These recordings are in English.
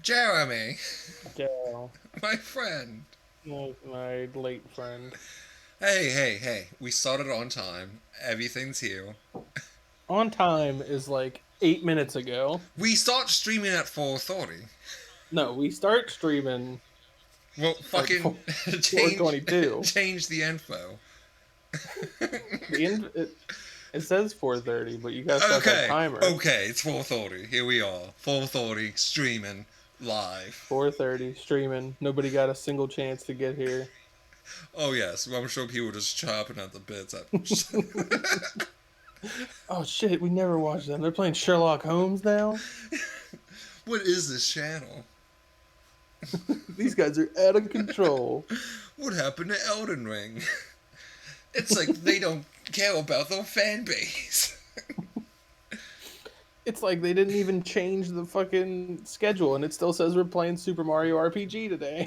Jeremy, Joe, my friend. my late friend. Hey. We started on time. Everything's here. On time is like 8 minutes ago. We start streaming at 4:30. No, we start streaming Well, at fucking four change twenty-two. change the info. It says 4:30, but you gotta start that Okay, timer. okay, it's 4:30. Here we are. 4:30 streaming live. 4:30 streaming. Nobody got a single chance to get here. Oh yes, well, I'm sure people are just chopping at the bits. Oh shit, we never watched them. They're playing Sherlock Holmes now. What is this channel? These guys are out of control. What happened to Elden Ring? It's like they don't care about their fan base. It's like they didn't even change the fucking schedule, and it still says we're playing Super Mario RPG today.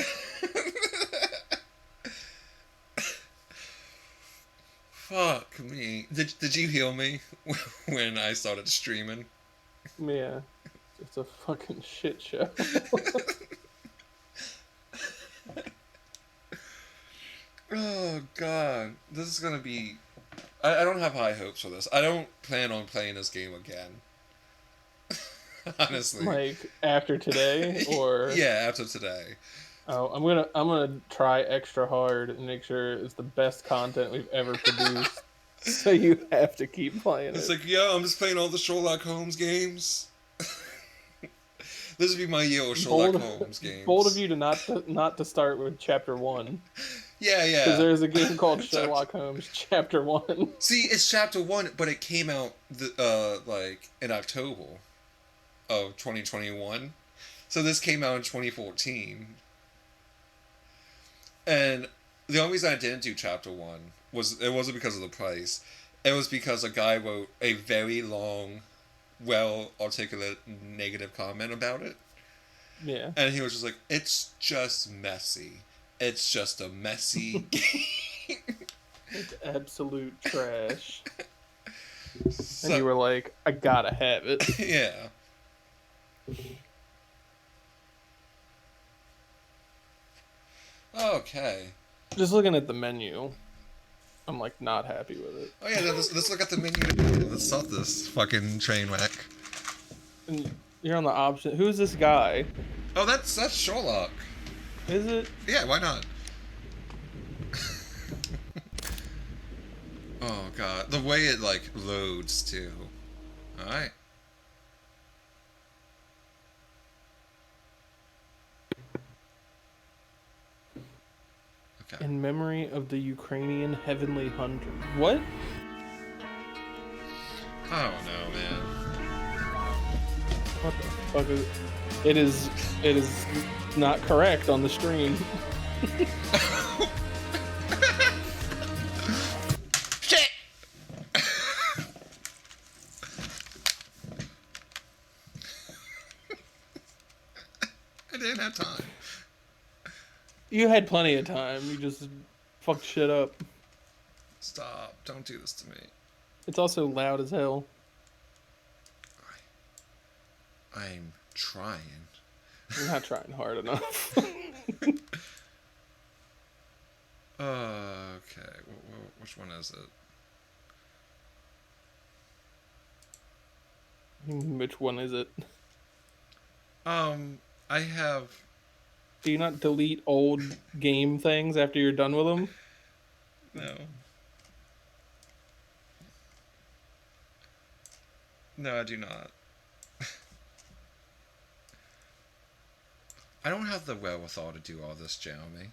Fuck me. Did you heal me when I started streaming? Yeah, it's a fucking shit show. Oh god, this is gonna be. I don't have high hopes for this. I don't plan on playing this game again. Honestly. Like after today, or Yeah, after today. oh, I'm gonna try extra hard and make sure it's the best content we've ever produced. So you have to keep playing It's it. like, yeah, I'm just playing all the Sherlock Holmes games. This would be my year of Sherlock Bold, Holmes bold of games. you to not to start with chapter one, Yeah, because yeah. there's a game called Chapter. Sherlock Holmes chapter one. See, it's chapter one, but it came out like in October of 2021. So this came out in 2014. And the only reason I didn't do chapter one was it wasn't because of the price. It was because a guy wrote a very long, well articulate negative comment about it. Yeah, And he was just like, it's just messy. It's just a messy game. it's absolute trash. And you So, were like, I gotta have it. yeah. Okay. Just looking at the menu, I'm like not happy with it. Oh yeah, let's look at the menu. Let's start this fucking train wreck. And you're on the option. Who's this guy? Oh, that's Sherlock. Is it? Yeah, why not? Oh god, the way it like loads too. All right. Okay. In memory of the Ukrainian heavenly hunter. What? I don't know, man. What the fuck is it? It is. It is not correct on the stream. Shit! I didn't have time. You had plenty of time. You just fucked shit up. Stop! Don't do this to me. It's also loud as hell. I'm trying. You're not trying hard enough. Okay. Which one is it? Which one is it? I have. Do you not delete old game things after you're done with them? No. No, I do not. I don't have the wherewithal to do all this, Jeremy.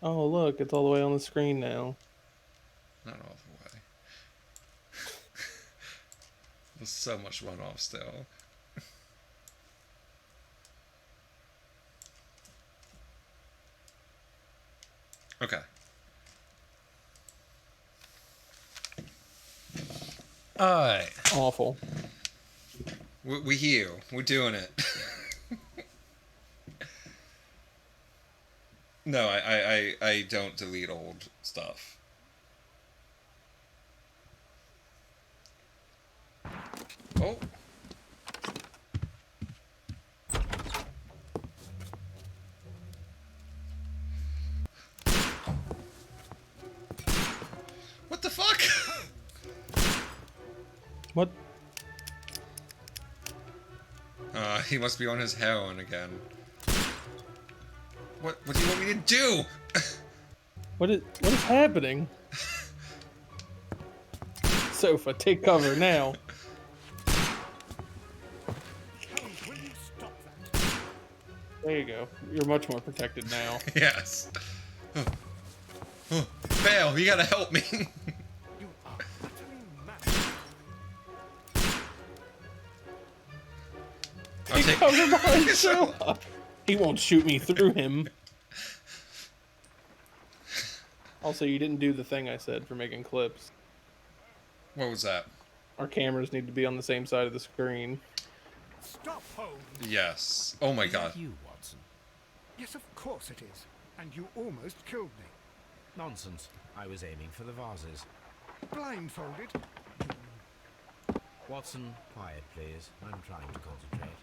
Oh, look, it's all the way on the screen now. Not all the way. There's so much runoff still. Okay. Alright. Awful. We here. We're doing it. No, I don't delete old stuff. Oh. What? He must be on his heroin again. What do you want me to do? What is happening? Sofa, take cover now. There you go. You're much more protected now. Yes. Fail, you gotta help me. Take cover behind Sherlock. He won't shoot me through him. Also, you didn't do the thing I said for making clips. What was that? Our cameras need to be on the same side of the screen. Stop, Holmes. Yes. Oh my god. You, Watson. Yes, of course it is. And you almost killed me. Nonsense. I was aiming for the vases. Blindfolded. Watson, quiet, please. I'm trying to concentrate.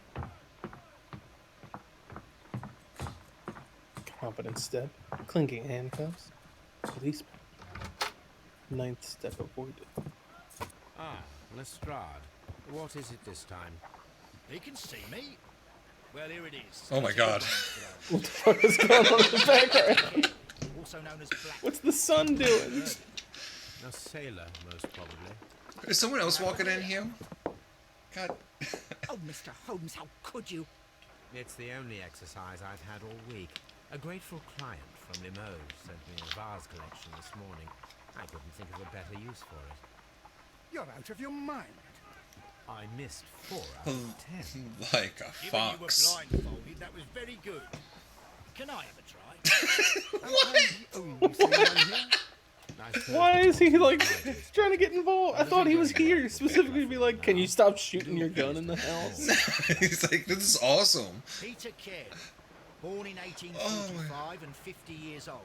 Confident step. Clinking handcuffs. Policeman. Ninth step avoided. Ah, Lestrade. What is it this time? He can see me. Well, here it is. Oh my god. What the fuck is going on in the background? Also known as Black. What's the sun doing? A sailor, most probably. Is someone else walking in here? God. Oh, Mr. Holmes, how could you? It's the only exercise I've had all week. A grateful client from Limoges sent me a vase collection this morning. I couldn't think of a better use for it. You're out of your mind. I missed 4 out of 10. Like a Given you were fox. blindfolded, that was very good. Can I have a try? Why is he like trying to get involved? I thought he was here specifically to be like, can you stop shooting your gun in the house? He's like, this is awesome. Peter Carey, born in 1845 and 50 years old.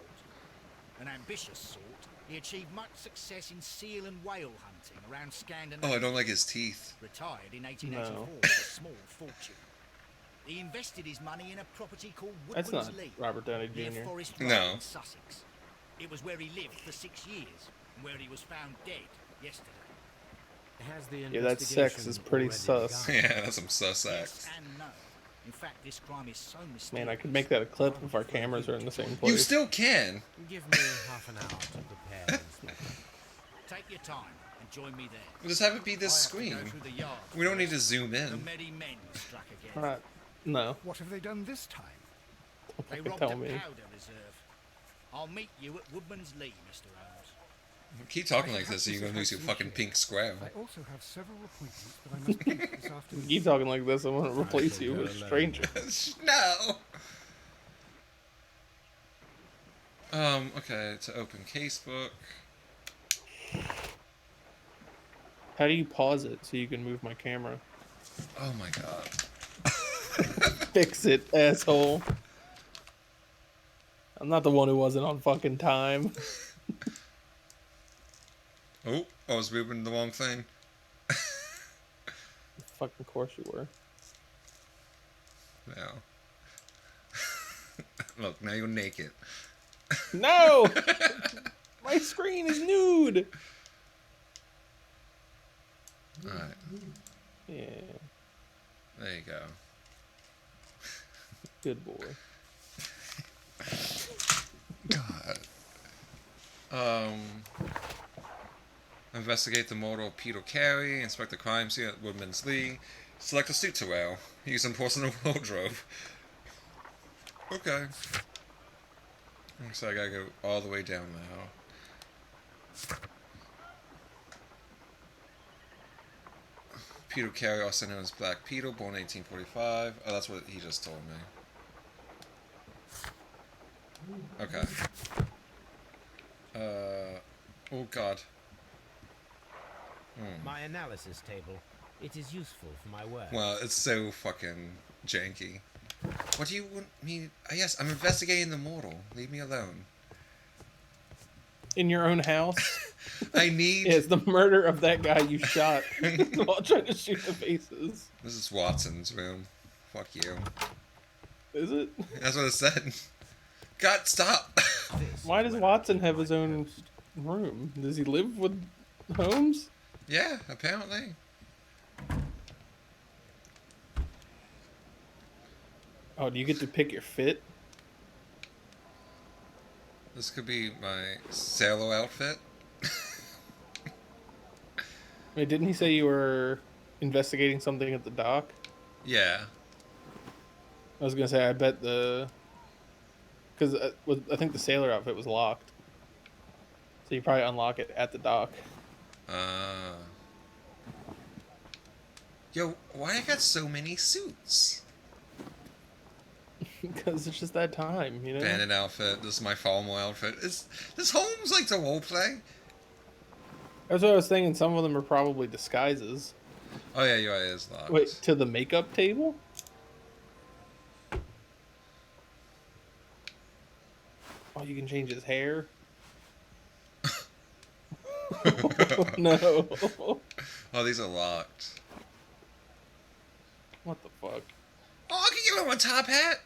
An ambitious sort, he achieved much success in seal and whale hunting around Scandinavia. Oh, I don't like his teeth. Retired in 1884 with a small fortune. He invested his money in a property called That's Woodman's not Lee, Robert Downey near Jr. Forest Road No. in Sussex. It was where he lived for 6 years, and where he was found dead yesterday. Has the Yeah, that sex is pretty investigation sus. already Yeah, that's some sus Yes acts. and no. In fact, this crime is so mysterious. Man, I could make that a clip if our cameras are in the same You place. still can. begun? Give me half an hour to prepare, Inspector. Take your time and join me there. We'll just have it be this I have to screen. go through the yard We don't need to first. zoom The in. merry men struck again. No. What have they done this time? They Fucking robbed tell a me. powder reserve. I'll meet you at Woodman's Lee, Mr. Holmes. Keep talking like this, or you're gonna lose your fucking pink square. I also have several appointments that I must keep this afternoon. Keep talking like this, I'm gonna replace you with a stranger. No. Okay, to open casebook. How do you pause it so you can move my camera? Oh my god. Fix it, asshole. I'm not the one who wasn't on fucking time. Oh, I was moving the wrong thing. Fucking course you were. No. Look, now you're naked. No! My screen is nude! Alright, Yeah, there you go. good boy. God. Investigate the mortal of Peter Carey, inspect the crime scene at Woodman's Lee, select a suit to wear, use some personal wardrobe. Okay. So I gotta go all the way down now. Peter Carey, also known as Black Peter, born 1845. Oh, that's what he just told me. Okay. Oh god. My analysis table. It is useful for my work. Well, it's so fucking janky. What do you want me... yes, I'm investigating the mortal. Leave me alone. In your own house? I need... Yeah, it's the murder of that guy you shot while trying to shoot the faces. This is Watson's room. Fuck you. Is it? That's what it said. God, stop! Why does Watson have his own room? Does he live with Holmes? Yeah, apparently. Oh, do you get to pick your fit? This could be my sailor outfit. Wait, didn't he say you were investigating something at the dock? Yeah. I was gonna say, I bet because I think the sailor outfit was locked, so you probably unlock it at the dock. Uh. Yo, why I got so many suits? Because it's just that time, you know. Bandit outfit. This is my formal outfit. Does Holmes like to roleplay? That's what I was thinking. Some of them are probably disguises. Oh yeah, UI is locked. Wait, to the makeup table? Oh, you can change his hair? No. Oh, these are locked. What the fuck? Oh, I can give him a top hat.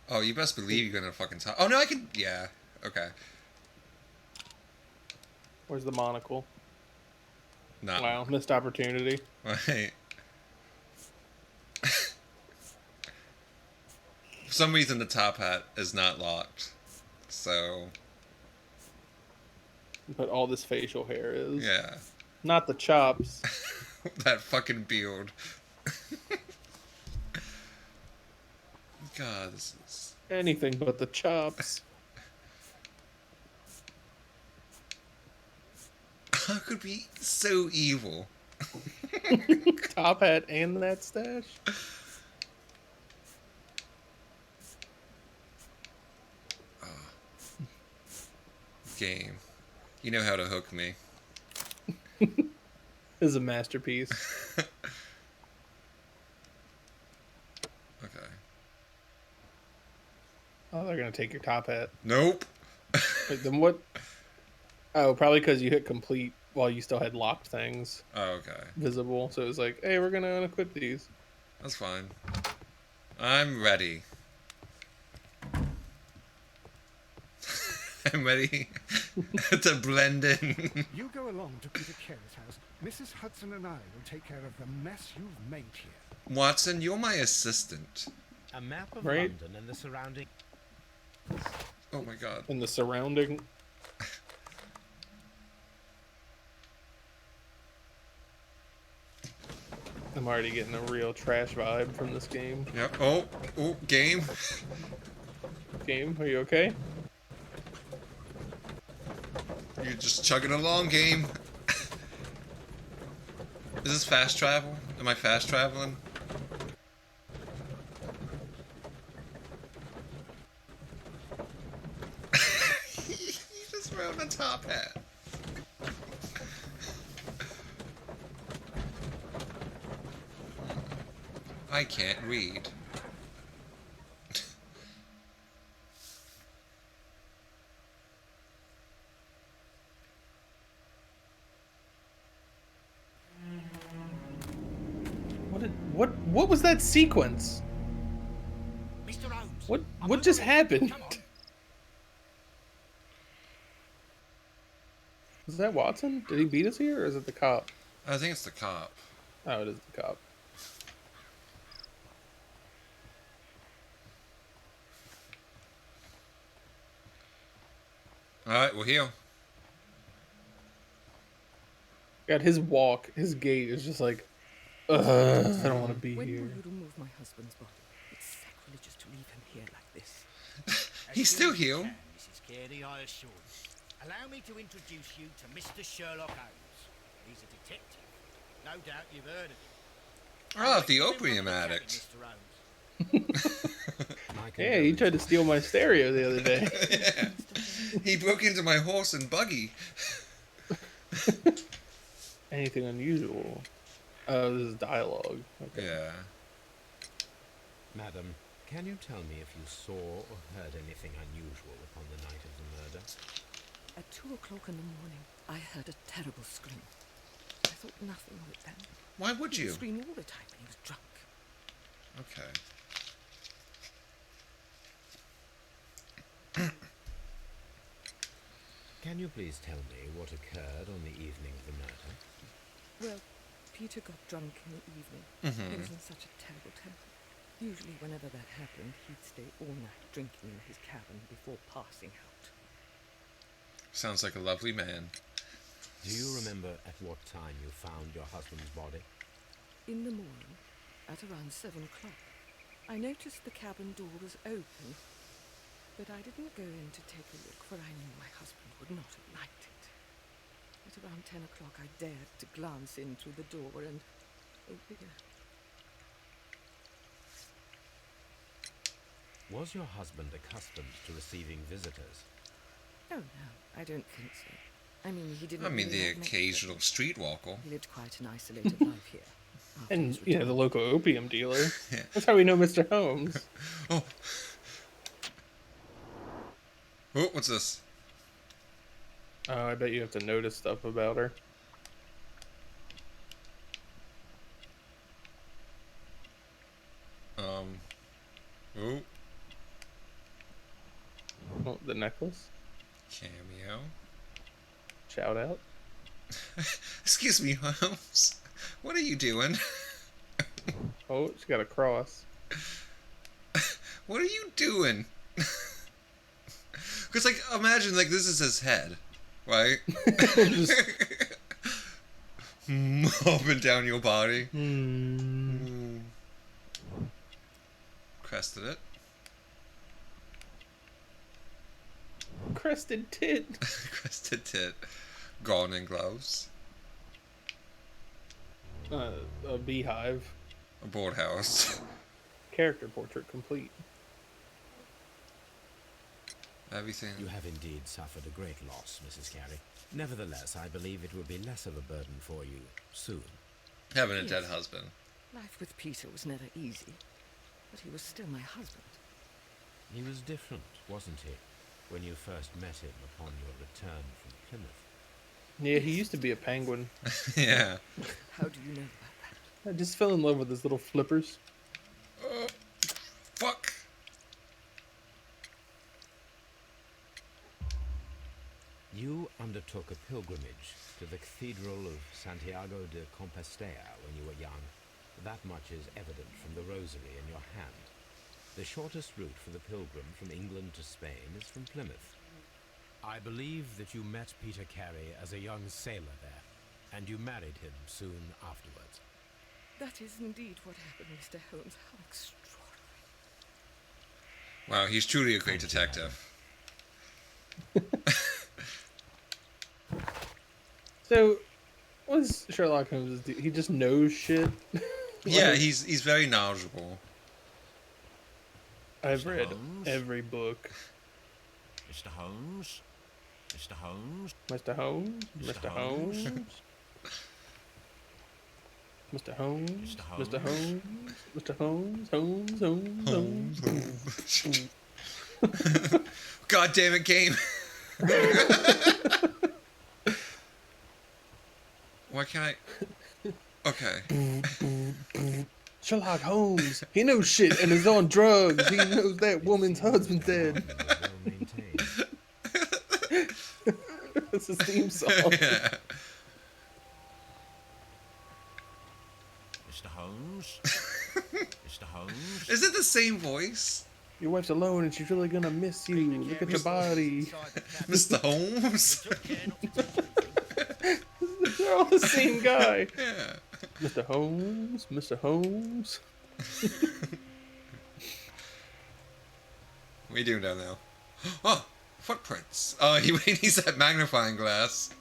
Oh, you best believe you're gonna fucking top. Oh no, I can. Yeah. Okay. Where's the monocle? Nah. Wow, missed opportunity. Wait. For some reason, the top hat is not locked. So. But all this facial hair is. Yeah. Not the chops. That fucking beard. God, this is. Anything but the chops. How could be so evil? Top hat and that stash? Game. You know how to hook me. This is a masterpiece. Okay. Oh, they're gonna take your top hat. Nope. Wait, then what? Oh, probably because you hit complete while you still had locked things Oh, okay. visible. So it was like, hey, we're gonna unequip these. That's fine. I'm ready. I'm ready to blend in. You go along to Peter Carey's house. Mrs. Hudson and I will take care of the mess you've made here. Watson, you're my assistant. A map of Right. London and the surrounding... Oh my god. And the surrounding. I'm already getting a real trash vibe from this game. Yep. Oh, game. Game, are you okay? You're just chugging along, game. Is this fast travel? Am I fast traveling? You just wearing a top hat. I can't read. What was that sequence? Mr. Holmes. What just happened? Come on. Was that Watson? Did he beat us here, or is it the cop? I think it's the cop. Oh, it is the cop. Alright, we're here. God, his walk, his gait is just like, I don't want to be When here. will you remove my husband's body? It's sacrilegious to leave him here like this. He's still here. Mrs. Carey, I assure you. Allow me to introduce you to Mr. Sherlock Holmes. He's a detective. No doubt you've heard of him. Oh, the opium addict. Mr. Holmes. Yeah, he tried to steal my stereo the other day. Yeah. He broke into my horse and buggy. Anything unusual? Oh, this is dialogue. Okay. Yeah. Madam, can you tell me if you saw or heard anything unusual upon the night of the murder? At 2 o'clock in the morning, I heard a terrible scream. I thought nothing of it then. Why would He would you? scream all the time when he was drunk. Okay. Can you please tell me what occurred on the evening of the murder? Well, Peter got drunk in the evening. He was in such a terrible temper. Usually whenever that happened, he'd stay all night drinking in his cabin before passing out. Sounds like a lovely man. Do you remember at what time you found your husband's body? In the morning, at around 7 o'clock, I noticed the cabin door was open, but I didn't go in to take a look, for I knew my husband would not have liked it. At around 10 o'clock, I dared to glance in through the door and... oh dear. Was your husband accustomed to receiving visitors? Oh no, I don't think so. I mean, he didn't... I mean, really the have many occasional visitors. streetwalker. He lived quite an isolated life here. After And, his you know, the retirement. local opium dealer. Yeah. That's how we know Mr. Holmes. Oh. Oh, what's this? Oh, I bet you have to notice stuff about her. Oh. Oh, the necklace. Cameo. Shout out. Excuse me, Holmes. What are you doing? Oh, she got a cross. What are you doing? Because, like, imagine, like, this is his head, right? Up and down your body. Crested it. Crested tit. Crested tit. Gardening gloves. A beehive. A board house. Character portrait complete. Everything. You have indeed suffered a great loss, Mrs. Carey. Nevertheless, I believe it will be less of a burden for you soon. Having a Yes. dead husband. Life with Peter was never easy, but he was still my husband. He was different, wasn't he, when you first met him upon your return from Plymouth? Yeah, he used to be a penguin. Yeah. How do you know about that? I just fell in love with his little flippers. Fuck. You undertook a pilgrimage to the Cathedral of Santiago de Compostela when you were young. That much is evident from the rosary in your hand. The shortest route for the pilgrim from England to Spain is from Plymouth. I believe that you met Peter Carey as a young sailor there, and you married him soon afterwards. That is indeed what happened, Mr. Holmes. How extraordinary. Wow, he's truly a great detective. So, what is Sherlock Holmes do? He just knows shit. Yeah, Like, he's very knowledgeable. I've Mr. read Holmes? every book. Mr. Holmes? Mr. Holmes? Mr. Holmes, Mr. Mr. Holmes? Holmes, Mr. Holmes, Mr. Mr. Holmes? Holmes, Mr. Holmes, Holmes, Holmes. God damn it, game. Why can't I? Okay. Sherlock Holmes, he knows shit and is on drugs. He knows that woman's husband's dead. Well maintained. That's his theme song. Yeah. Mr. Holmes? Mr. Holmes? Is it the same voice? Your wife's alone and she's really gonna miss you. Look at your body. Mr. Holmes? Took care not to touch anything. They're all the same guy. Yeah. Mr. Holmes, Mr. Holmes. What are you doing down there? Oh, footprints. Oh, he needs that magnifying glass.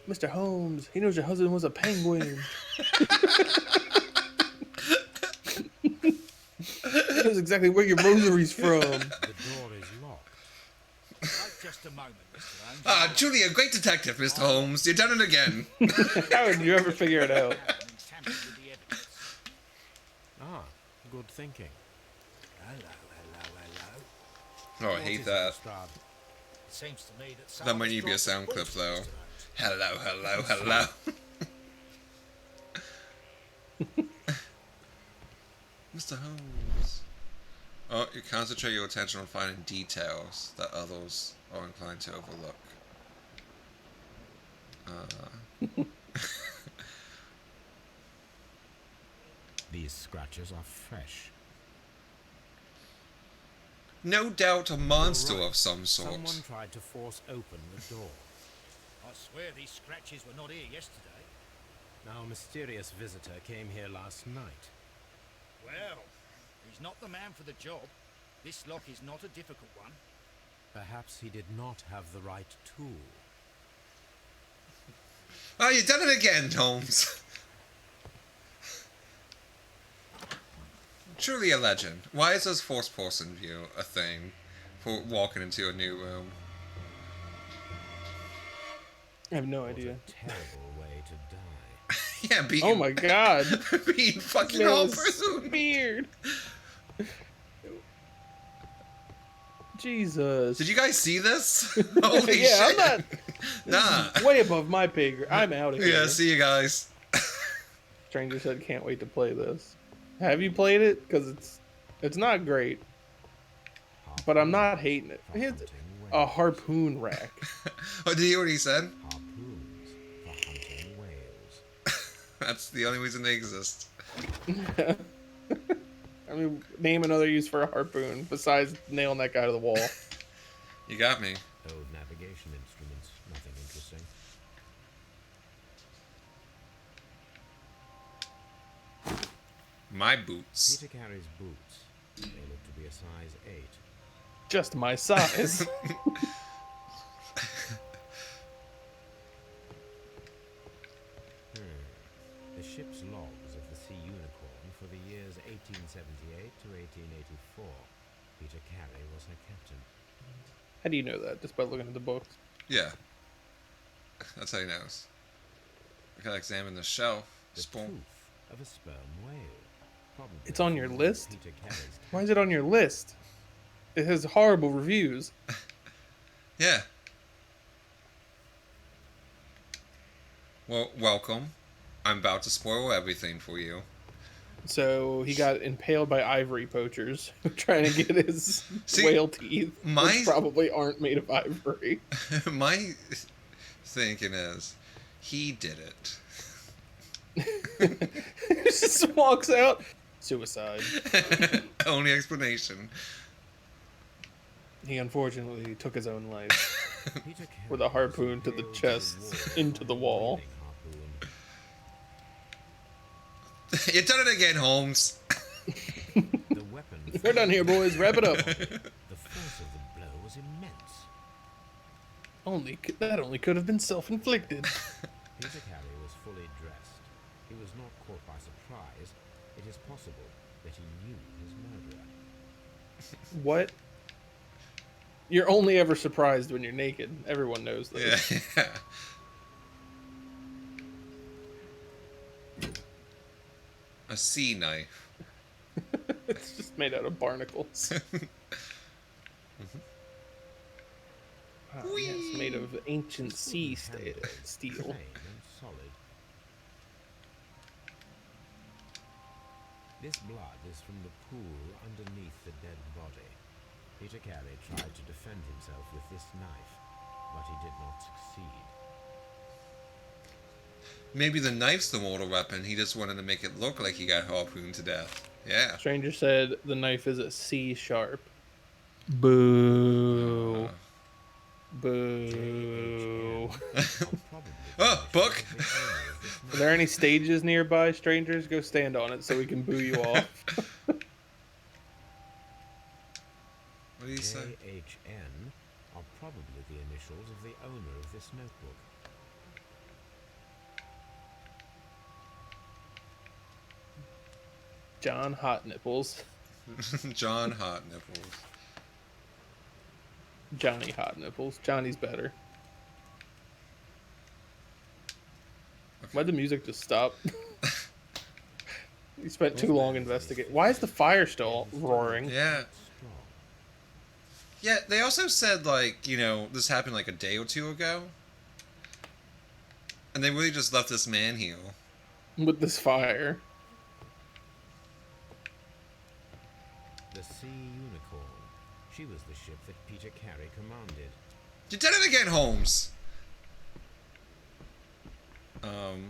Mr. Holmes, he knows your husband was a penguin. He knows exactly where your rosary's from. The door is locked. Wait just a moment, Mr. Holmes. Ah, truly a great detective, Mr. Holmes. You've done it again. How did you ever figure it out? And tampered with the evidence. Ah, good thinking. Hello. Oh, I What hate is it, that. Lestrade? It seems to me that That someone's might need to be a dropped sound clip, boots, though. Mr. Holmes. Hello. Mr. Holmes. Oh, you concentrate your attention on finding details that others are inclined to overlook. The scratches are fresh. No doubt a monster You're right. of some sort. Someone tried to force open the door. I swear these scratches were not here yesterday. Now, a mysterious visitor came here last night. Well, he's not the man for the job. This lock is not a difficult one. Perhaps he did not have the right tool. Oh, you done it again, Holmes. Truly a legend. Why is this first-person view a thing for walking into a new room? I have no What idea. a terrible way to die. Yeah, being Oh my god. being fucking Man, all it's Harpoon. weird. Jesus. Did you guys see this? Holy yeah, shit! I'm not. Nah. Way above my pay grade. I'm out of here. Yeah, see you guys. Stranger said, "Can't wait to play this." Have you played it? Because it's not great, but I'm not hating it. For It's hunting a whales. harpoon rack. Oh, did you hear what he said? Harpoons for hunting whales. That's the only reason they exist. I mean, name another use for a harpoon besides nailing that guy to the wall. You got me. Old navigation instruments, nothing interesting. My boots. Peter carries boots. They look to be a size 8. Just my size. The ship's logs of the Sea Unicorn for the years 1878 to 1884. Peter Carey was her captain. How do you know that? Just by looking at the books. Yeah. That's how he knows. We gotta examine the shelf. The Spawn. tooth of a sperm whale. Probably It's on your from list? Peter Carey's Why is it on your list? It has horrible reviews. Yeah. Well, welcome. I'm about to spoil everything for you. So he got impaled by ivory poachers trying to get his See, whale teeth, my- which probably aren't made of ivory. My thinking is, he did it. He just walks out. Suicide. Only explanation. He unfortunately took his own life. Peter Carey With a harpoon was to the impaled chest, wall into the wall. with a harpoon. You done it again, Holmes. The weapon. We're done here, boys. Wrap it up. The force of the blow was immense. That only could have been self-inflicted. Peter Carey was fully dressed. He was not caught by surprise. It is possible that he knew his murderer. What? You're only ever surprised when you're naked. Everyone knows this. Yeah. A sea knife. It's just made out of barnacles. Wow, yeah, it's made of ancient sea steel. Plain and solid. This blood is from the pool underneath the dead body. Peter Carey tried to defend himself with this knife, but he did not succeed. Maybe the knife's the mortal weapon. He just wanted to make it look like he got harpooned to death. Yeah. Stranger said the knife is a C sharp. Boo. Boo. Oh, book. Are there any stages nearby, strangers? Go stand on it so we can boo you off. What do you say? JHN are probably the initials of the owner of this notebook. John Hot Nipples. John Hot Nipples. Johnny Hot Nipples. Johnny's better. Why'd the music just stop? You spent too long investigating. Why is the fire still roaring? Yeah. Strong. Yeah, they also said, like, you know, this happened like a day or two ago. And they really just left this man here. With this fire. The Sea Unicorn. She was the ship that Peter Carey commanded. You did it again, Holmes!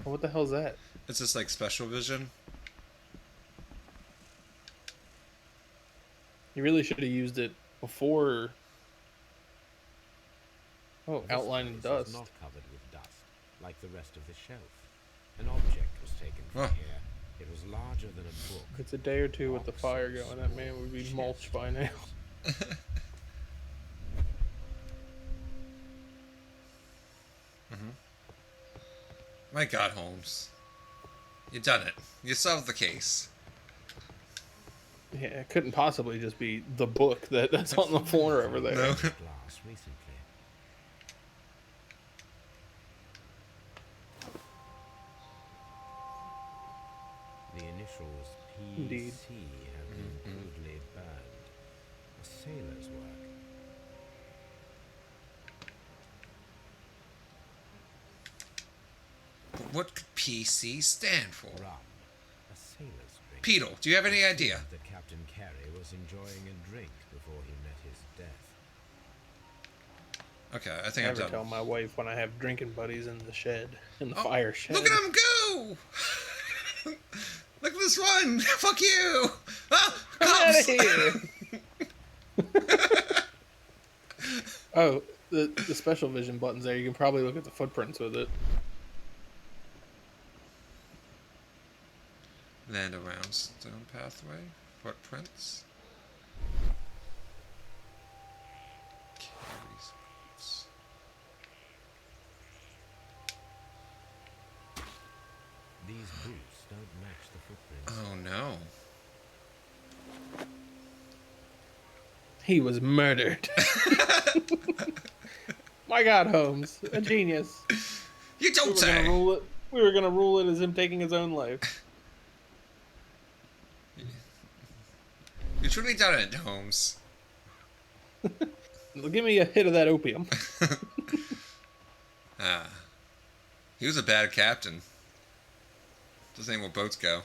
What the hell's that? It's just like special vision. You really should have used it before. Oh, This outlining place is dust. not covered with dust, like the rest of the shelf. An object was taken from Huh. here. It was larger than a book. It's a day or two with the fire Boxes, going. That man would be chest mulched by now. openers. My God, Holmes. You done it. You solved the case. Yeah, it couldn't possibly just be the book that's on the floor over there. No. Glass recently. The initials PC Indeed. have been crudely burned. A sailor's work. What could PC stand for? Rum. A sailor's drink. Peter, do you have any idea? That Captain Carey was enjoying a drink before he met his death. Okay, I think I'm Never done. tell my wife when I have drinking buddies in the shed, in the Oh, fire shed. Look at him go! Look at this run! Fuck you! Ah, Come out of cops! here! Oh, the special vision button's there. You can probably look at the footprints with it. Land around stone pathway. Footprints. Carries boots. These boots don't match the footprints. Oh no. He was murdered. My God, Holmes, a genius. You don't say! We were gonna rule it as him taking his own life. You truly done it, Holmes. Give me a hit of that opium. Ah. He was a bad captain. This ain't where boats go.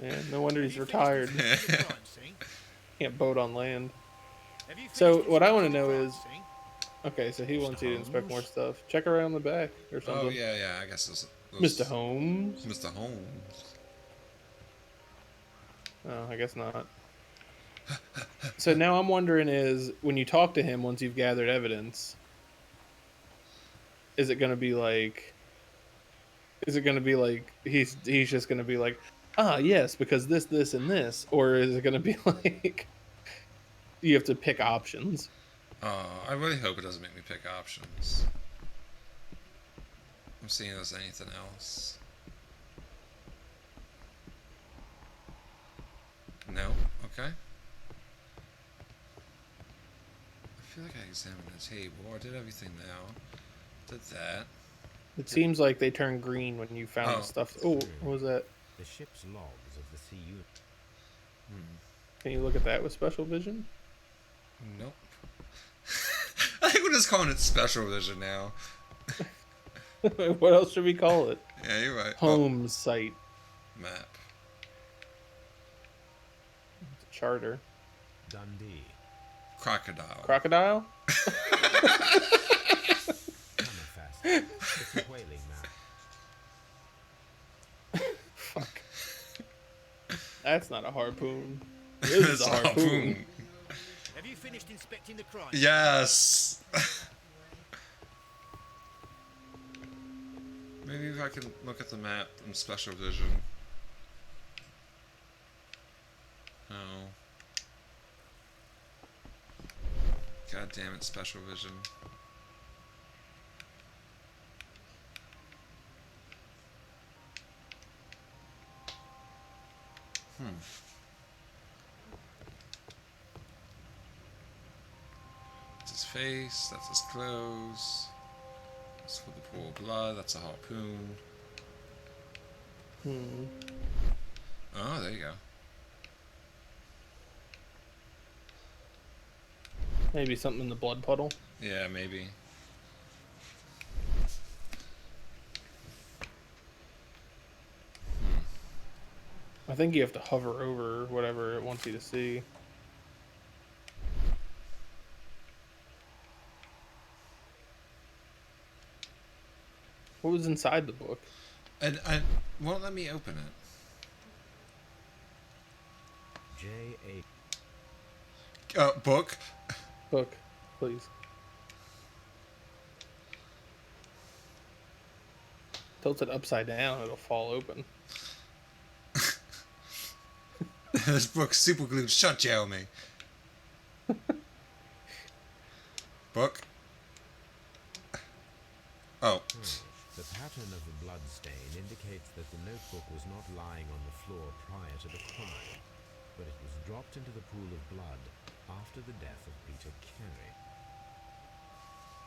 Yeah, no wonder he's Have you finished retired. inspecting the crime scene? Can't boat on land. Have you So, finished what I wanna inspecting the know crime is- scene? Okay, so he wants you to inspect more Holmes? stuff. Check around the back or something. Oh, yeah, I guess those Mr. Holmes. Mr. Holmes. Oh, I guess not. So now I'm wondering is, when you talk to him once you've gathered evidence, is it going to be like... Is it going to be like he's just going to be like, ah, yes, because this, and this? Or is it going to be like you have to pick options? I really hope it doesn't make me pick options. I'm seeing if there's anything else. No? Okay. I feel like I examined the table. I did everything now. Did that. It seems like they turn green when you found Oh. the stuff. Oh, what was that? The ship's logs of the sea unit. Can you look at that with special vision? Nope. I think we're just calling it special vision now. What else should we call it? Yeah, you're right. Holmes site. Oh, map. It's a charter. Dundee. Crocodile. Crocodile? Hammerfest. It's a whaling map. Fuck. That's not a harpoon. It's a harpoon. Have you finished inspecting the crime? Yes. Maybe if I can look at the map in special vision. Oh. God damn it, special vision. That's his face, that's his clothes. That's for the pool of blood, that's a harpoon. Oh, there you go. Maybe something in the blood puddle. Yeah, maybe. I think you have to hover over whatever it wants you to see. What was inside the book? And I won't let me open it. J.A. Book. Book, please. Tilt it upside down, it'll fall open. This book's super glued shut, Jeremy. Book. Oh. The pattern of the blood stain indicates that the notebook was not lying on the floor prior to the crime, but it was dropped into the pool of blood after the death of Peter Carey.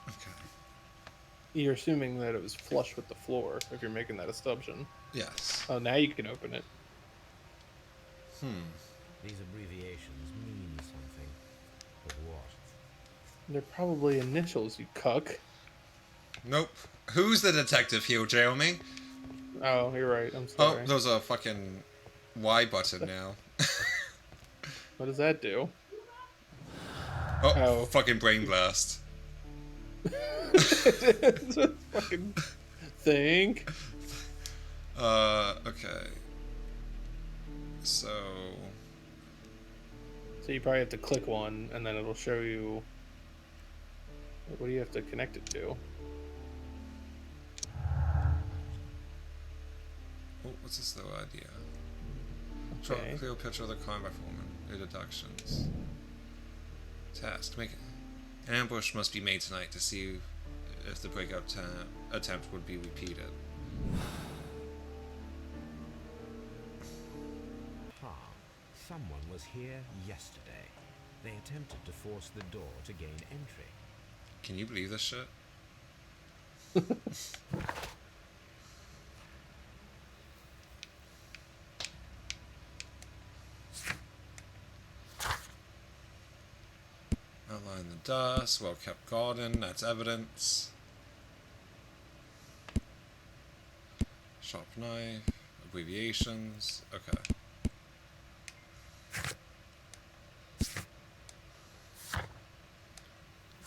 Okay. You're assuming that it was flush with the floor if you're making that assumption. Yes. Oh, now you can open it. These abbreviations mean something. But what? They're probably initials, you cuck. Nope. Who's the detective here, Jeremy? Oh, you're right. I'm Oh, sorry. there's a fucking Y button now. What does that do? Oh, fucking brain blast. It's a fucking think. Okay. So you probably have to click one, and then it'll show you. What do you have to connect it to? oh, what's this little idea? Okay. Draw a clear picture of the crime by Foreman. Your deductions. Task. Make an ambush must be made tonight to see if the breakout attempt would be repeated. Someone was here yesterday. They attempted to force the door to gain entry. Can you believe this shit? Outline the dust, well kept garden, that's evidence. Sharp knife, abbreviations, okay.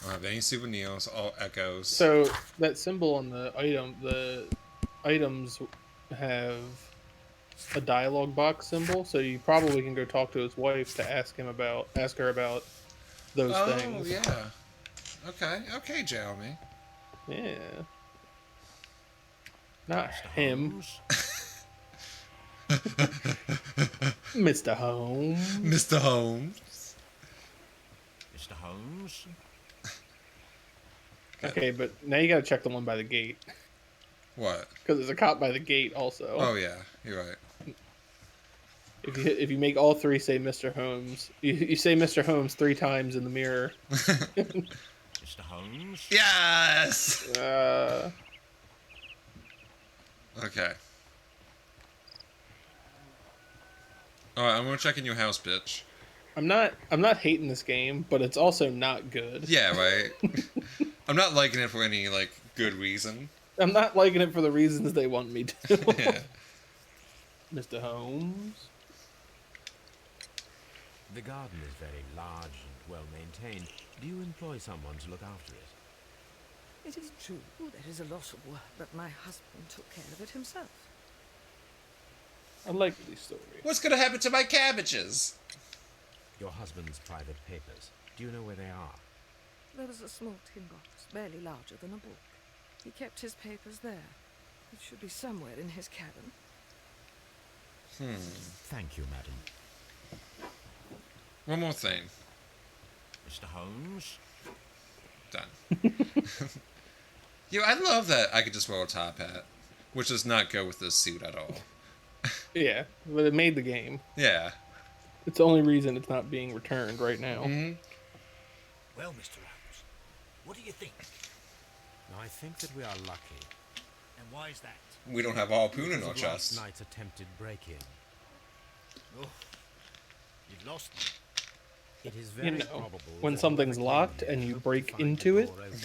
I don't have any souvenirs, all echoes. So that symbol on the items have a dialogue box symbol. So you probably can go talk to his wife to ask her about those things. Oh yeah. Okay, Jeremy. Yeah. Not him. Mr. Holmes. Mr. Holmes. Mr. Holmes? Okay, but now you gotta check the one by the gate. What? Because there's a cop by the gate also. Oh yeah, you're right. If you make all three say Mr. Holmes, you say Mr. Holmes 3 times in the mirror. Mr. Holmes? Yes! Okay. Alright, I'm gonna check in your house, bitch. I'm not hating this game, but it's also not good. Yeah, right? I'm not liking it for any, like, good reason. I'm not liking it for the reasons they want me to. Yeah. Mr. Holmes. The garden is very large and well maintained. Do you employ someone to look after it? It is true, there is a lot of work, but my husband took care of it himself. I like these stories. What's gonna happen to my cabbages? Your husband's private papers. Do you know where they are? There was a small tin box, barely larger than a book. He kept his papers there. It should be somewhere in his cabin. Thank you, madam. One more thing. Mr. Holmes? Done. I love that I could just wear a top hat, which does not go with this suit at all. Yeah, but it made the game. Yeah. It's the only reason it's not being returned right now. Mm-hmm. Well, Mr. Holmes, what do you think? I think that we are lucky. And why is that? We don't have Harpoon in Because our of last chest. night's attempted break-in. Oh, you've lost me. It is very know, probable when that something's whoever locked came and here you hoped break to find into the it. door open.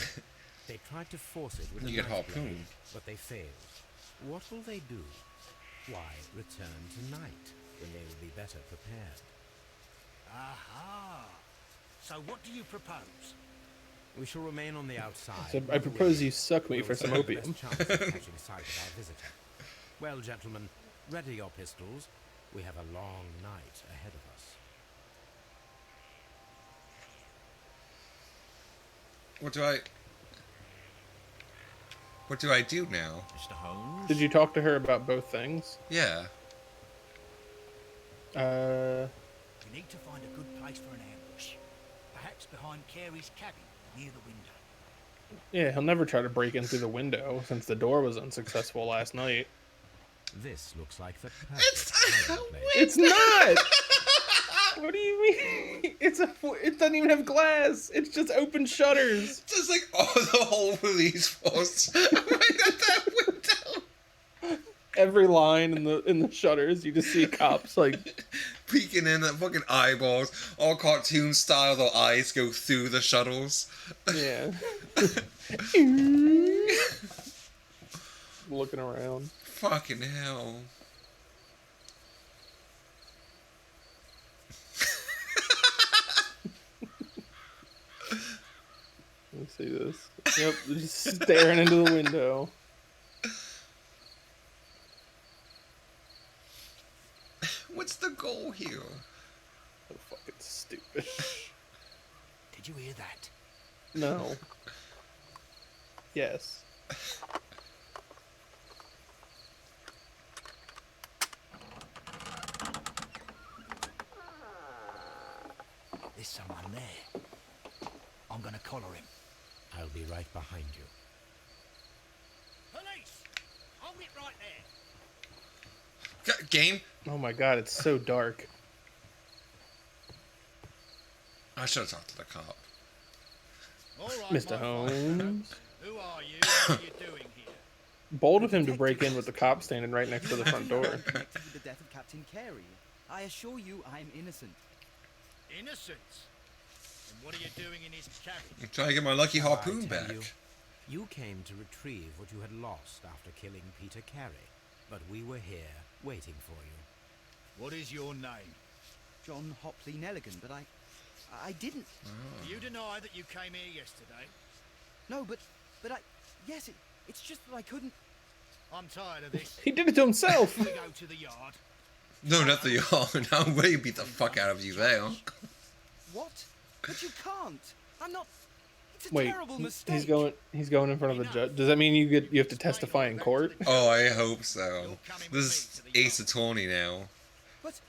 They tried to force it with You a get knife Harpoon. blade, but they failed. What will they do? Why, return tonight, when they will be better prepared. Aha! So what do you propose? We shall remain on the outside. So I propose you suck me We'll for some stand the best opium. chance of catching sight of our visitor. Well, gentlemen, ready your pistols. We have a long night ahead of us. What do I do now? Mr. Holmes? Did you talk to her about both things? Yeah. We need to find a good place for an ambush. Perhaps behind Carey's cabin, near the window. Yeah, he'll never try to break in through the window since the door was unsuccessful last night. This looks like the It's perfect a hiding place. It's not! What do you mean? It doesn't even have glass. It's just open shutters. Just like the whole police force right at that window. Every line in the shutters, you just see cops like Peeking in at fucking eyeballs, all cartoon style. Their eyes go through the shutters. yeah. Looking around. Fucking hell. Let me see this. Yep, they're just staring into the window. What's the goal here? So fucking stupid. Did you hear that? No. Yes. There's someone there. I'm gonna collar him. I'll be right behind you. Police! Hold it right there. Game? Oh my god, it's so dark. I should have talked to the cop. All right, Mr. my Holmes. fine. Who are you? What are you doing here? Bold of him to break in with the cop standing right next to the front door. Connected with the death of Captain Carey. I assure you, I'm innocent. Innocence? And what are you doing in his cabin? I'm trying to get my lucky harpoon I tell back. You came to retrieve what you had lost after killing Peter Carey, but we were here waiting for you. What is your name? John Hopley Nelligan, but I didn't. Do you deny that you came here yesterday? No, but yes, it's just that I couldn't. I'm tired of this. He did it to himself. We go to the yard. No, not the yard. I'll really beat the fuck out of you there. What? But you can't. I'm not. It's a Wait, terrible mistake. he's going in front of the judge. Does that mean you have to testify in court? Oh, I hope so. This is Ace Attorney now. But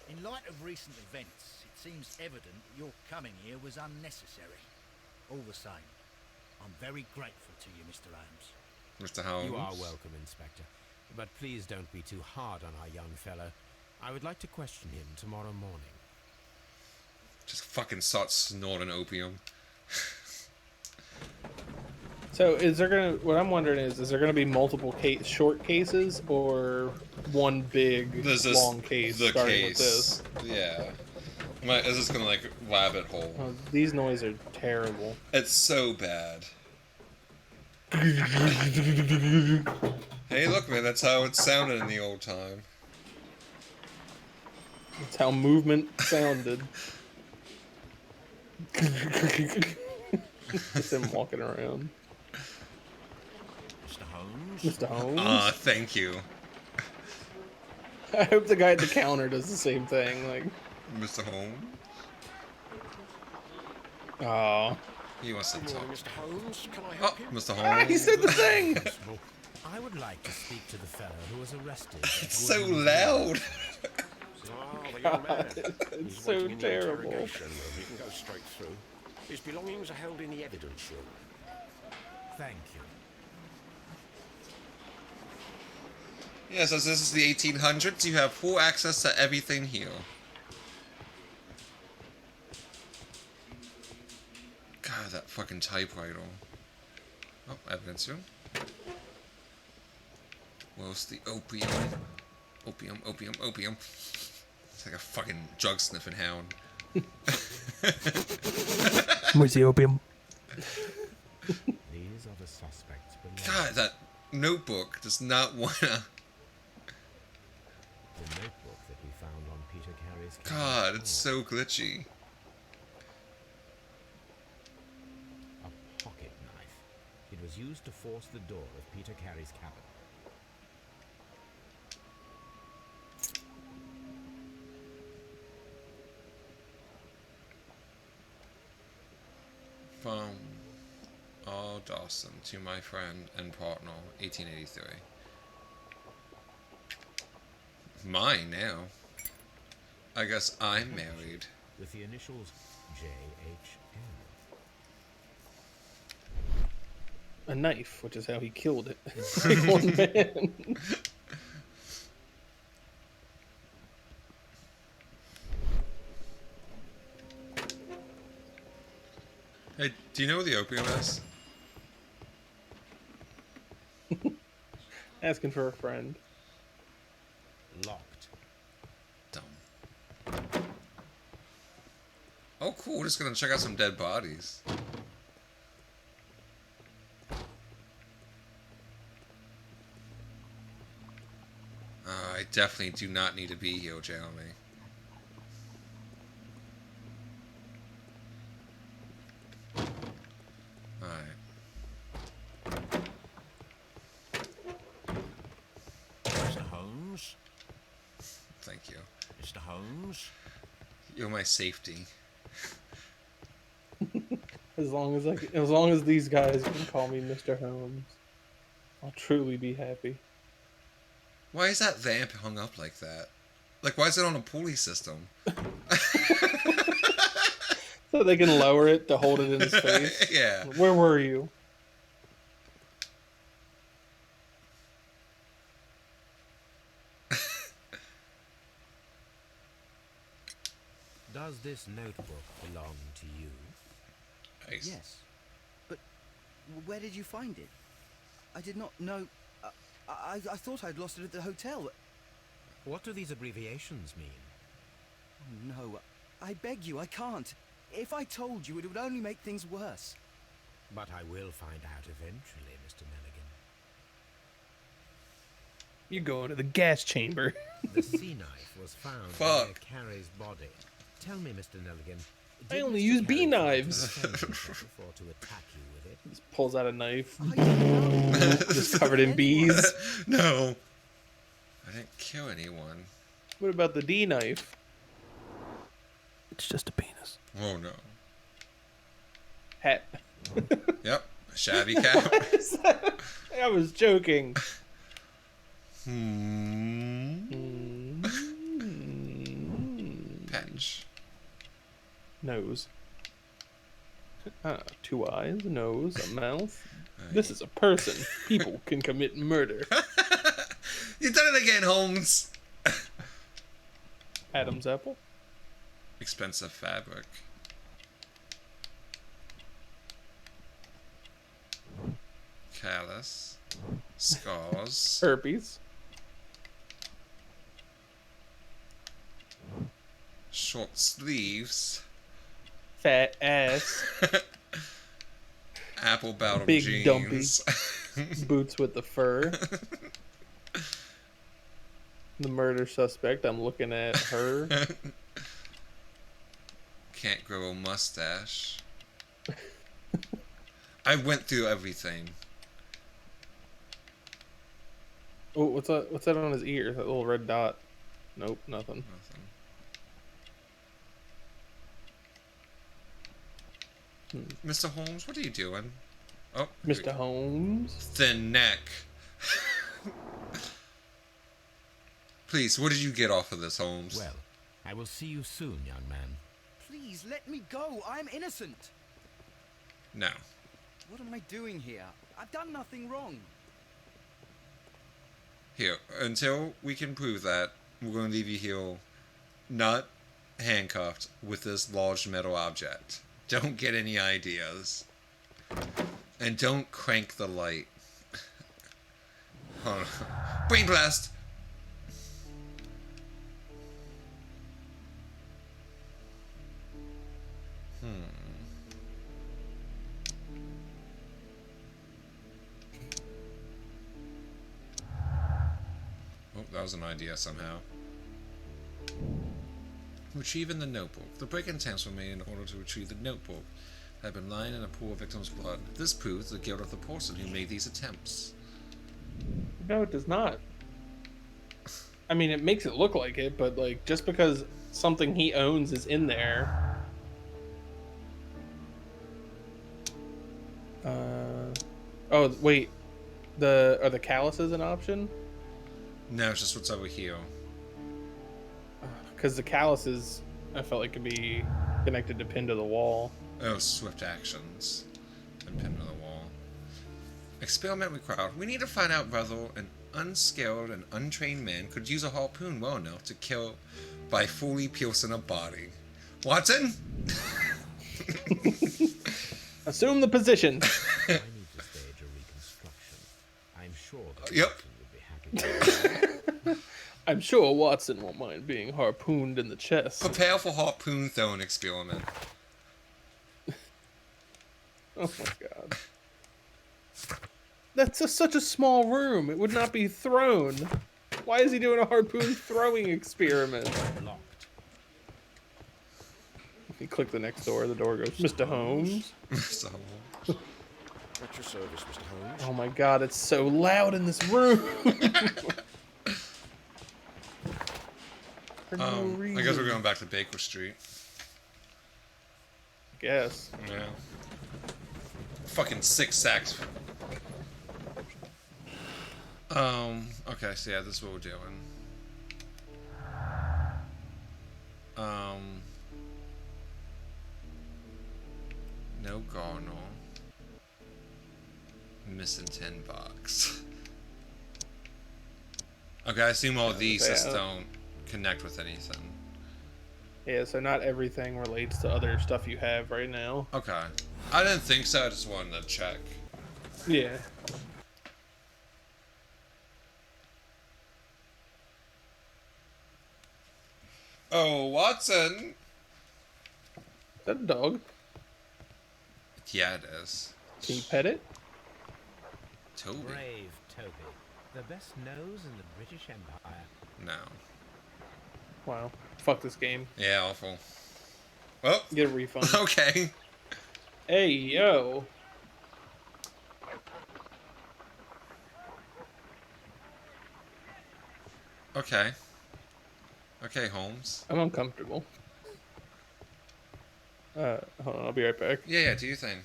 In light of recent events, it seems evident that your coming here was unnecessary. All the same, I'm very grateful to you, Mr. Holmes. Mr. Holmes. You are welcome, Inspector. But please don't be too hard on our young fellow. I would like to question him tomorrow morning. Just fucking start snorting opium. So is there gonna? What I'm wondering is there gonna be multiple short cases or one big This is long case the starting case. with this? Yeah. Is this gonna like rabbit hole? Oh, these noises are terrible. It's so bad. Hey, look, man, that's how it sounded in the old time. That's how movement sounded. Just him walking around. Mr. Holmes? Mr. Holmes. Thank you, I hope the guy at the counter does the same thing. Like, Mr. Holmes. oh, He wants to talk. Mr. Holmes, can I Oh, help you? Mr. ah, Holmes. he said the thing. I would like to speak to the fellow who was arrested. It's so loud. Ah, the young man. It's He's so waiting in the terrible. interrogation room. You can go straight through. His belongings are held in the evidence room. Thank you. Yes, as this is the 1800s, you have full access to everything here. God, that fucking typewriter. Oh, evidence room. Where's the opium? Opium, opium, opium. It's like a fucking drug sniffing hound. Where's the opium? These are the suspects. God, that notebook does not wanna. The notebook that we found on Peter Carey's cabin God, it's floor. so glitchy. A pocket knife. It was used to force the door of Peter Carey's cabin. Dawson to my friend and partner, 1883. Mine now. I guess I'm married. With the initials JHN. A knife, which is how he killed it. Like one man. Hey, do you know where the opium is? Asking for a friend. Locked. Dumb. Oh, cool. We're just gonna check out some dead bodies. I definitely do not need to be here, Jeremy. Mr. Holmes? Thank you. Mr. Holmes? You're my safety. As long as these guys can call me Mr. Holmes, I'll truly be happy. Why is that vamp hung up like that? Like, why is it on a pulley system? So they can lower it to hold it in his face. Yeah. Where were you? Does this notebook belong to you? Nice. Yes. But where did you find it? I did not know. I thought I'd lost it at the hotel. What do these abbreviations mean? Oh, no. I beg you, I can't. If I told you, it would only make things worse. But I will find out eventually, Mr. Nelligan. You go into the gas chamber. The sea knife was found Fuck. near Carrie's body. Tell me, Mr. Nelligan. I did only Mr. use bee Carey try to knives. defend himself or to attack you with it? Just pulls out a knife. I don't know. Just covered in bees. No. I didn't kill anyone. What about the D knife? It's just a penis. Oh, no. Hat. Yep. Shabby cat. I was joking. Patch. Nose. Two eyes, a nose, a mouth. This is a person. People can commit murder. You done it again, Holmes. Adam's apple. Expensive fabric. Callus. Scars. Herpes. Short sleeves. Fat ass. Apple bottom Big jeans. Boots with the fur. The murder suspect. I'm looking at her. Can't grow a mustache. I went through everything. Oh, what's that? What's that on his ear? That little red dot. Nope, nothing. Mr. Holmes, what are you doing? Oh, Mr. Holmes. Thin neck. Please, what did you get off of this, Holmes? Well, I will see you soon, young man. Please, let me go. I'm innocent. No. What am I doing here? I've done nothing wrong. Here, until we can prove that, we're going to leave you here, not handcuffed, with this large metal object. Don't get any ideas. And don't crank the light. Hold on. Brain blast! Oh, that was an idea somehow. Retrieving the notebook. The break-in attempts were made in order to retrieve the notebook that had been lying in a pool of victim's blood. This proves the guilt of the person who made these attempts. No, it does not. I mean, it makes it look like it, but like just because something he owns is in there. Oh wait, are the calluses an option? No, it's just what's over here. Because the calluses, I felt like could be connected to pin to the wall. Oh, swift actions. And pin to the wall. Experiment required. We need to find out whether an unskilled and untrained man could use a harpoon well enough to kill by fully piercing a body. Watson? Assume the position. I need to stage a reconstruction. I'm sure that Yep. Watson would be happy to. I'm sure Watson won't mind being harpooned in the chest. Prepare for harpoon throwing experiment. Oh my god. That's such a small room. It would not be thrown. Why is he doing a harpoon throwing experiment? Locked. You click the next door. The door goes, Mr. Holmes. So, At your service, Mr. Holmes. Oh my god, it's so loud in this room. For no I reason. guess we're going back to Baker Street. Guess. Yeah. Fucking 6 sacks. Okay, so yeah, this is what we're doing. No Garnel. Missing 10 bucks. Okay, I assume all these just don't connect with anything. Yeah, so not everything relates to other stuff you have right now. Okay. I didn't think so, I just wanted to check. Yeah. Oh, Watson! Is that a dog? Yeah, it is. Can you pet it? Toby. Brave Toby. The best nose in the British Empire. No. Wow. Fuck this game. Yeah, awful. Oh, Get a refund. okay. Hey, yo. Okay. Okay, Holmes. I'm uncomfortable. Hold on, I'll be right back. Yeah, do your thing.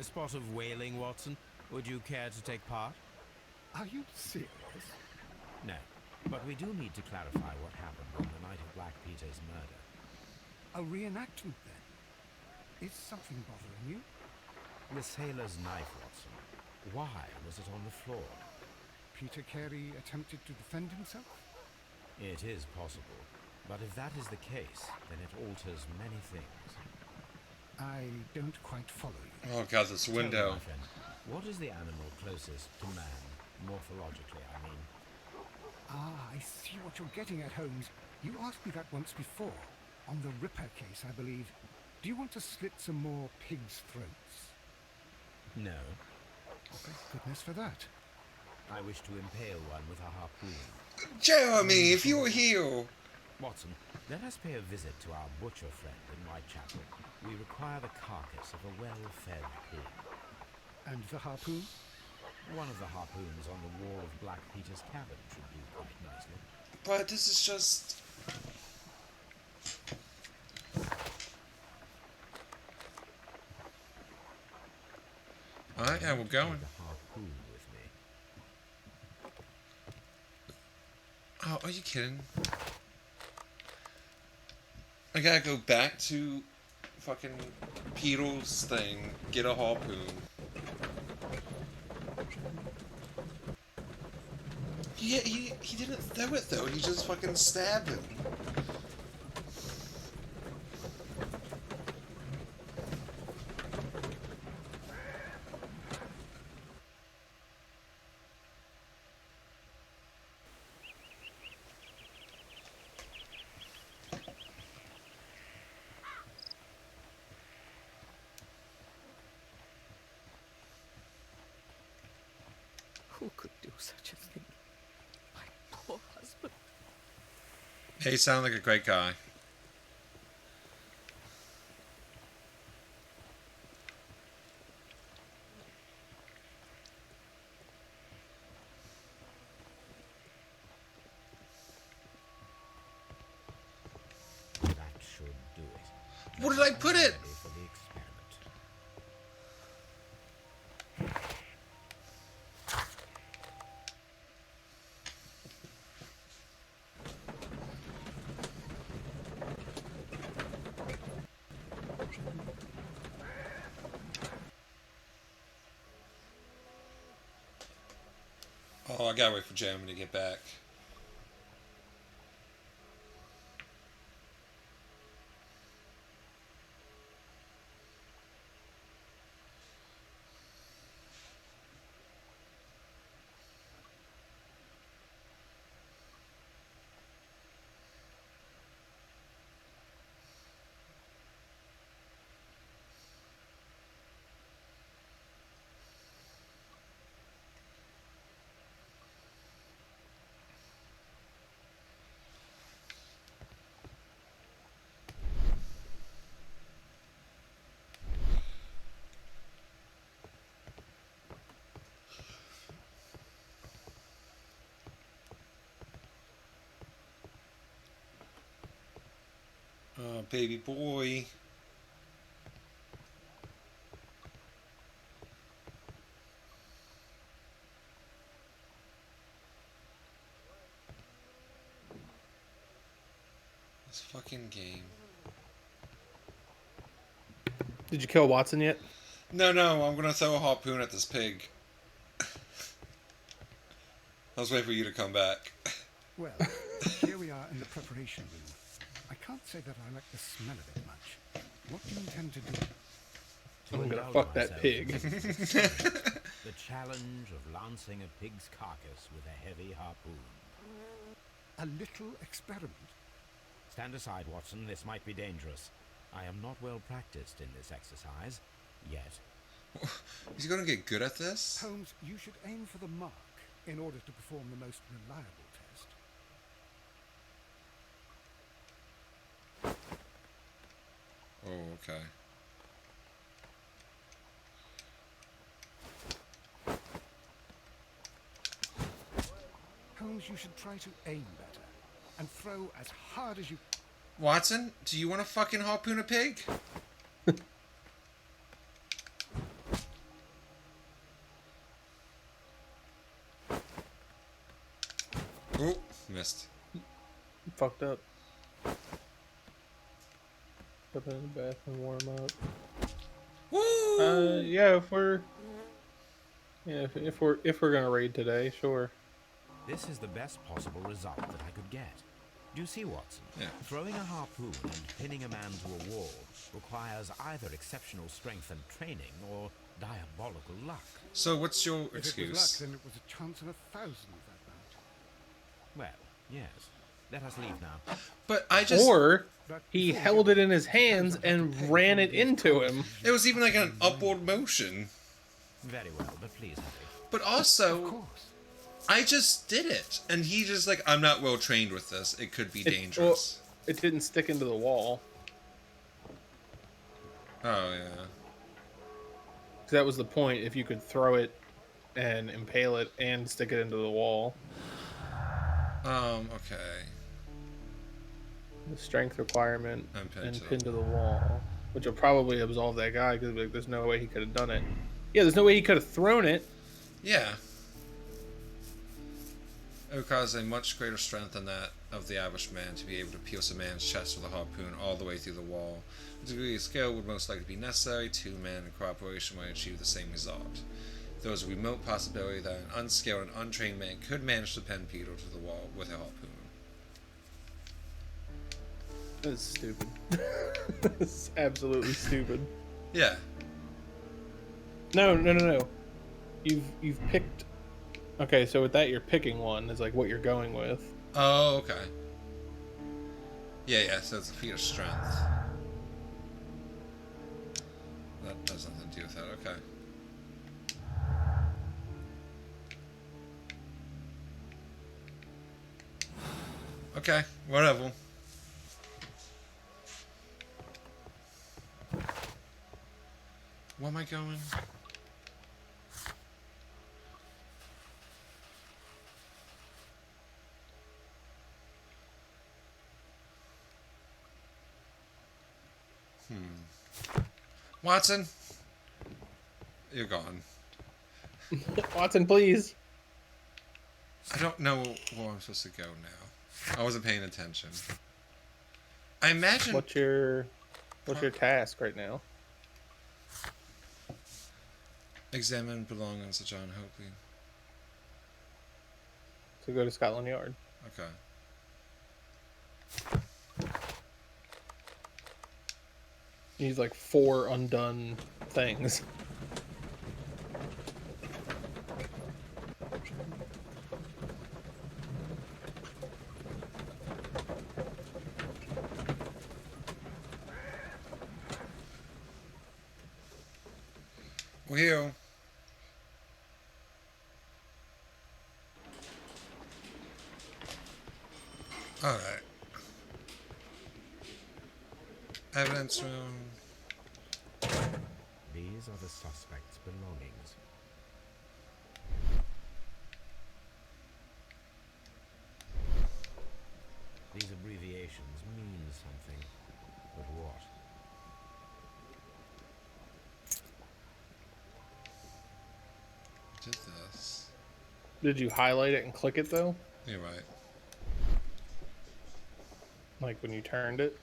A spot of whaling, Watson. Would you care to take part? Are you serious? No, but we do need to clarify what happened on the night of Black Peter's murder. A reenactment, then? Is something bothering you? The sailor's knife, Watson. Why was it on the floor? Peter Carey attempted to defend himself? It is possible, but if that is the case, then it alters many things. I don't quite follow you. Oh god, this Tell me, window. my friend, what is the animal closest to man, morphologically, I mean? Ah, I see what you're getting at, Holmes. You asked me that once before. On the Ripper case, I believe. Do you want to slit some more pigs' throats? No. Thank goodness for that. I wish to impale one with a harpoon. Jeremy, if you were here! Watson, let us pay a visit to our butcher friend in Whitechapel. We require the carcass of a well-fed pig. And the harpoon? One of the harpoons on the wall of Black Peter's cabin should do quite nicely. But this is just... Alright, yeah, we're going. Take the harpoon with me. Oh, are you kidding? I gotta go back to fucking Peter's thing, get a harpoon. He didn't throw it though, he just fucking stabbed him. Who could do such a thing? My poor husband. Hey, you sound like a great guy. Where did I put it? Ready for the experiment. Oh, I gotta wait for Jeremy to get back. Oh, baby boy. This fucking game. Did you kill Watson yet? No, I'm gonna throw a harpoon at this pig. I was waiting for you to come back. Well, here we are in the preparation room. I can't say that I like the smell of it much. What do you intend to do? I'm gonna indulge fuck that myself pig. in this experiment, the challenge of lancing a pig's carcass with a heavy harpoon. A little experiment? Stand aside, Watson. This might be dangerous. I am not well practiced in this exercise, yet. He's gonna get good at this? Holmes, you should aim for the mark in order to perform the most reliable test. Oh, okay. Holmes, you should try to aim better and throw as hard as you... Watson, do you want to fucking harpoon a pig? Oh, missed. Fucked up. Put it in the bath and warm up. Woo! Yeah, if we're gonna raid today, sure. This is the best possible result that I could get. Do you see, Watson? Yeah. Throwing a harpoon and pinning a man to a wall requires either exceptional strength and training or diabolical luck. So what's your If it was excuse? luck, then it was a chance in 1,000 that night. Well, yes. Let us leave now. But I just... Or But he before we held go, it in his depends hands on how to and pay ran for it these into him. courses. It was even like an upward motion. Very well, but please hurry. But Of also, course. I just did it. And he just like, I'm not well trained with this. It could be dangerous. It didn't stick into the wall. Oh, yeah. 'Cause that was the point. If you could throw it and impale it and stick it into the wall. Okay. The strength requirement And pin and to the pin to the wall. Which will probably absolve that guy because like, there's no way he could have done it. Yeah, there's no way he could have thrown it. Yeah. It would cause a much greater strength than that of the average man to be able to pierce a man's chest with a harpoon all the way through the wall. A degree of skill would most likely be necessary. Two men in cooperation might achieve the same result. There is a remote possibility that an unskilled and untrained man could manage to pin Peter to the wall with a harpoon. That's stupid. It's absolutely stupid. Yeah. No. You've picked. Okay, so with that, you're picking one is like what you're going with. Oh, okay. Yeah, so it's a feat of strength. That has nothing to do with that, okay. Okay, whatever. Where am I going? Watson, you're gone. Watson, please. I don't know where I'm supposed to go now. I wasn't paying attention. I imagine. What's your task right now? Examine belongings of John Hopley. So go to Scotland Yard. Okay. He's like 4 undone things. Well, all right. Evidence room. These are the suspect's belongings. These abbreviations mean something, but what? Did this? Did you highlight it and click it though? You're right. Like when you turned it?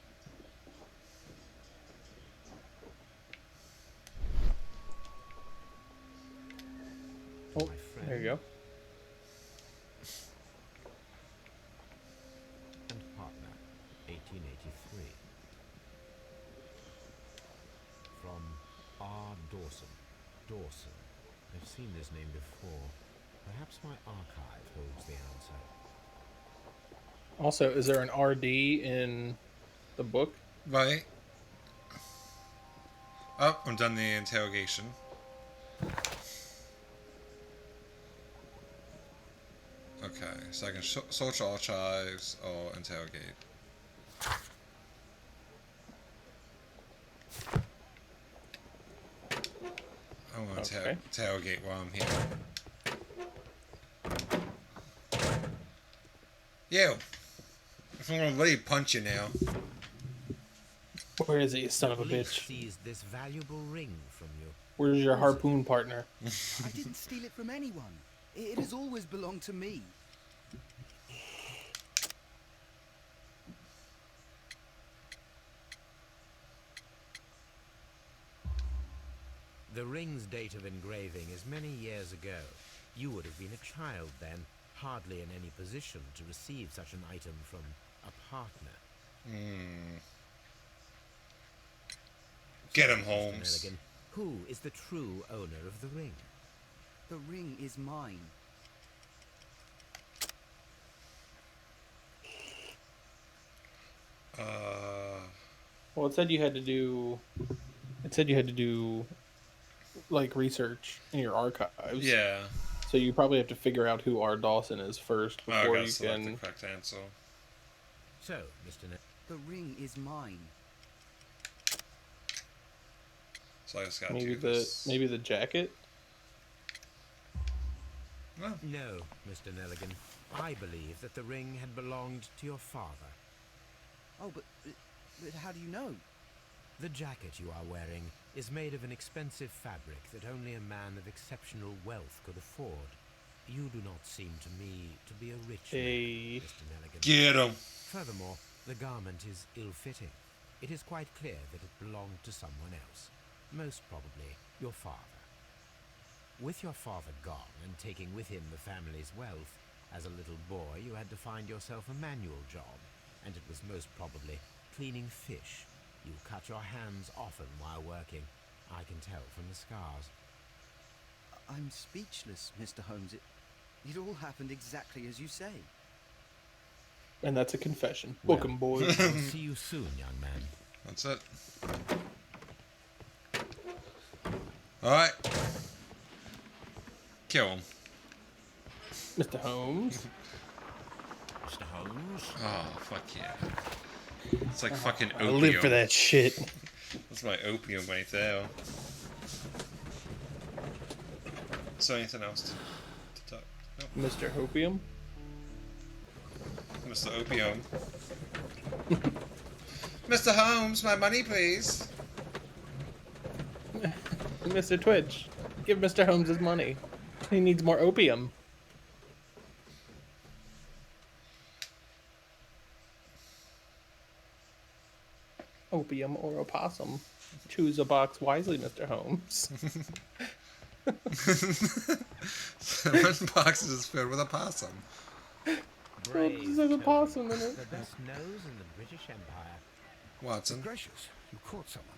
Oh, there you go. And partner, 1883. From R. Dawson. Dawson. I've seen this name before. Perhaps my archive holds the answer. Also, is there an RD in the book? Right. Oh, I'm done the interrogation. Okay, so I can search archives or interrogate. I want to interrogate while I'm here. You! I'm gonna let you punch you now. Where is he, you son of a Police bitch? seized this valuable ring from you. Where's your harpoon partner? I didn't steal it from anyone. It has always belonged to me. The ring's date of engraving is many years ago. You would have been a child then, hardly in any position to receive such an item from a partner. Get him, Mr. Holmes. Nelligan, who is the true owner of the ring? The ring is mine. Well, it said you had to do. It said you had to do, like, research in your archives. Yeah. So you probably have to figure out who R. Dawson is first I before gotta you select can. the correct answer. So, Mr. Nelligan. The ring is mine. So I just gotta Maybe do the this. maybe the jacket. No. No, Mr. Nelligan. I believe that the ring had belonged to your father. Oh, but how do you know? The jacket you are wearing is made of an expensive fabric that only a man of exceptional wealth could afford. You do not seem to me to be a rich man, Mr. Nelligan. Get him. Furthermore, the garment is ill-fitting. It is quite clear that it belonged to someone else, most probably your father. With your father gone and taking with him the family's wealth, as a little boy you had to find yourself a manual job, and it was most probably cleaning fish. You cut your hands often while working. I can tell from the scars. I'm speechless, Mr. Holmes. It all happened exactly as you say. And that's a confession. Well, Book 'em, boys. I'll see you soon, young man. That's it. Alright. Kill him. Mr. Holmes. Mr. Holmes? Oh, fuck yeah. It's like fucking I opium. live for that shit. That's my opium right there. So anything else to talk? Nope. Mr. Hopium. Mr. Opium. Mr. Holmes, my money, please. Mr. Twitch, give Mr. Holmes his money. He needs more opium. Opium or opossum. Choose a box wisely, Mr. Holmes. One box is filled with a possum. There's a possum in it. The best nose in the British Empire. Watson. Gracious, you caught someone.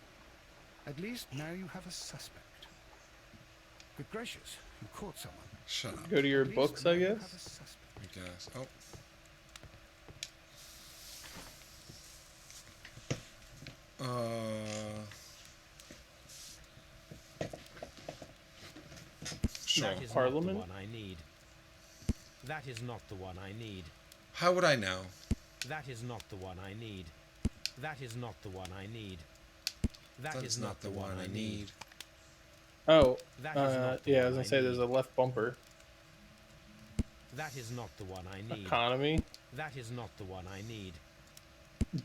At least now you have a suspect. Good gracious, you caught someone. Shut up. Go to your At least books, now I you have a guess. suspect. I guess. Oh. Sure. That is Parliament? not the one I need. That is not the one I need. How would I know? That is not the one I need. That is not the one I need. That That's is not the one I need. Oh, That is not the yeah, I one was gonna I say there's need. a left bumper. That is not the one I need. Economy. That is not the one I need.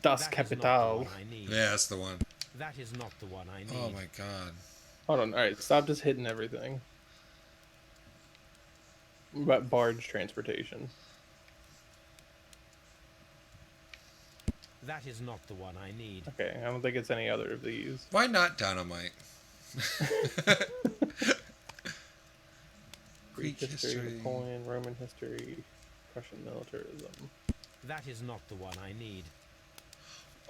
Das That is not the Kapital. one I need. Yeah, that's the one. That is not the one I need. Oh my god. Hold on, alright, stop just hitting everything. What about barge transportation? That is not the one I need. Okay, I don't think it's any other of these. Why not dynamite? Greek Greek history, history. Napoleon, Roman history, Russian militarism. That is not the one I need.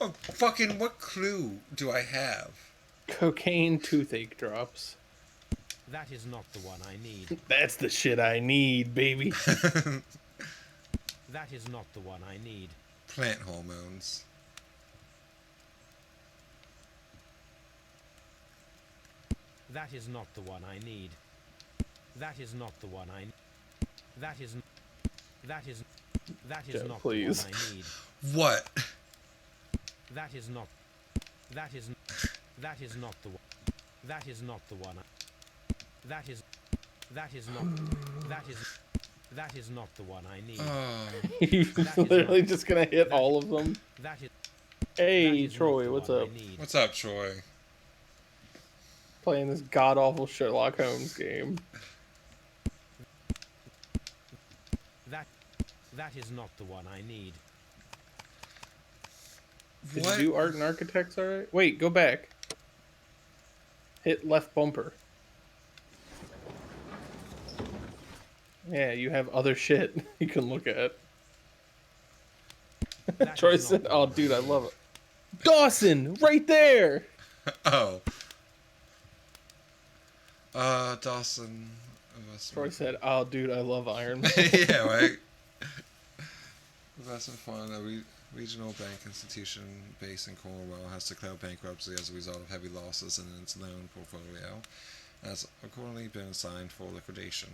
Oh, fucking what clue do I have? Cocaine toothache drops. That is not the one I need. That's the shit I need, baby. That is not the one I need. Plant hormones. That is not the one I need. That is not the one I need. That is that is Joe, not please. the one I need. What? That is not that is not the one. That is not the one. That is not that is not the one I need. He's That is literally not- just gonna hit all of them. That is Hey, that is not Troy, the what's one I up? need. What's up, Troy? Playing this god awful Sherlock Holmes game. That is not the one I need. Did What? you do art and architects alright? Wait, go back. Hit left bumper. Yeah, you have other shit you can look at. That Troy is not said, the "Oh, one dude, I need. love it." Dawson, right there. Oh. Dawson. Troy said, "Oh, dude, I love Iron Man." Yeah, right. Investment fund, a regional bank institution based in Cornwall, has declared bankruptcy as a result of heavy losses in its loan portfolio, and has accordingly been assigned for liquidation.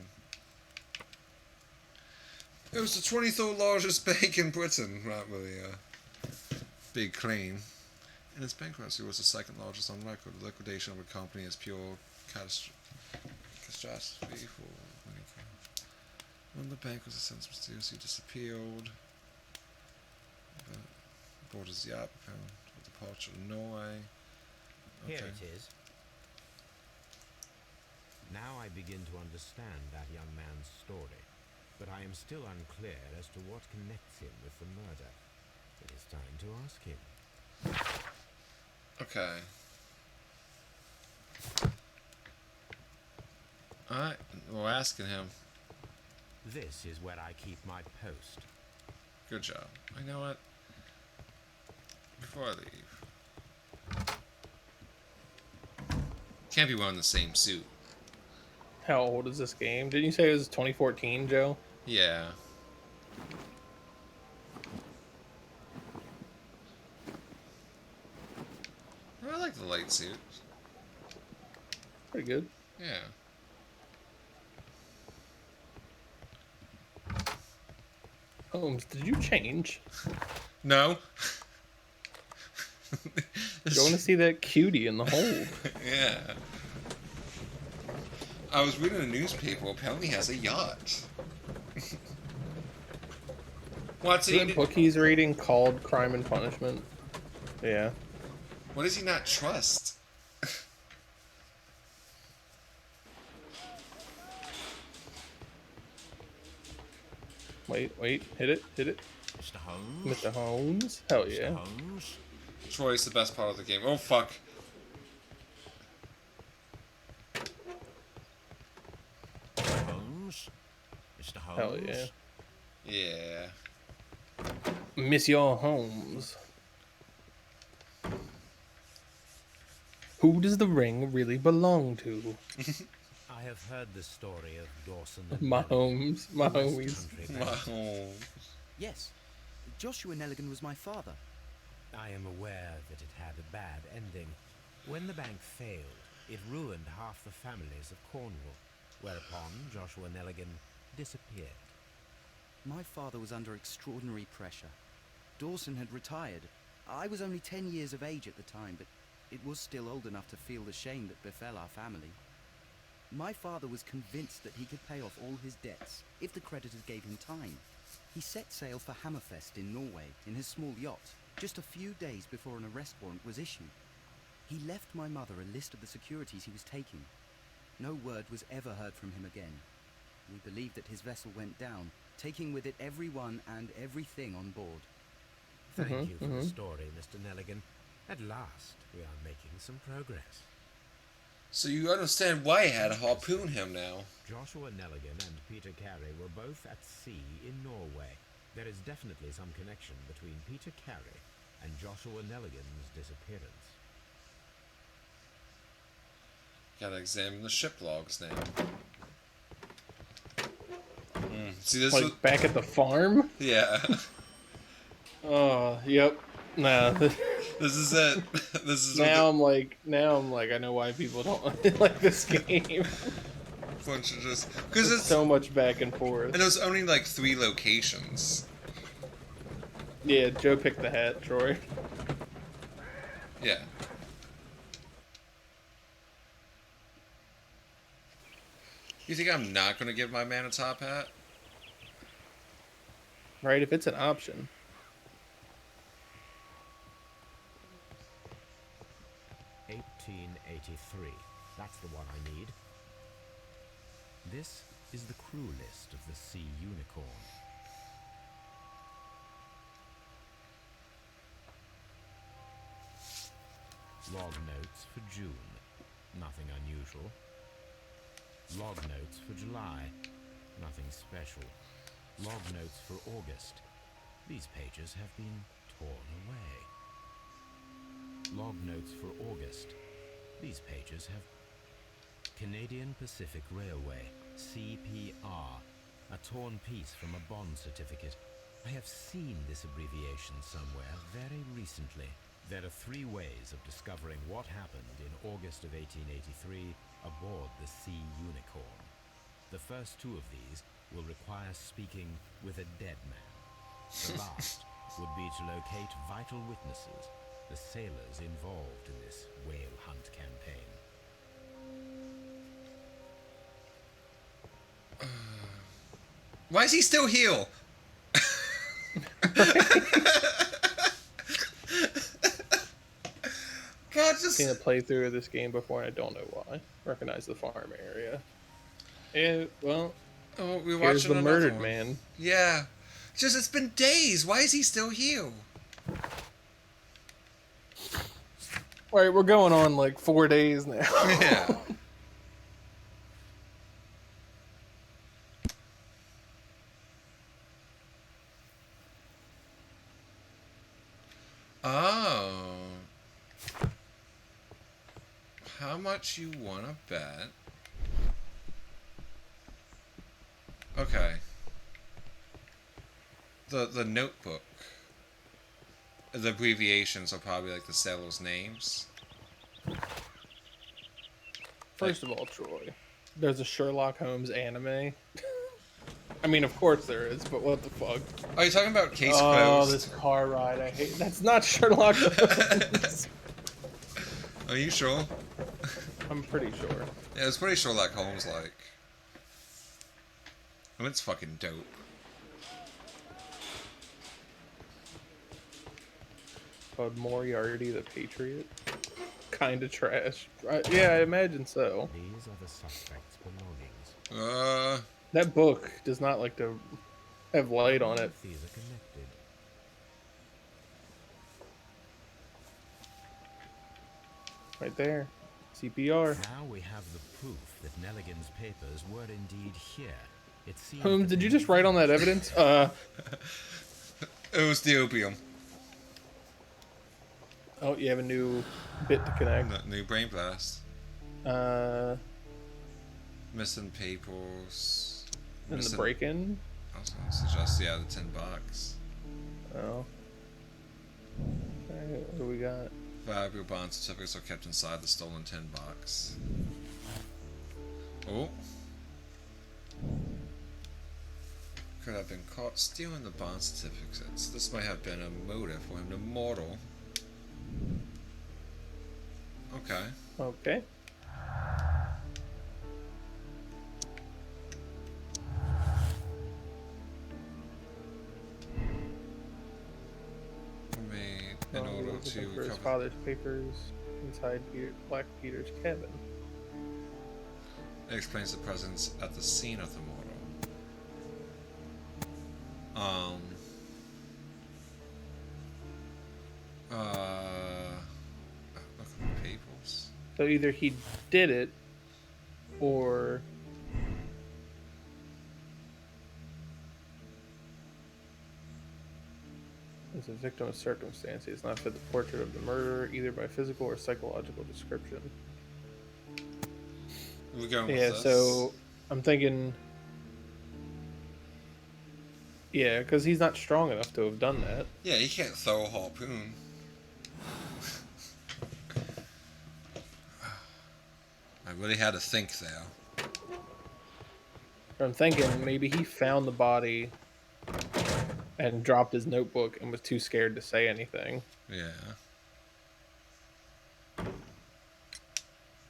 It was the 23rd largest bank in Britain, not really a big claim. And its bankruptcy was the second largest on record. The liquidation of a company is pure catastrophe for when the bank was since mysteriously disappeared. Borders the yacht with departure to Norway. Here Okay. it is. Now I begin to understand that young man's story, but I am still unclear as to what connects him with the murder. It is time to ask him. Okay. Alright, we're asking him. This is where I keep my post. Good job. I know what? Before I leave. Can't be wearing the same suit. How old is this game? Didn't you say it was 2014, Joe? Yeah. I like the light suit. Pretty good. Yeah. Holmes, did you change? No. Going to see that cutie in the hold. Yeah. I was reading a newspaper. Apparently, he has a yacht. What's Is that he? book he's reading called Crime and Punishment? Yeah. What does he not trust? Wait, hit it. Mr. Holmes? Mr. Holmes. Hell yeah. Mr. Holmes? Troy's the best part of the game. Oh, fuck. Mr. Holmes? Mr. Holmes? Hell yeah. Yeah. Monsieur Holmes. Who does the ring really belong to? I have heard the story of Dawson and My Nelligan, homes, my the West homies. Country Bank. Wow. Yes, Joshua Nelligan was my father. I am aware that it had a bad ending. When the bank failed, it ruined half the families of Cornwall, whereupon Joshua Nelligan disappeared. My father was under extraordinary pressure. Dawson had retired. I was only 10 years of age at the time, but it was still old enough to feel the shame that befell our family. My father was convinced that he could pay off all his debts if the creditors gave him time. He set sail for Hammerfest in Norway in his small yacht, just a few days before an arrest warrant was issued. He left my mother a list of the securities he was taking. No word was ever heard from him again. We believe that his vessel went down, taking with it everyone and everything on board. Thank you for the story, Mr. Nelligan. At last, we are making some progress. So you understand why I had to harpoon him now. Joshua Nelligan and Peter Carey were both at sea in Norway. There is definitely some connection between Peter Carey and Joshua Nelligan's disappearance. Gotta examine the ship logs now. See this? Like back at the farm? Yeah. Oh, yep. Nah. This is it. This is now I'm like, I know why people don't like this game. bunch of just because it's so much back and forth. And there's only like 3 locations. Yeah, Joe picked the hat, Troy. Yeah. You think I'm not gonna give my man a top hat? Right, if it's an option. (1883). That's the one I need. This is the crew list of the Sea Unicorn. Log notes for June. Nothing unusual. Log notes for July. Nothing special. Log notes for August. These pages have been torn away. Log notes for August. These pages have... Canadian Pacific Railway, CPR. A torn piece from a bond certificate. I have seen this abbreviation somewhere very recently. There are 3 ways of discovering what happened in August of 1883 aboard the Sea Unicorn. The first 2 of these will require speaking with a dead man. The last would be to locate vital witnesses, the sailors involved in this whale hunt campaign. Why is he still here? God, just... Seen a playthrough of this game before, and I don't know why. Recognize the farm area. And, well, oh, we're here's watching the another murdered one. man. Yeah. Just, it's been days. Why is he still here? Alright, we're going on like 4 days now. Yeah. Oh. How much you wanna bet? Okay. The notebook. The abbreviations are probably like the sailors' names. First of all, Troy, there's a Sherlock Holmes anime. I mean, of course there is, but what the fuck? Are you talking about Case Oh, Closed? this car ride, I hate. That's not Sherlock Holmes. Are you sure? I'm pretty sure. Yeah, it's pretty Sherlock Holmes like. I mean, it's fucking dope. called Moriarty the Patriot. Kind of trash. Yeah, I imagine so. These are the suspect's belongings. That book does not like to have light on it. These are connected. Right there. CPR. Now we have the proof that Nelligan's papers were indeed here. It seems Holmes, did you just write on that evidence? It was the opium. Oh, you have a new bit to connect. New brain blast. Missing papers. And the break-in? I was going to suggest, yeah, the $10. Oh. Alright, what do we got? Valuable bond certificates are kept inside the stolen $10. Oh. Could have been caught stealing the bond certificates. This might have been a motive for him to mortal. Okay. Okay. In order to for his father's papers inside Black Peter's cabin. It explains the presence at the scene of the mortal. Look at the papers. So either he did it, or is a victim of circumstance. He does not fit the portrait of the murderer, either by physical or psychological description. We're going with this. So I'm thinking, yeah, because he's not strong enough to have done that. Yeah, he can't throw a harpoon. I really had to think there. I'm thinking maybe he found the body and dropped his notebook and was too scared to say anything. Yeah.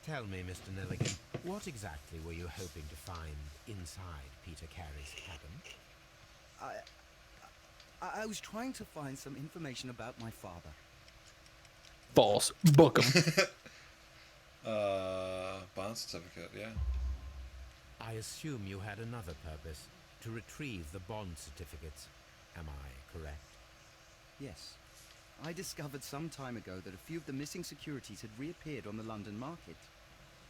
Tell me, Mr. Nelligan, what exactly were you hoping to find inside Peter Carey's cabin? I was trying to find some information about my father. False. Book him. Bond certificate, yeah. I assume you had another purpose, to retrieve the bond certificates. Am I correct? Yes. I discovered some time ago that a few of the missing securities had reappeared on the London market.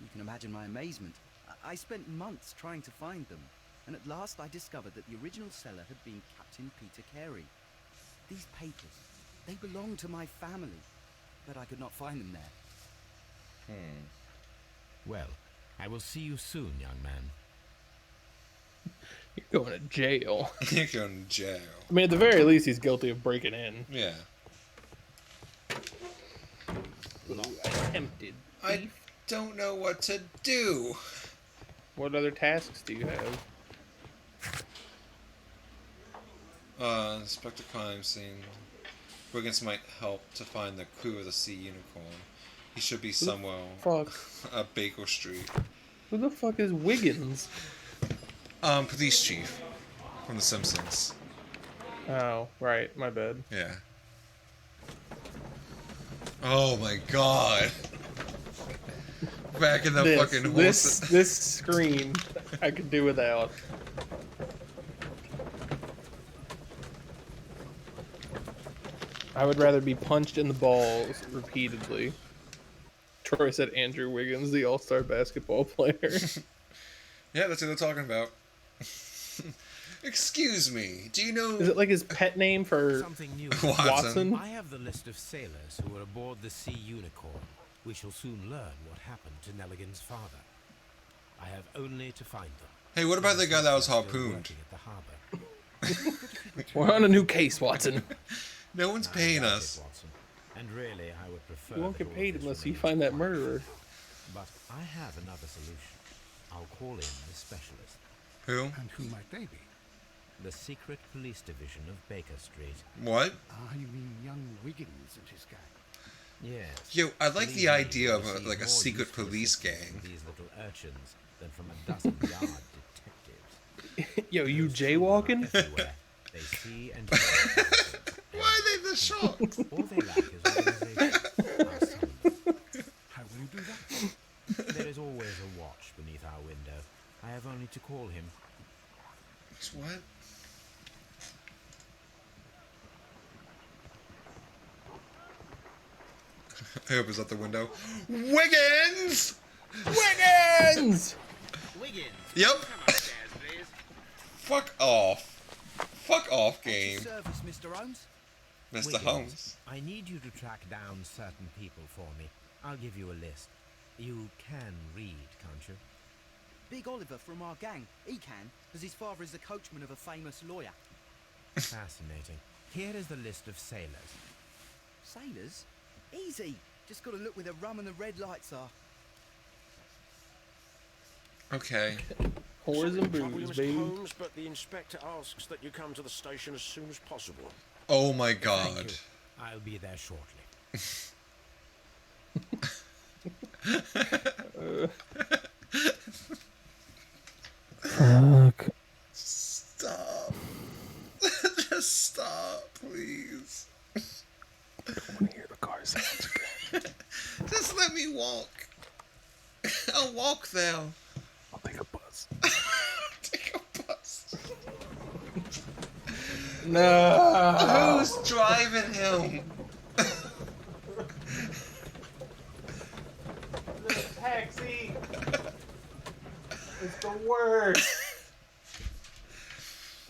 You can imagine my amazement. I spent months trying to find them, and at last I discovered that the original seller had been Captain Peter Carey. These papers, they belong to my family, but I could not find them there. Well, I will see you soon, young man. You're going to jail. You're going to jail. I mean, at the very least, he's guilty of breaking in. Yeah. Attempted. I don't know what to do. What other tasks do you have? Inspect the crime scene. Wiggins might help to find the crew of the Sea Unicorn. He should be somewhere at Baker Street. Who the fuck is Wiggins? Police chief from The Simpsons. Oh, right. My bad. Yeah. Oh my god. Back in the fucking horse. This screen, I could do without. I would rather be punched in the balls repeatedly. Troy said Andrew Wiggins, the all-star basketball player. Yeah, that's what they're talking about. Excuse me, do you know... Is it like his pet name for Something new. Watson? I have the list of sailors who were aboard the Sea Unicorn. We shall soon learn what happened to Nelligan's father. I have only to find them. Hey, what about the guy that was Still harpooned? working at the harbor. We're on a new case, Watson. No one's paying I doubt us. it, Watson. And really, I would prefer You won't that get all paid this unless you remains find that quiet. murderer. But I have another solution. I'll call in the specialist. Who? And who might they be? The secret police division of Baker Street. What? Ah, you mean young Wiggins and his gang? Yes. Yo, I like Believe the me, idea of you'll see like a more secret useful police assistance gang. from these little urchins than from a dozen yard detectives. Yo, you Those children are jaywalking? everywhere. They see and hear everything. Why are they the shock? All they lack is He opens up the window. Wiggins! Wiggins! Wiggins, Yep. come upstairs, please. Fuck off. Fuck off, At your game. service, Mr. Holmes. Mr. Wiggins, Holmes. I need you to track down certain people for me. I'll give you a list. You can read, can't you? Big Oliver from our gang. He can, as his father is the coachman of a famous lawyer. Fascinating. Here is the list of sailors. Sailors? Easy. Just gotta look where the rum and the red lights are. Okay. Whores and Trouble, booze, Mr. baby. Holmes, but the inspector asks that you come to the station as soon as possible. Oh my Thank god. you. I'll be there shortly. Fuck. Stop. Just stop, please. I don't want to hear the car sounds again. Just let me walk. I'll walk there. I'll take a bus. Take a bus. No. Who's driving him? Taxi. It's the worst.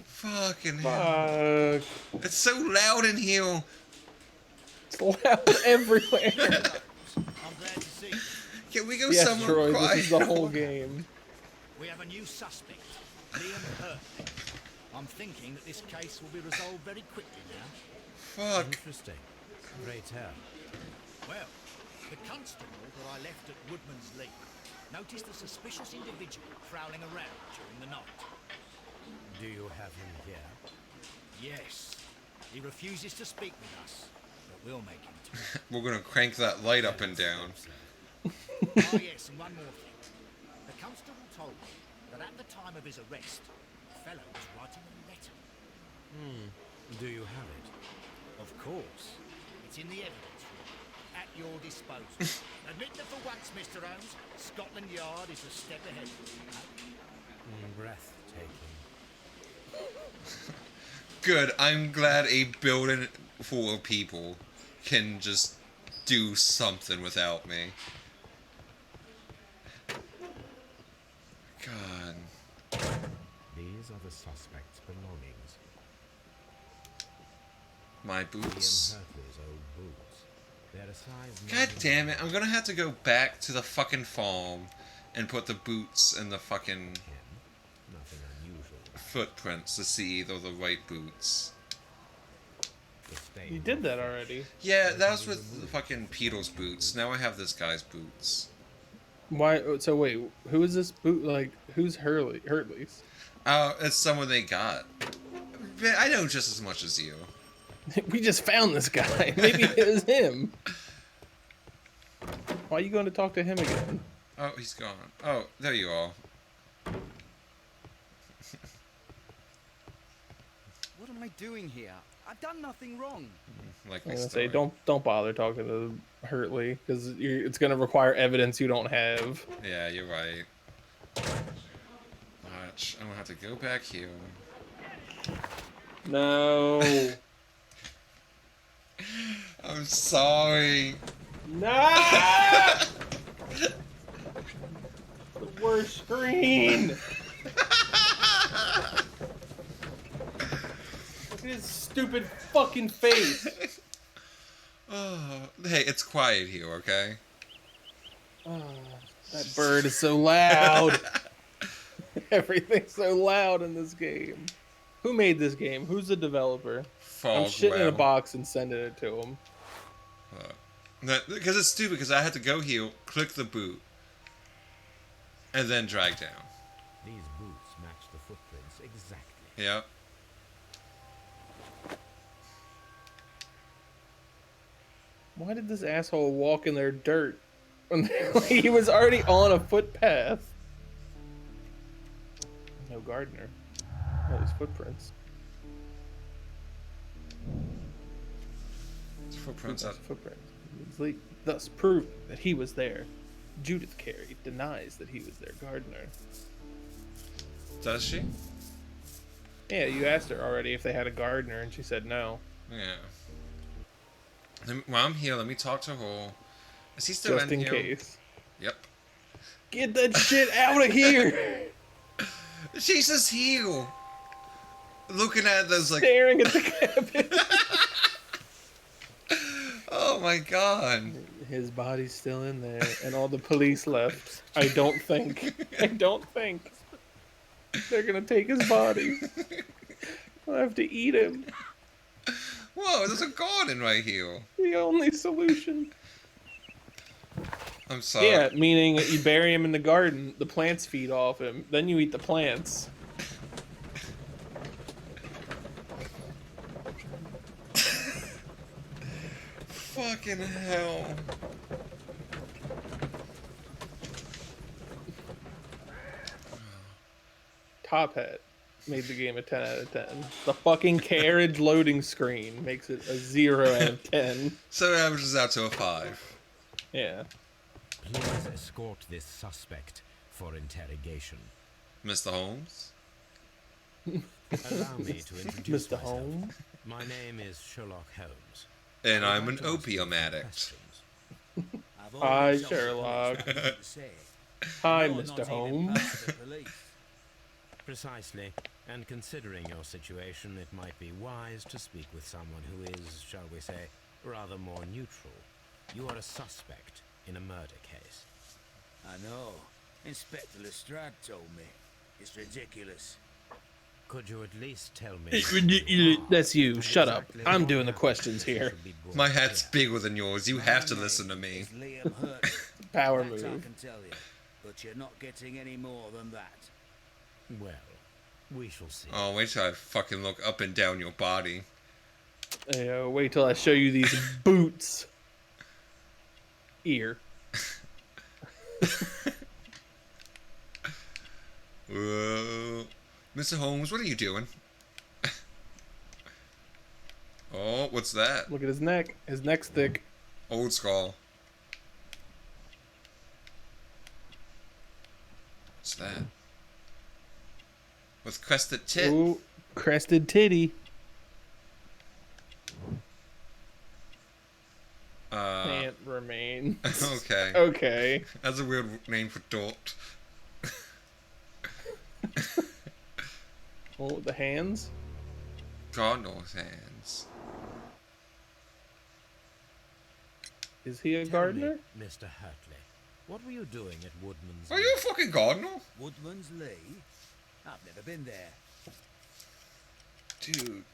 Fucking hell. Fuck. It's so loud in here. It's loud everywhere. I'm glad to see you. Can we go Yes, somewhere Troy, quiet? this is the whole game. We have a new suspect, Liam Harpoon. I'm thinking that this case will be resolved very quickly now. Fuck. Interesting. Pray tell. Well, the constable that I left at Woodman's Lee noticed a suspicious individual prowling around during the night. Do you have him here? Yes, he refuses to speak with us, but we'll make him talk. We're gonna crank that light up and down. Oh yes, and one more thing. The constable told me that at the time of his arrest, the fellow was writing a letter. Do you have it? Of course. It's in the evidence room, at your disposal. Admit that for once, Mr. Holmes, Scotland Yard is a step ahead. Breathtaking. Good. I'm glad a building full of people can just do something without me. God. These are the suspect's belongings. My Liam boots. Hurtley's old boots. They're a size God 9. damn it. I'm gonna have to go back to the fucking farm and put the boots in the fucking 10. Nothing unusual. footprints to see they're the right boots. The stain You did that already. Yeah, that was with the fucking Peter's boots. Now I have this guy's boots. Why? So wait, who is this boot? Like, who's Hurley's? It's someone they got. Man, I know just as much as you. We just found this guy. Maybe it was him. Why are you going to talk to him again? Oh, he's gone. Oh, there you are. What am I doing here? I've done nothing wrong. Like I'm my gonna story. say, don't bother talking to Hurtley because it's gonna require evidence you don't have. Yeah, you're right. Watch, I'm gonna have to go back here. No. I'm sorry. No. The worst screen. Look at his stupid fucking face. Oh, hey, it's quiet here, okay? Oh, that bird is so loud. Everything's so loud in this game. Who made this game? Who's the developer? I'm shitting in a box and sending it to him. Because it's stupid, because I had to go here, click the boot, and then drag down. These boots match the footprints exactly. Yep. Why did this asshole walk in their dirt when he was already on a footpath? No gardener. No, these footprints. Footprints out. Footprints. Thus proving that he was there. Judith Carey denies that he was their gardener. Does she? Yeah, you asked her already if they had a gardener, and she said no. Yeah. While I'm here, let me talk to her. Is he still just in here? case. Yep. Get that shit out of here! Jesus, heel. Looking at those like. Staring at the cabin. Oh my god. His body's still in there, and all the police left. I don't think. They're gonna take his body. I'll have to eat him. Whoa, there's a garden right here. The only solution. I'm sorry. Yeah, meaning you bury him in the garden, the plants feed off him, then you eat the plants. Fucking hell. Top Hat made the game a 10 out of 10. The fucking carriage loading screen makes it a 0 out of 10. So it averages out to a 5. Yeah. Please escort this suspect for interrogation. Mr. Holmes? Allow me to introduce Mr. myself. Holmes? My name is Sherlock Holmes. And I would I'm like an to ask you opium some addict. questions. Hi, Sherlock. Hi, Mr. Holmes. Precisely. And considering your situation, it might be wise to speak with someone who is, shall we say, rather more neutral. You are a suspect in a murder case. I know. Inspector Lestrade told me. It's ridiculous. Could you at least tell me... It's ridiculous. That's you. Shut up. I'm doing the questions here. My hat's bigger than yours. You have to listen to me. It's Liam Hurtley. Power That I move. can tell you. But you're not getting any more than that. Well, we shall see. Oh, wait till I fucking look up and down your body. Wait till I show you these boots. Ear. Whoa. Mr. Holmes, what are you doing? Oh, what's that? Look at his neck. His neck's thick. Old skull. What's that? With crested tit. Ooh, crested titty. Can't remain. Okay. Okay. That's a weird name for dirt. Oh, the hands. God knows hands. Is he a Tell gardener? me, Mr. Hurtley, what were you doing at Woodman's... Are you a fucking gardener? Woodman's Lee? I've never been there. Dude.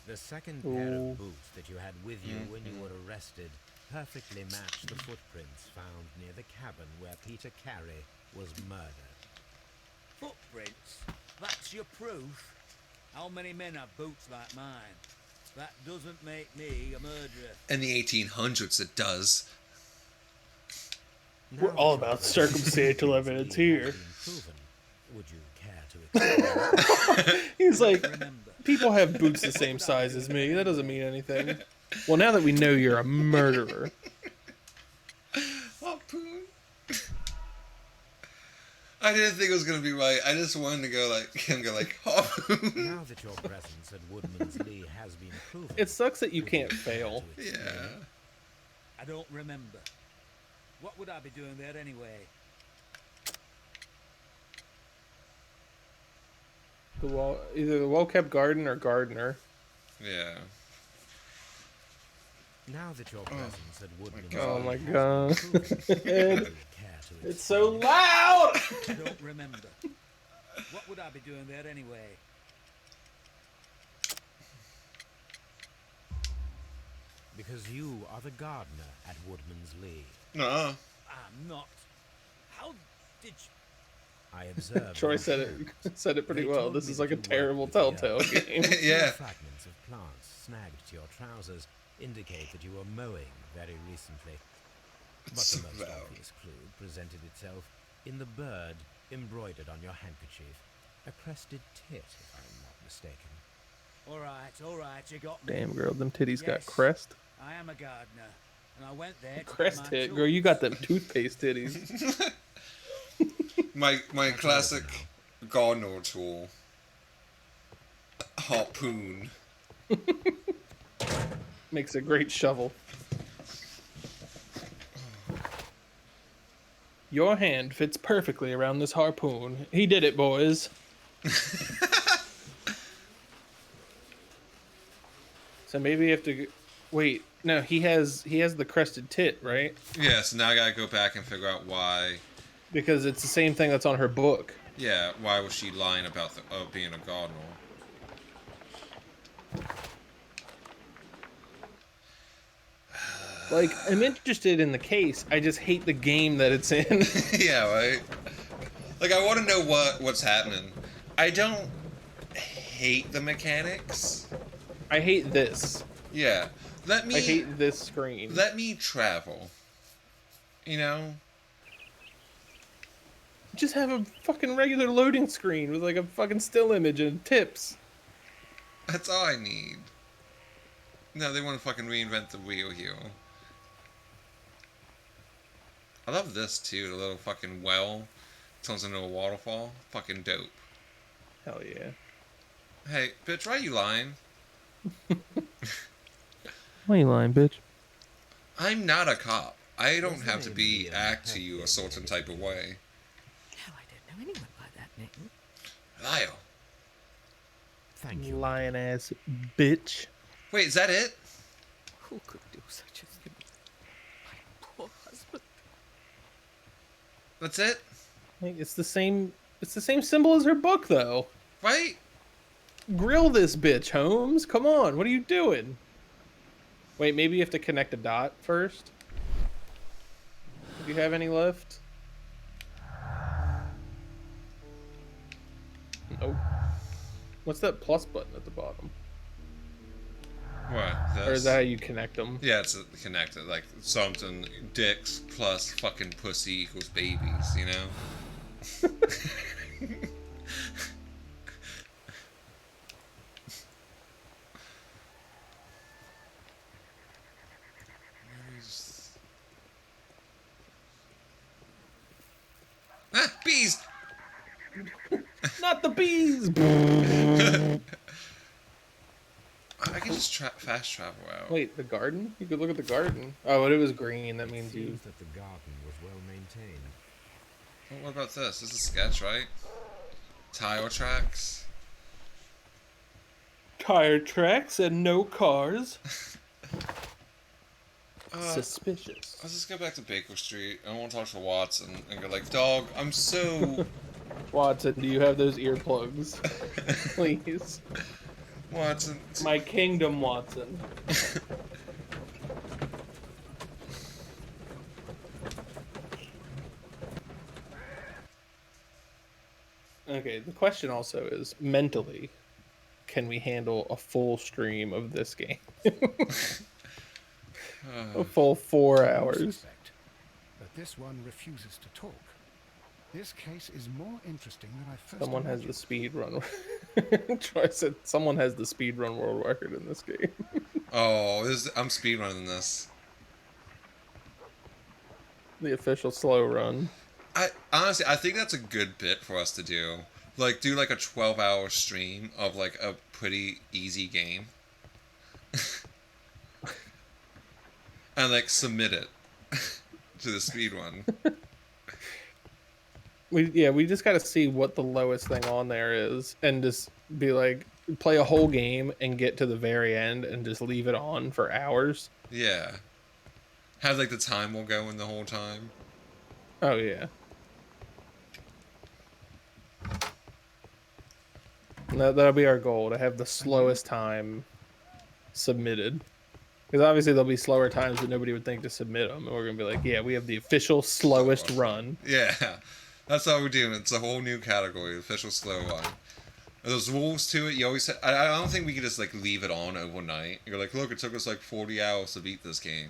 The second pair Ooh. of boots that you had with you when you were arrested perfectly match the footprints found near the cabin where Peter Carey was murdered. Footprints? That's your proof? How many men have boots like mine? That doesn't make me a murderer. In the 1800s, it does. We're all about circumstantial evidence here. Would you care to explain? He's like, people have boots the same size as me. That doesn't mean anything. Well, now that we know you're a murderer. Harpoon. I didn't think it was gonna be right. I just wanted to go like Harpoon. Now that your presence at Woodman's Lee has been proven, It sucks that you can't fail. Yeah. I don't remember. What would I be doing there anyway? Either the well-kept garden or gardener. Yeah. now that your presence at Woodman's Oh Lee my has been god. proven, would you care to It's so explain? loud! I don't remember. What would I be doing there anyway? Because you are the gardener at Woodman's Lee. No. I'm not. How did you... I observed. Troy your said hand. it said it pretty They well. told This me is that like a you worked terrible with the Telltale earth. game. Yeah. Fragments of plants snagged to your trousers indicate that you were mowing very recently. But the most Wow. obvious clue presented itself in the bird embroidered on your handkerchief. A crested tit, if I'm not mistaken. All right, you got me. Damn, girl, them titties got Yes. crest. I am a gardener, and I went there to Crest get my tit. Girl, you tools. got them toothpaste titties. My classic gardener tool. Harpoon. Makes a great shovel. Your hand fits perfectly around this harpoon. He did it, boys. So maybe you have to wait. No, he has the crested tit, right? Yeah, so now I gotta go back and figure out why. Because it's the same thing that's on her book. Yeah, why was she lying about being a cardinal? Like, I'm interested in the case. I just hate the game that it's in. Yeah, right. Like, I want to know what's happening. I don't hate the mechanics. I hate this. Yeah, I hate this screen. Let me travel. You know. Just have a fucking regular loading screen with like a fucking still image and tips. That's all I need. No, they want to fucking reinvent the wheel here. I love this too, the little fucking well turns into a waterfall. Fucking dope. Hell yeah. Hey, bitch, why are you lying? Why you lying, bitch? I'm not a cop. I don't have to act to you a certain type of way. Hell, I don't know anyone by that name. Lyle. Thank you. Lying ass bitch. Wait, is that it? Who could do such a thing? My poor husband. That's it? Like, it's the same symbol as her book though. Right? Grill this bitch, Holmes. Come on, what are you doing? Wait, maybe you have to connect a dot first? Do you have any left? Nope. What's that plus button at the bottom? What? Or is that how you connect them? Yeah, it's connected. Like, something dicks plus fucking pussy equals babies, you know? Ah, bees! Not the bees! I can just fast travel out. Wait, the garden? You could look at the garden. Oh, but it was green. That means you... Seems that the garden was well maintained. Well, what about this? This is a sketch, right? Tire tracks. Tire tracks and no cars. Suspicious. Let's just go back to Baker Street. I want to talk to Watson and go like, dog, I'm so... Watson, do you have those earplugs? Please. Watson. My kingdom, Watson. Okay, the question also is, mentally, can we handle a full stream of this game? A full 4 hours. But this one refuses to talk. This case is more interesting than I first Someone has imagined. the speed run. Troy said someone has the speed run world record in this game. Oh, I'm speedrunning this. The official slow run. Honestly, I think that's a good bit for us to do. Like, do like a 12-hour stream of like a pretty easy game. And like submit it to the speedrun. We just got to see what the lowest thing on there is and just be like, play a whole game and get to the very end and just leave it on for hours. Yeah. Have like the timer going the whole time. Oh, yeah. That'll be our goal, to have the slowest time submitted. Because obviously there'll be slower times that nobody would think to submit them. And we're going to be like, yeah, we have the official slowest run. Yeah. That's how we're doing. It's a whole new category, official slow run. There's rules to it. You always I don't think we can just like leave it on overnight. You're like, look, it took us like 40 hours to beat this game.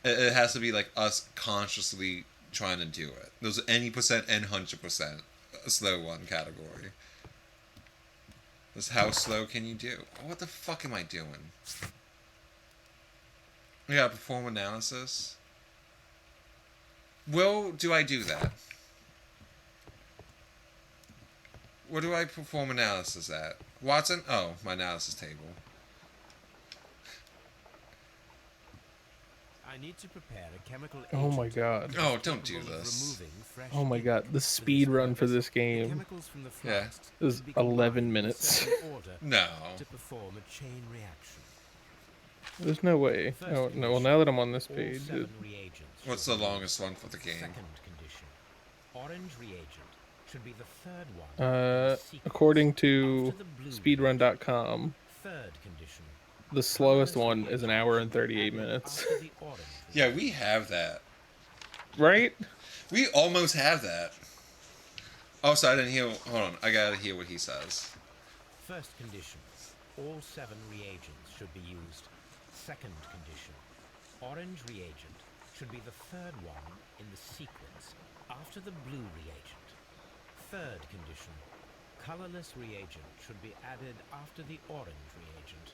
It has to be like us consciously trying to do it. There's any percent and 100% a slow run category. This how slow can you do? What the fuck am I doing? Yeah, perform analysis. Well, do I do that? Where do I perform analysis at? Watson? Oh, my analysis table. I need to prepare a chemical Oh my agent god. Oh, don't do capable of this. removing fresh Oh my ink. god. The speed run for this The game chemicals from the Yeah. flasks is should be 11 combined in a minutes. certain order No. to perform a chain reaction. There's no way. First Oh, no, well, condition, now that I'm on this all page, 7 reagents What's should the be longest used. one for the game? Second condition, orange reagent should be the third one in the sequence according to after the blue speedrun.com, reagent. Third condition, the slowest colorless one is an reagent hour should and be 38 added minutes. after the orange Yeah, reagent. we have that. Right? We almost have that. Also, I didn't hear. Hold on, I gotta hear what he says. First condition, all 7 reagents should be used. Second condition, orange reagent should be the third one in the sequence after the blue reagent. Third condition, colorless reagent should be added after the orange reagent.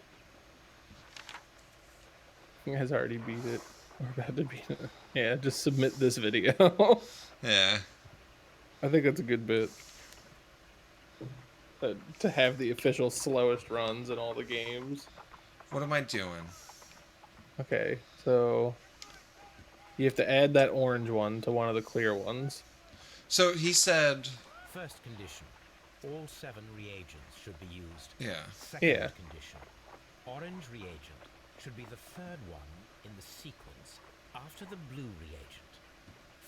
You guys already beat it. We're about to beat it. Yeah, just submit this video. Yeah. I think that's a good bit. To have the official slowest runs in all the games. What am I doing? Okay, so you have to add that orange one to one of the clear ones. So he said. First condition, all 7 reagents should be used. Yeah. Second Yeah. condition, orange reagent should be the third one in the sequence after the blue reagent.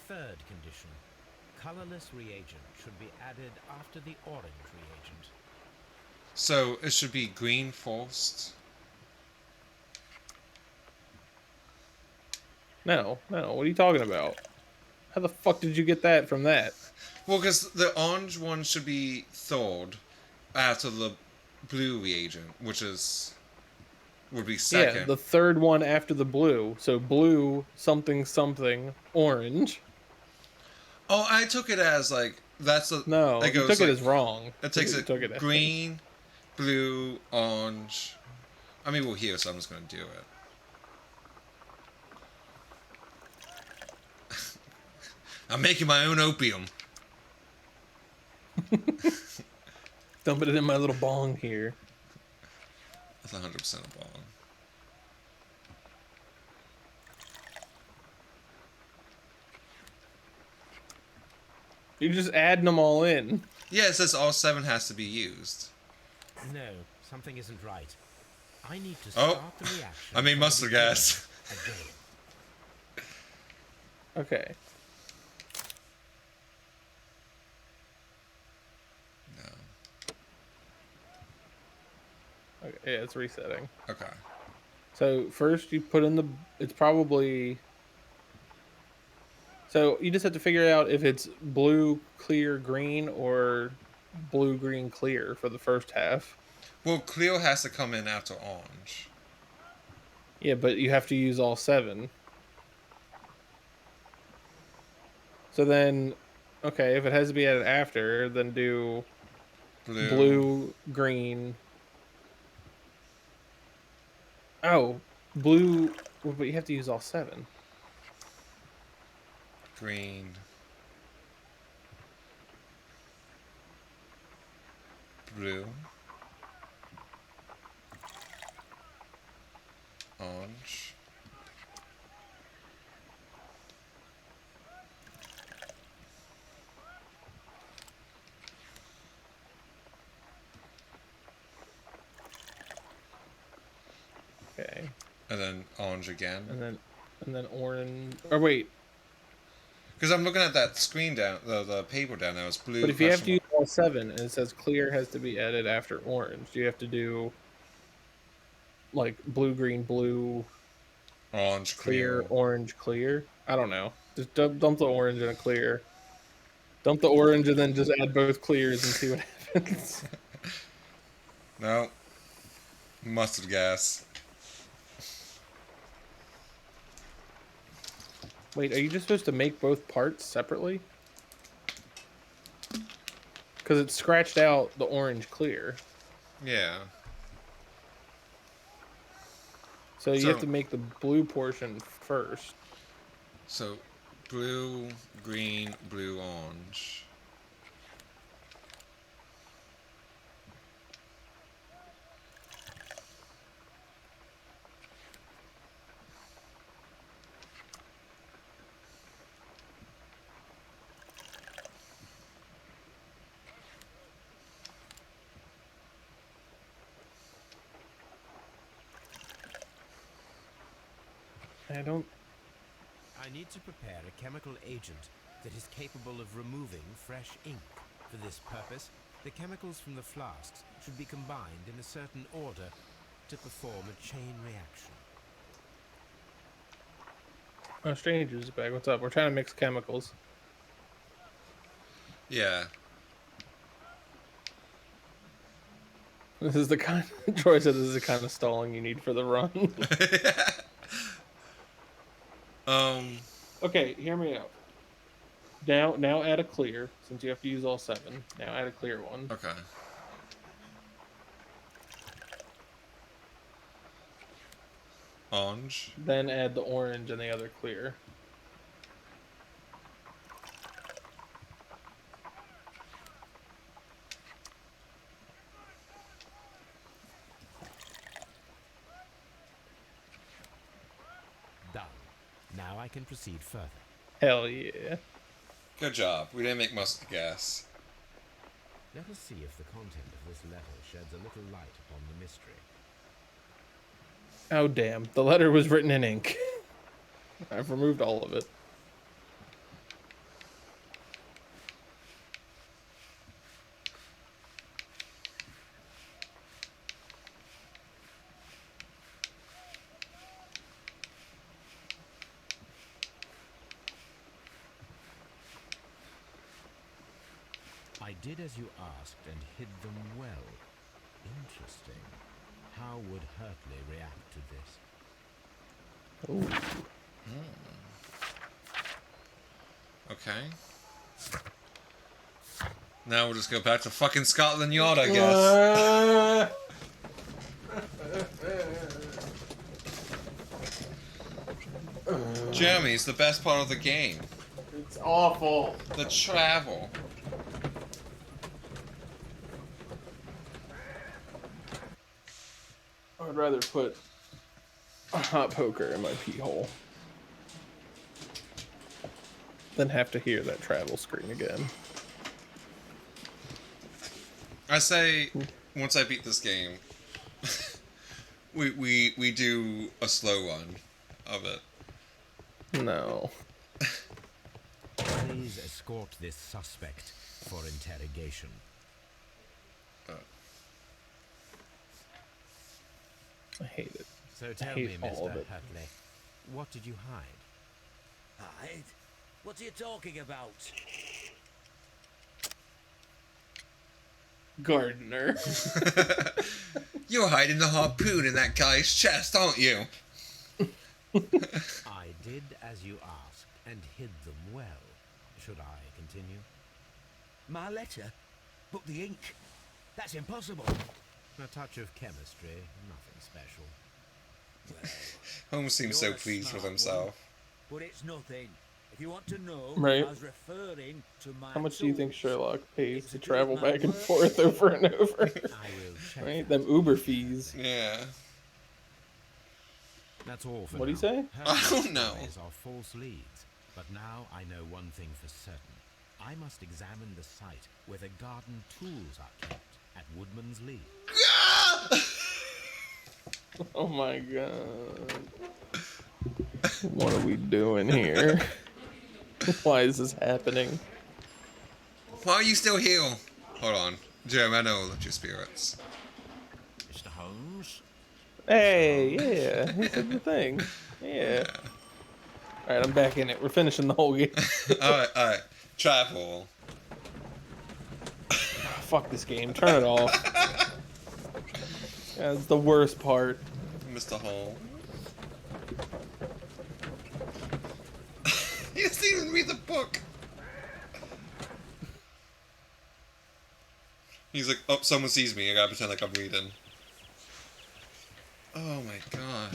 Third condition, colorless reagent should be added after the orange reagent. So it should be green first. No, what are you talking about? How the fuck did you get that from that? Well, because the orange one should be third after the blue reagent, which would be second. Yeah, the third one after the blue. So blue, something, something, orange. Oh, I took it as like that's a No, It you goes took like, it as wrong. It takes You it, took it as- green, blue, orange. I mean, we're here, so I'm just gonna do it. I'm making my own opium. Dumping it in my little bong here. That's 100% a bong. You're just adding them all in. Yeah, it says all 7 has to be used. No, something isn't right. I need to Oh, start the reaction. I made from mustard the beginning gas. Again. Okay. No. Okay, yeah, it's resetting. Okay. So first you put in the, it's probably, so you just have to figure out if it's blue, clear, green, or blue, green, clear for the first half. Well, clear has to come in after orange. Yeah, but you have to use all 7. So then, okay, if it has to be added after, then do blue, green. Oh, blue, well, but you have to use all 7. Green. Blue. Orange. Okay. And then orange again. And then orange. Or wait. Because I'm looking at that screen down, the paper down there. It's blue. But if you have to use all 7 and it says clear has to be added after orange, do you have to do like blue, green, blue, orange, clear, orange, clear? I don't know. Just dump the orange and a clear. Dump the orange and then just add both clears and see what happens. No. Mustard gas. Wait, are you just supposed to make both parts separately? Because it scratched out the orange clear. Yeah. So you have to make the blue portion first. So, blue, green, blue, orange. I don't... I need to prepare a chemical agent that is capable of removing fresh ink. For this purpose, the chemicals from the flasks should be combined in a certain order to perform a chain reaction. Oh, Stranger's back. What's up? We're trying to mix chemicals. Yeah. This is the kind... Troy said this is the kind of stalling you need for the run. Okay, hear me out. Now add a clear, since you have to use all 7. Now add a clear one. Okay. Orange. Then add the orange and the other clear. Done. Now I can proceed further. Hell yeah. Good job. We didn't make most of the gas. Let us see if the content of this letter sheds a little light upon the mystery. Oh, damn. The letter was written in ink. I've removed all of it. I did as you asked and hid them well. Interesting. How would Hurtley react to this? Okay. Now we'll just go back to fucking Scotland Yard, I guess. Jeremy's the best part of the game. It's awful. The travel. I would rather put a hot poker in my pee hole than have to hear that travel screen again. I say, once I beat this game, we do a slow one of it. No. Please escort this suspect for interrogation. I hate it. So tell me, Mr. Hurtley, what did you hide? Hide? What are you talking about? Gardener. You're hiding the harpoon in that guy's chest, aren't you? I did as you asked and hid them well. Should I continue? My letter? But the ink? That's impossible. A touch of chemistry, nothing special. Well, Holmes seems so pleased with himself. But it's nothing. If you want to know, Right. I was referring to my How much do you think tools. Sherlock pays It's to do travel with my back and work. forth over and over? I will check. Right? that. Them Uber fees. Yeah. That's all for What do you now. say? I don't know. Stories are false leads, but now I know one thing for certain. I must examine the site where the garden tools are kept at Woodman's Lee. Oh my god. What are we doing here? Why is this happening? Why are you still here? Hold on. Jeremy, I know all of your spirits. Mr. Holmes? Hey, yeah, he said the thing. Yeah. Alright, I'm back in it. We're finishing the whole game. Alright. Travel. Fuck this game. Turn it off. That's the worst part. Mr. Holmes. He doesn't even read the book. He's like, oh, someone sees me. I gotta pretend like I'm reading. Oh my god.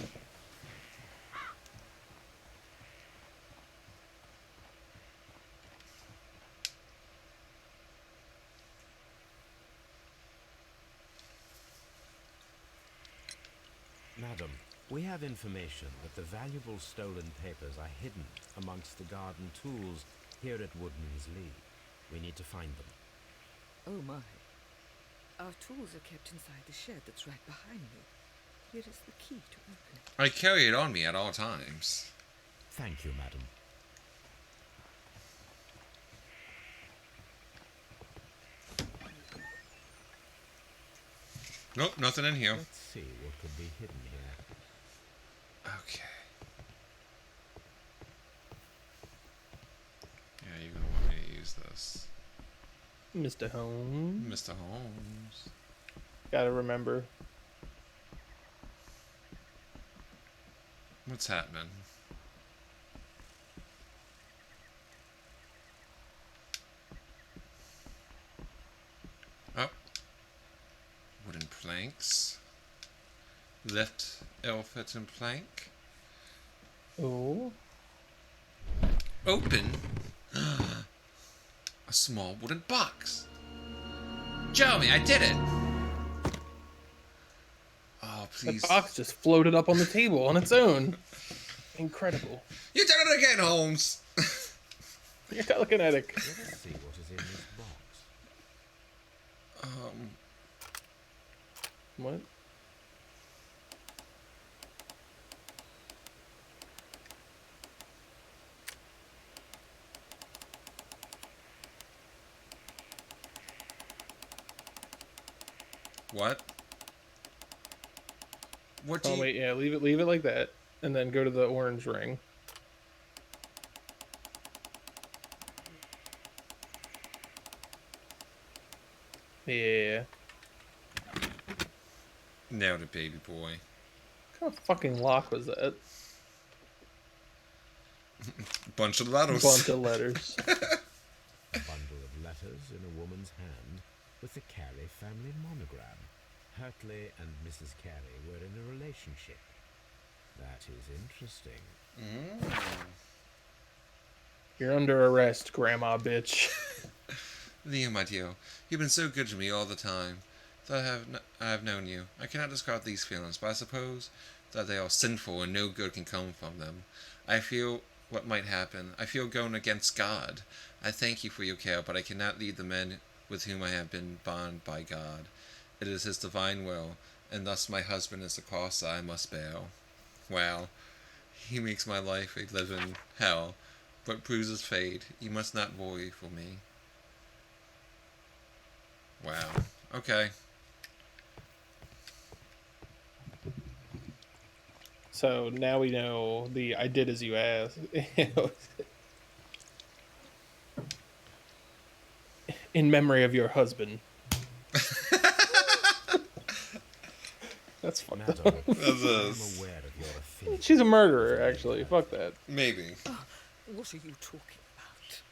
Madam, we have information that the valuable stolen papers are hidden amongst the garden tools here at Woodman's Lee. We need to find them. Oh my. Our tools are kept inside the shed that's right behind me. Here is the key to open it. I carry it on me at all times. Thank you, madam. Nope, nothing in here. Let's see what could be hidden here. Okay. Yeah, you're gonna want me to use this. Mr. Holmes. Mr. Holmes. Gotta remember. What's happening? Oh. Wooden planks. Lift, ill-fit and plank. Oh. Open. A small wooden box. Jeremy, I did it! Oh, please. That box just floated up on the table on its own. Incredible. You did it again, Holmes! You're telekinetic. Let us see what is in this box. What? What? What do Oh you... wait, yeah, leave it like that, and then go to the orange ring. Yeah. Nailed it, baby boy. What kind of fucking lock was that? Bunch of letters. Bunch of letters. A bundle of letters in a woman's hand with the Carey family monogram. Hartley and Mrs. Carey were in a relationship. That is interesting. You're under arrest, grandma bitch. Liam, my dear, you've been so good to me all the time that I have known you. I cannot describe these feelings, but I suppose that they are sinful and no good can come from them. I feel what might happen. I feel going against God. I thank you for your care, but I cannot lead the men with whom I have been bound by God. It is his divine will, and thus my husband is the cross that I must bear. Wow, he makes my life a living hell, but bruises fade. You must not worry for me. Wow. Okay. So now we know the I did as you asked. In memory of your husband. That's fucked Madam, up. I'm aware of your affinity. She's a murderer, actually. Fuck that. Maybe. What are you talking about?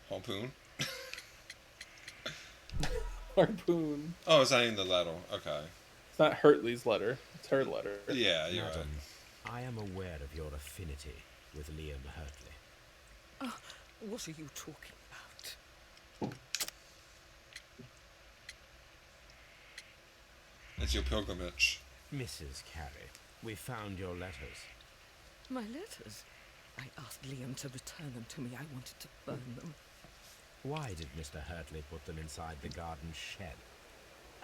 Harpoon? Harpoon. Oh, it's not even the letter. Okay. It's not Hartley's letter. It's her letter. Yeah, you're Madam, right. I am aware of your affinity with Liam Hartley. What are you talking about? It's your pilgrimage. Mrs. Carey, we found your letters. My letters? I asked Liam to return them to me. I wanted to burn them. Why did Mr. Hartley put them inside the garden shed?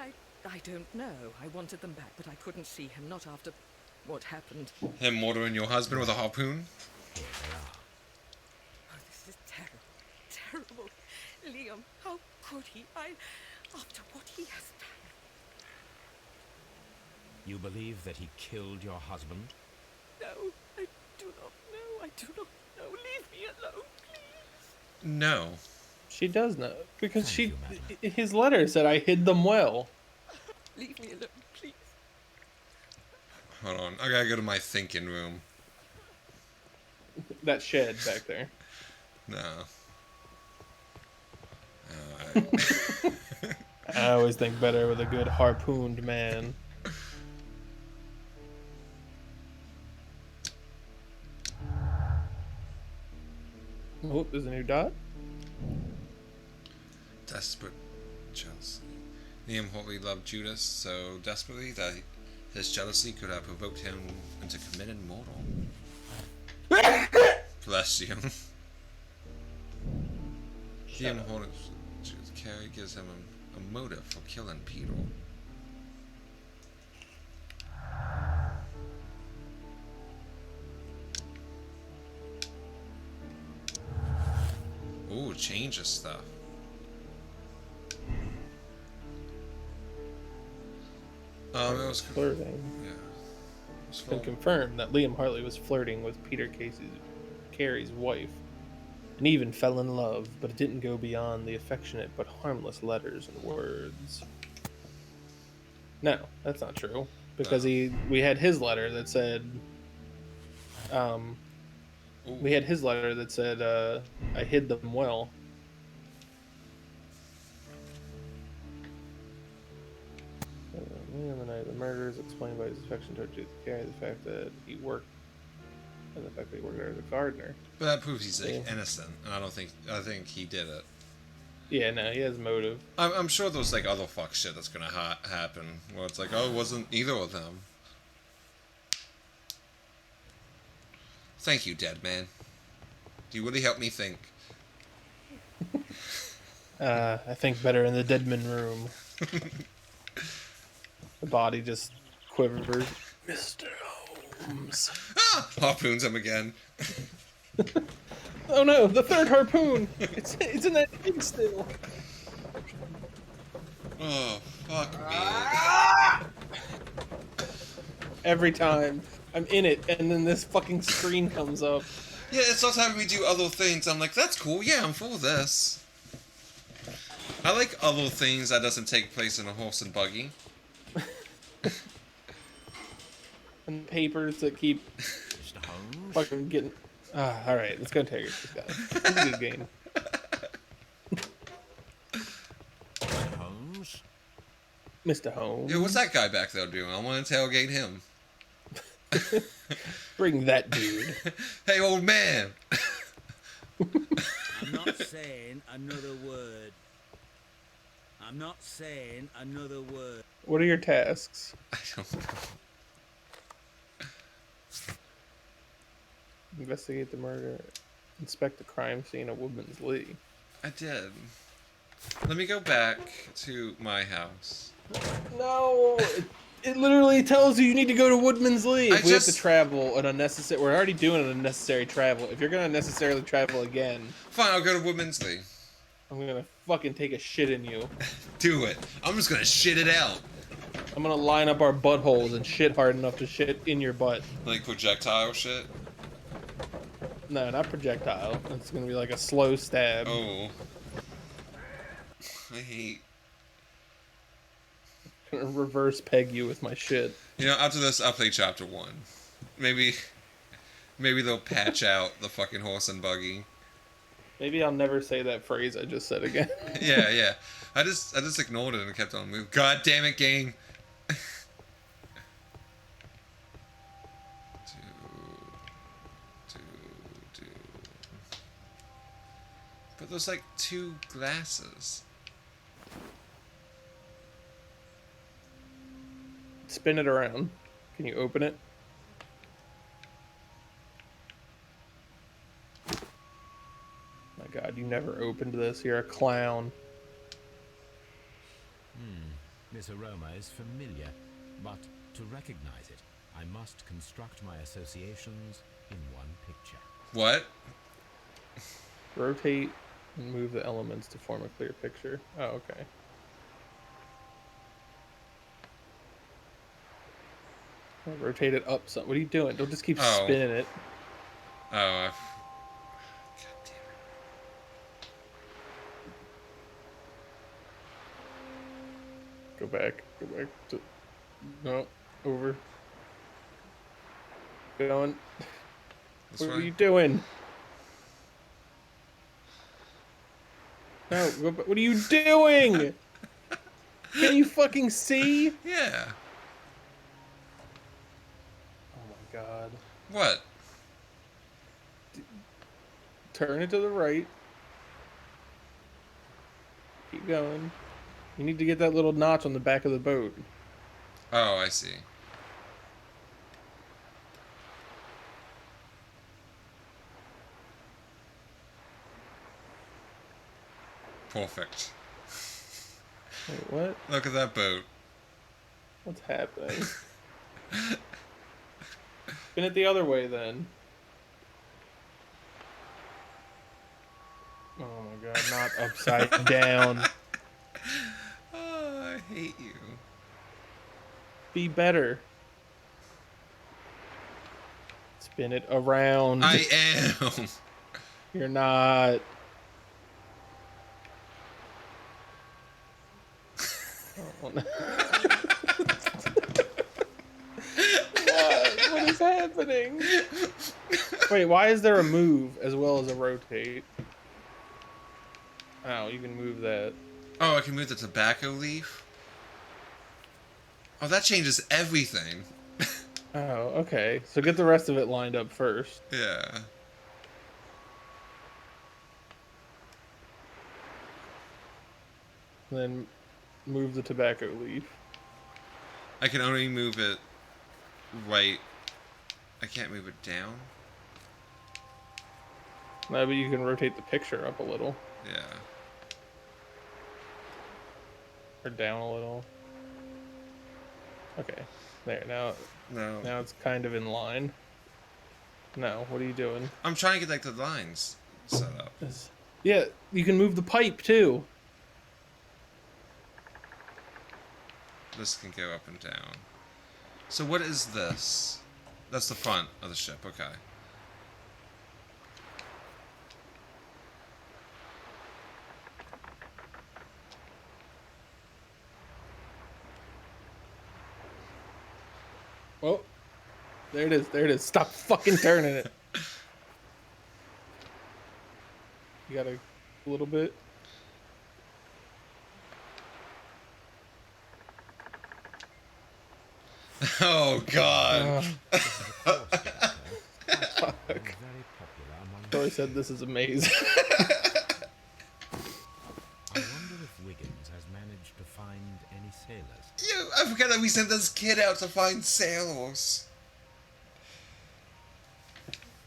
I don't know. I wanted them back, but I couldn't see him, not after what happened. Him murdering your husband with a harpoon? Here they are. Oh, this is terrible. Terrible. Liam, how could he? After what he has done. You believe that he killed your husband? No, I do not know. I do not know. Leave me alone, please. No. She does know. Because Thank you, his letter said I hid them well. Leave me alone, please. Hold on. I gotta go to my thinking room. That shed back there. No. I always think better with a good harpooned man. Oh, there's a new dot. Desperate jealousy. Liam Hartley loved Judas so desperately that his jealousy could have provoked him into committing murder. Bless you. Liam Hartley, Carey gives him a motive for killing Peter. Ooh, changes stuff. It was flirting. Yeah. It's been confirmed that Liam Hartley was flirting with Peter Carey's wife, and even fell in love, but it didn't go beyond the affectionate but harmless letters and words. No, that's not true. Because we had his letter that said, I hid them well. The murder is explained by his affection toward Judith Carey, the fact that he worked there as a gardener. But that proves he's like, innocent, and I think he did it. Yeah, no, he has motive. I'm sure there's like other fuck shit that's gonna happen where it's like, oh, it wasn't either of them. Thank you, dead man. You really helped me think. I think better in the Deadman room. The body just quivers. Mr. Holmes. Ah! Harpoons him again. Oh no, the third harpoon! It's in that thing still. Oh, fuck me. Every time I'm in it, and then this fucking screen comes up. Yeah, it starts having me do other things. I'm like, that's cool. Yeah, I'm for this. I like other things that doesn't take place in a horse and buggy. And papers that keep fucking getting. Alright, let's go interrogate this guy. This is a good game. Holmes? Mr. Holmes. Yeah, what's that guy back there doing? I want to interrogate him. Bring that dude. Hey, old man. I'm not saying another word. I'm not saying another word. What are your tasks? I don't know. Investigate the murder. Inspect the crime scene at Woodman's Lee. I did. Let me go back to my house. No! It literally tells you need to go to Woodman's Lee. If we have to travel an unnecessary... We're already doing an unnecessary travel. If you're going to unnecessarily travel again... Fine, I'll go to Woodman's Lee. I'm going to fucking take a shit in you. Do it. I'm just going to shit it out. I'm going to line up our buttholes and shit hard enough to shit in your butt. Like projectile shit? No, not projectile. It's going to be like a slow stab. Oh. I hate... I'm going to reverse peg you with my shit. You know, after this, I'll play Chapter 1. Maybe they'll patch out the fucking horse and buggy. Maybe I'll never say that phrase I just said again. Yeah. I just ignored it and kept on moving. God damn it, game. But there's like 2 glasses. Spin it around. Can you open it? My God, you never opened this. You're a clown. This aroma is familiar, but to recognize it, I must construct my associations in one picture. What? Rotate and move the elements to form a clear picture. Oh, okay. Rotate it up some. What are you doing? Don't just keep spinning it. Oh, God damn it. Go back to... No, over. Going. What are you doing? No, what are you doing? Can you fucking see? Yeah. Oh my God. What? Turn it to the right. Keep going. You need to get that little notch on the back of the boat. Oh, I see. Perfect. Wait, what? Look at that boat. What's happening? Spin it the other way then. Oh my god, not upside down. Oh, I hate you. Be better. Spin it around. I am. You're not. Oh, no. What is happening? Wait, why is there a move as well as a rotate? Oh, you can move that. Oh, I can move the tobacco leaf? Oh, that changes everything. Oh, okay. So get the rest of it lined up first. Yeah. Then move the tobacco leaf. I can only move it right. I can't move it down? No, but you can rotate the picture up a little. Yeah. Or down a little. Okay. There, now No. now it's kind of in line. No, what are you doing? I'm trying to get like the lines set up. Yeah, you can move the pipe too. This can go up and down. So what is this? That's the front of the ship, okay. Oh, there it is. There it is. Stop fucking turning it. You got a little bit. Oh god. Troy said this is amazing. I wonder if Wiggins has managed to find any sailors. I forgot that we sent this kid out to find sailors.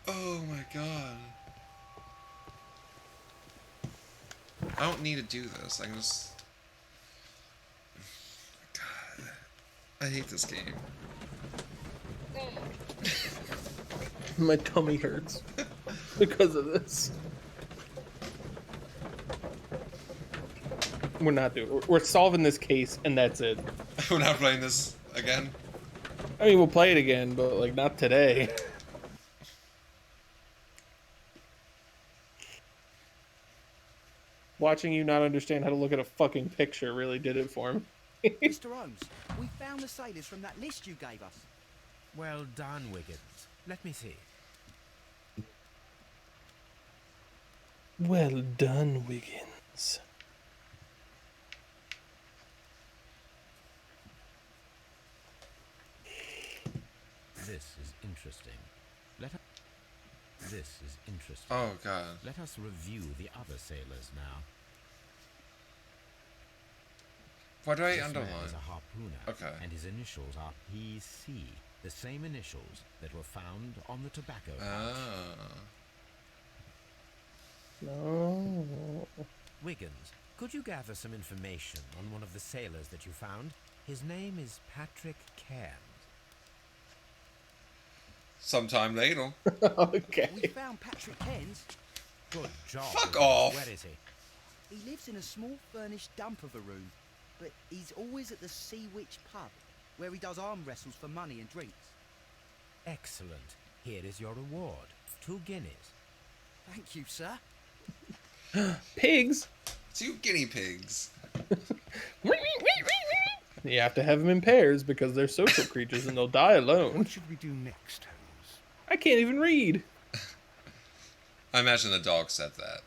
Oh my god. I don't need to do this. I can just... God. I hate this game. My tummy hurts because of this. We're not doing. We're solving this case, and that's it. We're not playing this again. I mean, we'll play it again, but like not today. Watching you not understand how to look at a fucking picture really did it for me. Mr. Holmes, we found the sailors from that list you gave us. Well done, Wiggins. Let me see. Well done, Wiggins. This is interesting. This is interesting. Oh god. Let us review the other sailors now. Why do I This underline? man is a harpooner, Okay. and his initials are PC, the same initials that were found on the tobacco pouch. Ah. No. Wiggins, could you gather some information on one of the sailors that you found? His name is Patrick Cairns. Sometime later. Okay. We found Patrick Cairns. Good job. Fuck Wiggins. off. Where is he? He lives in a small furnished dump of a room, but he's always at the Sea Witch pub, where he does arm wrestles for money and drinks. Excellent. Here is your reward. 2 guineas. Thank you, sir. Pigs. 2 guinea pigs. You have to have them in pairs because they're social creatures and they'll die alone. What should we do next, Holmes? I can't even read. I imagine the dog said that.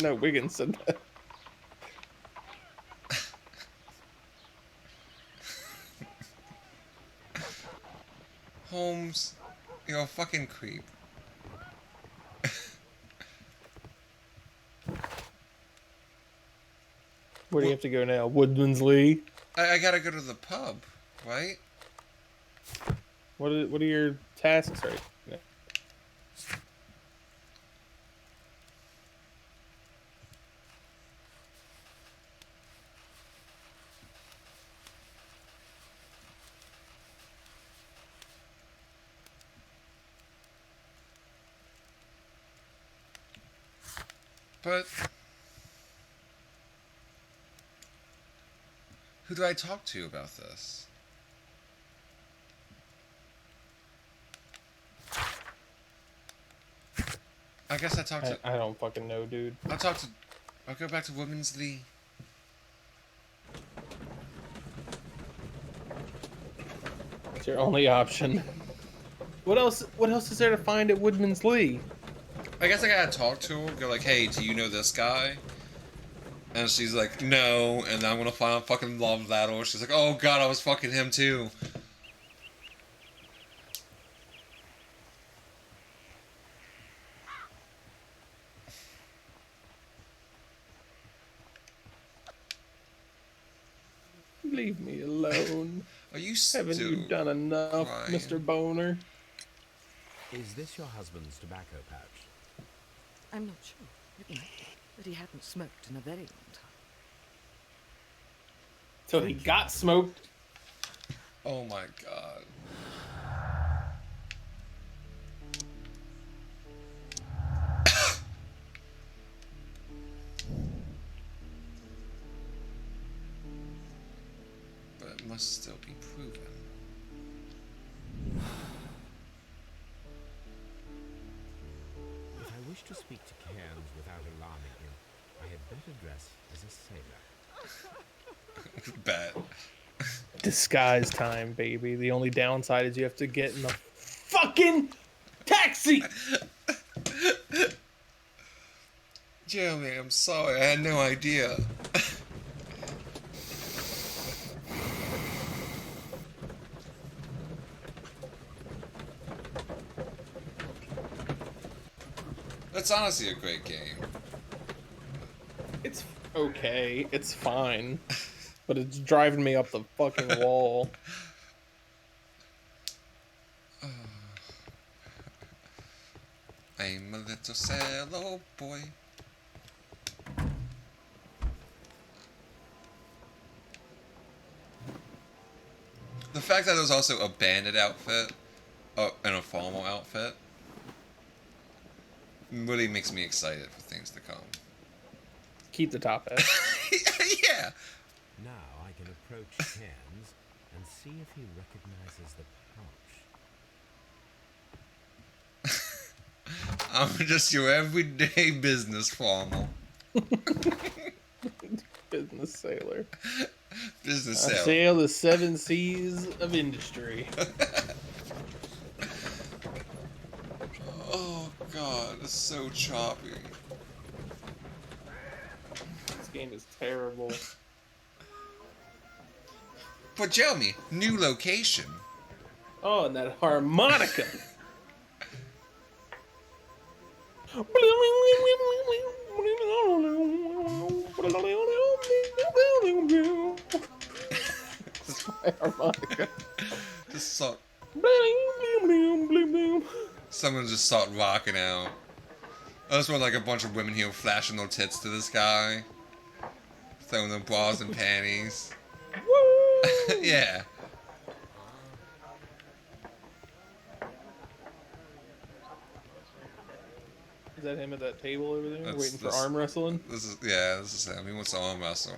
No, Wiggins said that. Holmes, you're a fucking creep. Where do you have to go now? Woodman's Lee? I gotta go to the pub, right? What are your tasks right now? But who do I talk to about this? I guess I talked to... I don't fucking know, dude. I'll go back to Women's Lee. It's your only option. What else is there to find at Woodman's Lee? I guess I gotta talk to her. Go like, hey, do you know this guy? And she's like, no. And then I'm gonna find out fucking love that. Or she's like, oh god, I was fucking him too. Leave me alone. Are you Haven't you done enough, crying? Mr. Boner? Is this your husband's tobacco pouch? I'm not sure. It might be, but he hadn't smoked in a very long time. So he got smoked. Oh my god. But it must still be proven. If I wish to speak to Cairns without alarming him, I had better dress as a sailor. Bet. Disguise time, baby. The only downside is you have to get in the fucking taxi. Jeremy, I'm sorry. I had no idea. That's honestly a great game. It's okay. It's fine. But it's driving me up the fucking wall. I'm a little sailor boy. The fact that it was also a bandit outfit and a formal outfit really makes me excited for things to come. Keep the top hat. Yeah. Now I can approach Cairns and see if he recognizes the pouch. I'm just your everyday business formal. Business sailor. Business I sailor. sail the 7 seas of industry. Oh god, it's so choppy. This game is terrible. But Jeremy, new location. Oh, and that harmonica. That's my harmonica. Just start. Someone just start rocking out. I just want like a bunch of women here flashing their tits to this guy, throwing their bras and panties. Yeah. Is that him at that table over there, That's- waiting for this- arm wrestling? This is him. He wants to arm wrestle.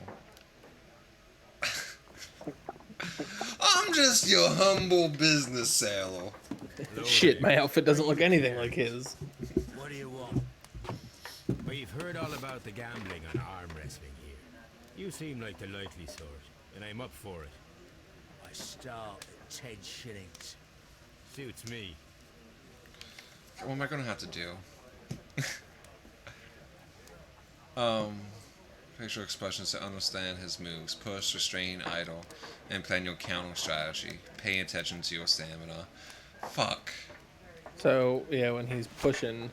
I'm just your humble business sailor. Shit, my outfit doesn't look anything like his. What do you want? We've heard all about the gambling on arm wrestling here. You seem like the likely sort, and I'm up for it. I start at 10 shillings. Suits me. What am I gonna have to do? Facial expressions to understand his moves. Push, restrain, idle, and plan your counter strategy. Pay attention to your stamina. Fuck. So, yeah, when he's pushing...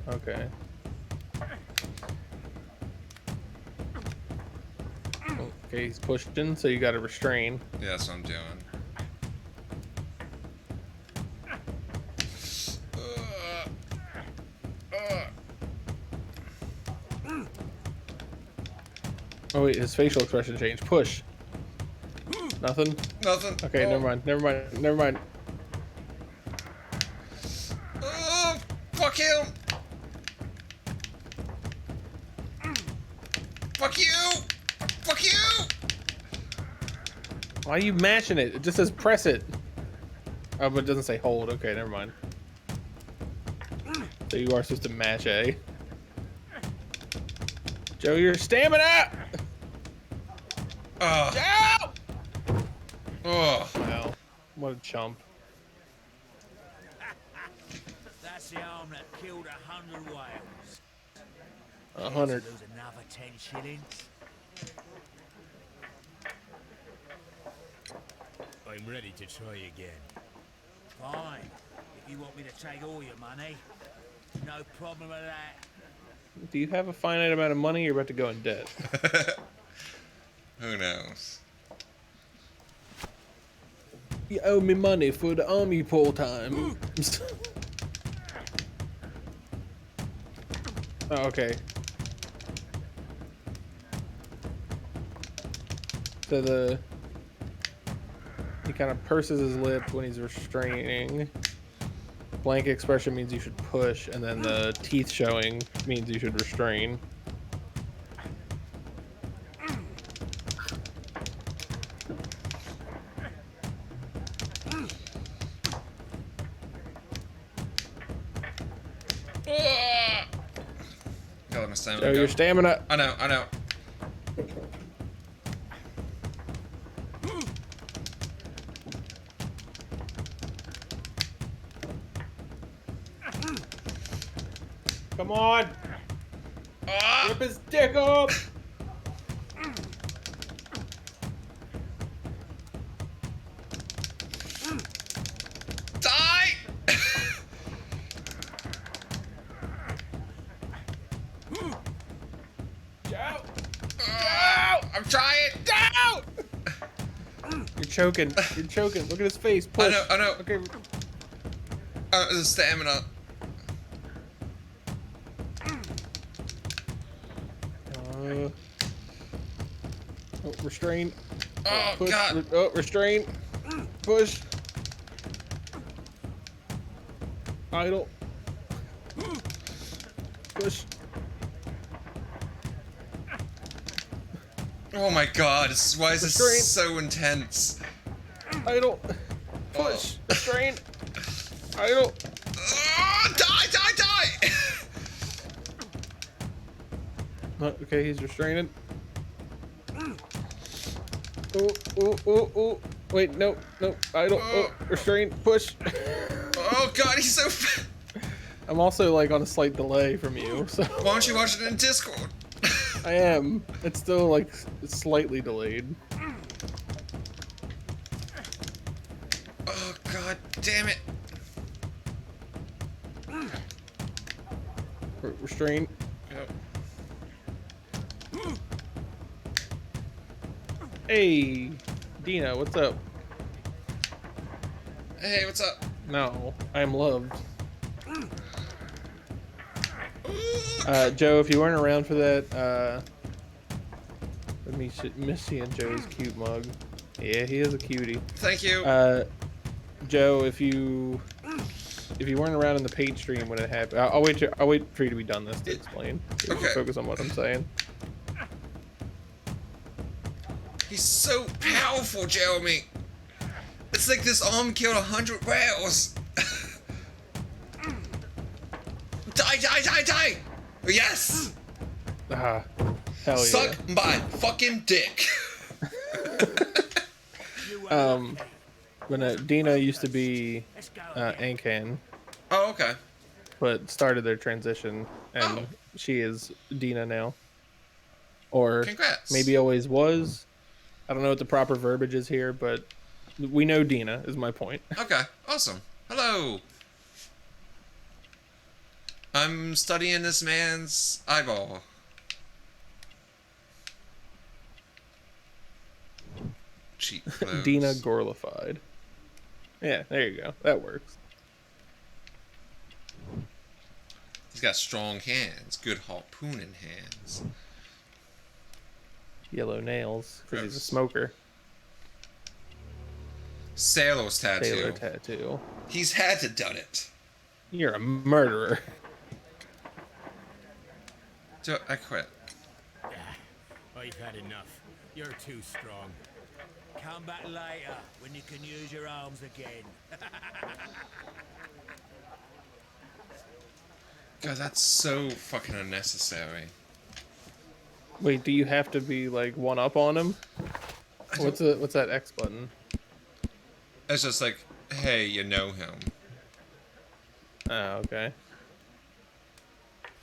Okay. Okay, he's pushing, so you gotta restrain. Yeah, that's what I'm doing. Oh wait, his facial expression changed. Push. Nothing? Nothing. Okay, Oh. never mind. Oh, fuck him! Fuck you! Fuck you! Why are you mashing it? It just says press it. Oh, but it doesn't say hold. Okay, never mind. So you are supposed to mash A. Joe, your stamina! Joe! Oh. Wow. What a chump. That's the arm that killed 100 whales. 100. Lose another 10 shillings. I'm ready to try again. Fine. If you want me to take all your money, no problem with that. Do you have a finite amount of money? You're about to go in debt. Who knows? You owe me money for the army pool time. Oh, okay. So he kind of purses his lip when he's restraining. Blank expression means you should push, and then the teeth showing means you should restrain. God, my stamina. So your stamina. I know. Come on! Rip his dick up! Die! Joe! I'm trying! Joe! You're choking. You're choking. Look at his face. Push. I know. Okay. The stamina. Oh, restrain. Oh, Push. God. Restrain. Push. Idle. Push. Oh my God, why is Restrain. this so intense? Idle. Push. Restrain. Idle. Die! Okay, he's restraining. Oh. Wait, no. Idle. Restrain. Push. Oh God, he's so fat. I'm also like on a slight delay from you, so. Why don't you watch it in Discord? I am. It's still like slightly delayed. Oh God, damn it. Restrain. Yep. Hey, Dina, what's up? Hey, what's up? No, I am loved. Joe, if you weren't around for that, let me miss seeing Joe's cute mug. Yeah, he is a cutie. Thank you. Joe, if you weren't around in the paid stream when it happened, I'll wait for you to be done this to explain. So you can focus on what I'm saying. He's so powerful, Jeremy. It's like this arm killed 100 whales. Die! Yes! Hell yeah. Suck my fucking dick. When Dina used to be Ankan. Oh, okay. But started their transition, and she is Dina now. Or Congrats. maybe always was. I don't know what the proper verbiage is here, but we know Dina is my point. Okay, awesome. Hello. I'm studying this man's eyeball. Cheap clothes. Dina Gorlified. Yeah, there you go. That works. He's got strong hands, good harpooning hands. Yellow nails, because he's a smoker. Sailor's tattoo. Sailor tattoo. He's had to done it. You're a murderer. I quit. I've had enough. You're too strong. Come back later when you can use your arms again. God, that's so fucking unnecessary. Wait, do you have to be like one up on him? What's that X button? It's just like, hey, you know him. Oh, okay.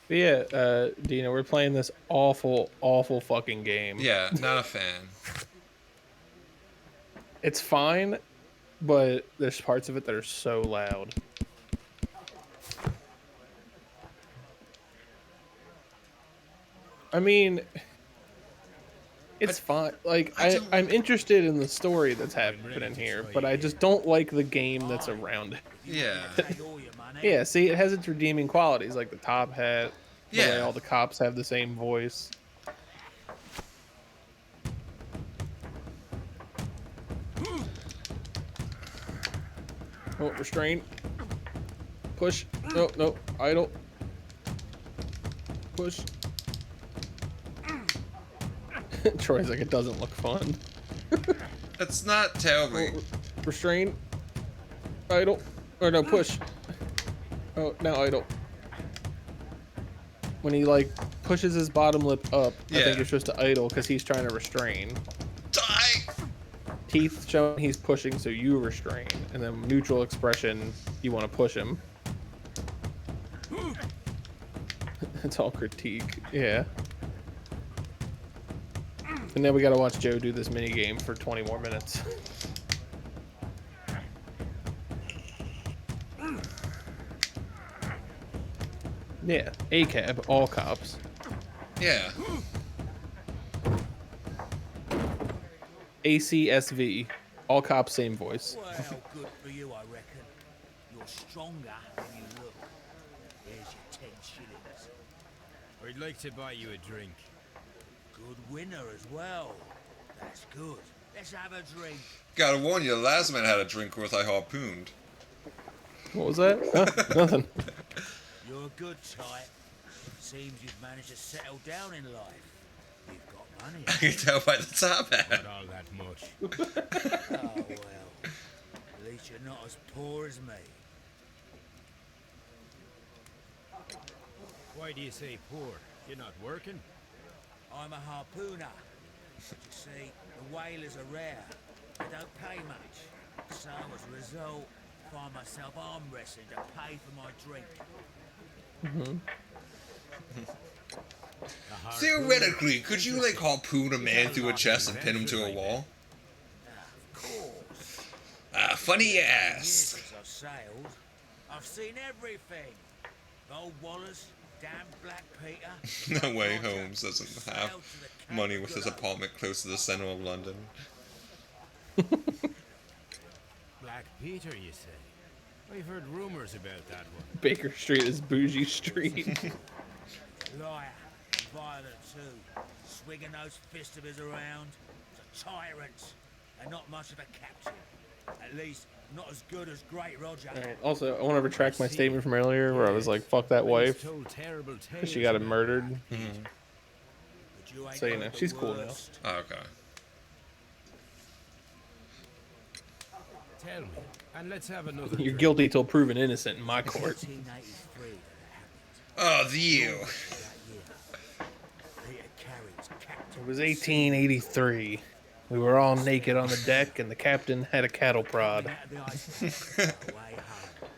But yeah, Dina, we're playing this awful, awful fucking game. Yeah, not a fan. It's fine, but there's parts of it that are so loud. I mean, it's fine. Like, I'm interested in the story that's happening here, but I just don't like the game that's around it. Yeah. Yeah, see, it has its redeeming qualities, like the top hat, the way Yeah. all the cops have the same voice. Oh, restrain. Push. No, no, idle. Push. Troy's like, it doesn't look fun. It's not terribly. Oh, restrain. Idle. Or no, push. Oh, now idle. When he like pushes his bottom lip up, I think you're supposed to idle because he's trying to restrain. Die! Teeth showing he's pushing, so you restrain. And then neutral expression, you want to push him. It's all critique, yeah. And then we gotta watch Joe do this mini game for 20 more minutes. Yeah, ACAB, all cops. Yeah. ACSV, all cops, same voice. Well, good for you, I reckon. You're stronger than you look. Here's your 10 shillings. I'd like to buy you a drink. Good winner as well. That's good. Let's have a drink. Gotta warn you, the last man had a drink worth I harpooned. What was that? Huh? Nothing. You're a good type. Seems you've managed to settle down in life. You've got money. I can tell by the top hat. Not all that much. Oh, well. At least you're not as poor as me. Why do you say poor? You're not working? I'm a harpooner. You see, the whalers are rare. They don't pay much. So as a result, I find myself arm wrestling to pay for my drink. Theoretically, could you like harpoon a man through a chest and pin him to a wall? Of course. Funny you Years ask. since I've sailed, I've seen everything. Gold Wallace, damn Black Peter. No way Holmes doesn't have money with his apartment close to the center of London. Black Peter, you say? I've heard rumors about that one. Baker Street is bougie street. Liar, violent too. Swinging those fists of his around. He's a tyrant, and not much of a captain. At least, not as good as Great Roger. Alright, also, I want to retract my statement from earlier where I was like, fuck that wife. Told terrible Because tales she got about murdered. But you ain't So, you got know, the she's cool now. worst. Oh, okay. Tell me, and let's have another You're drink. guilty till proven innocent in my court. 1883 that Oh, the you. happened. That year, Peter Carey's captain. It was 1883. We were all naked on the deck, and the captain had a cattle prod. Out of the iceberg, away home.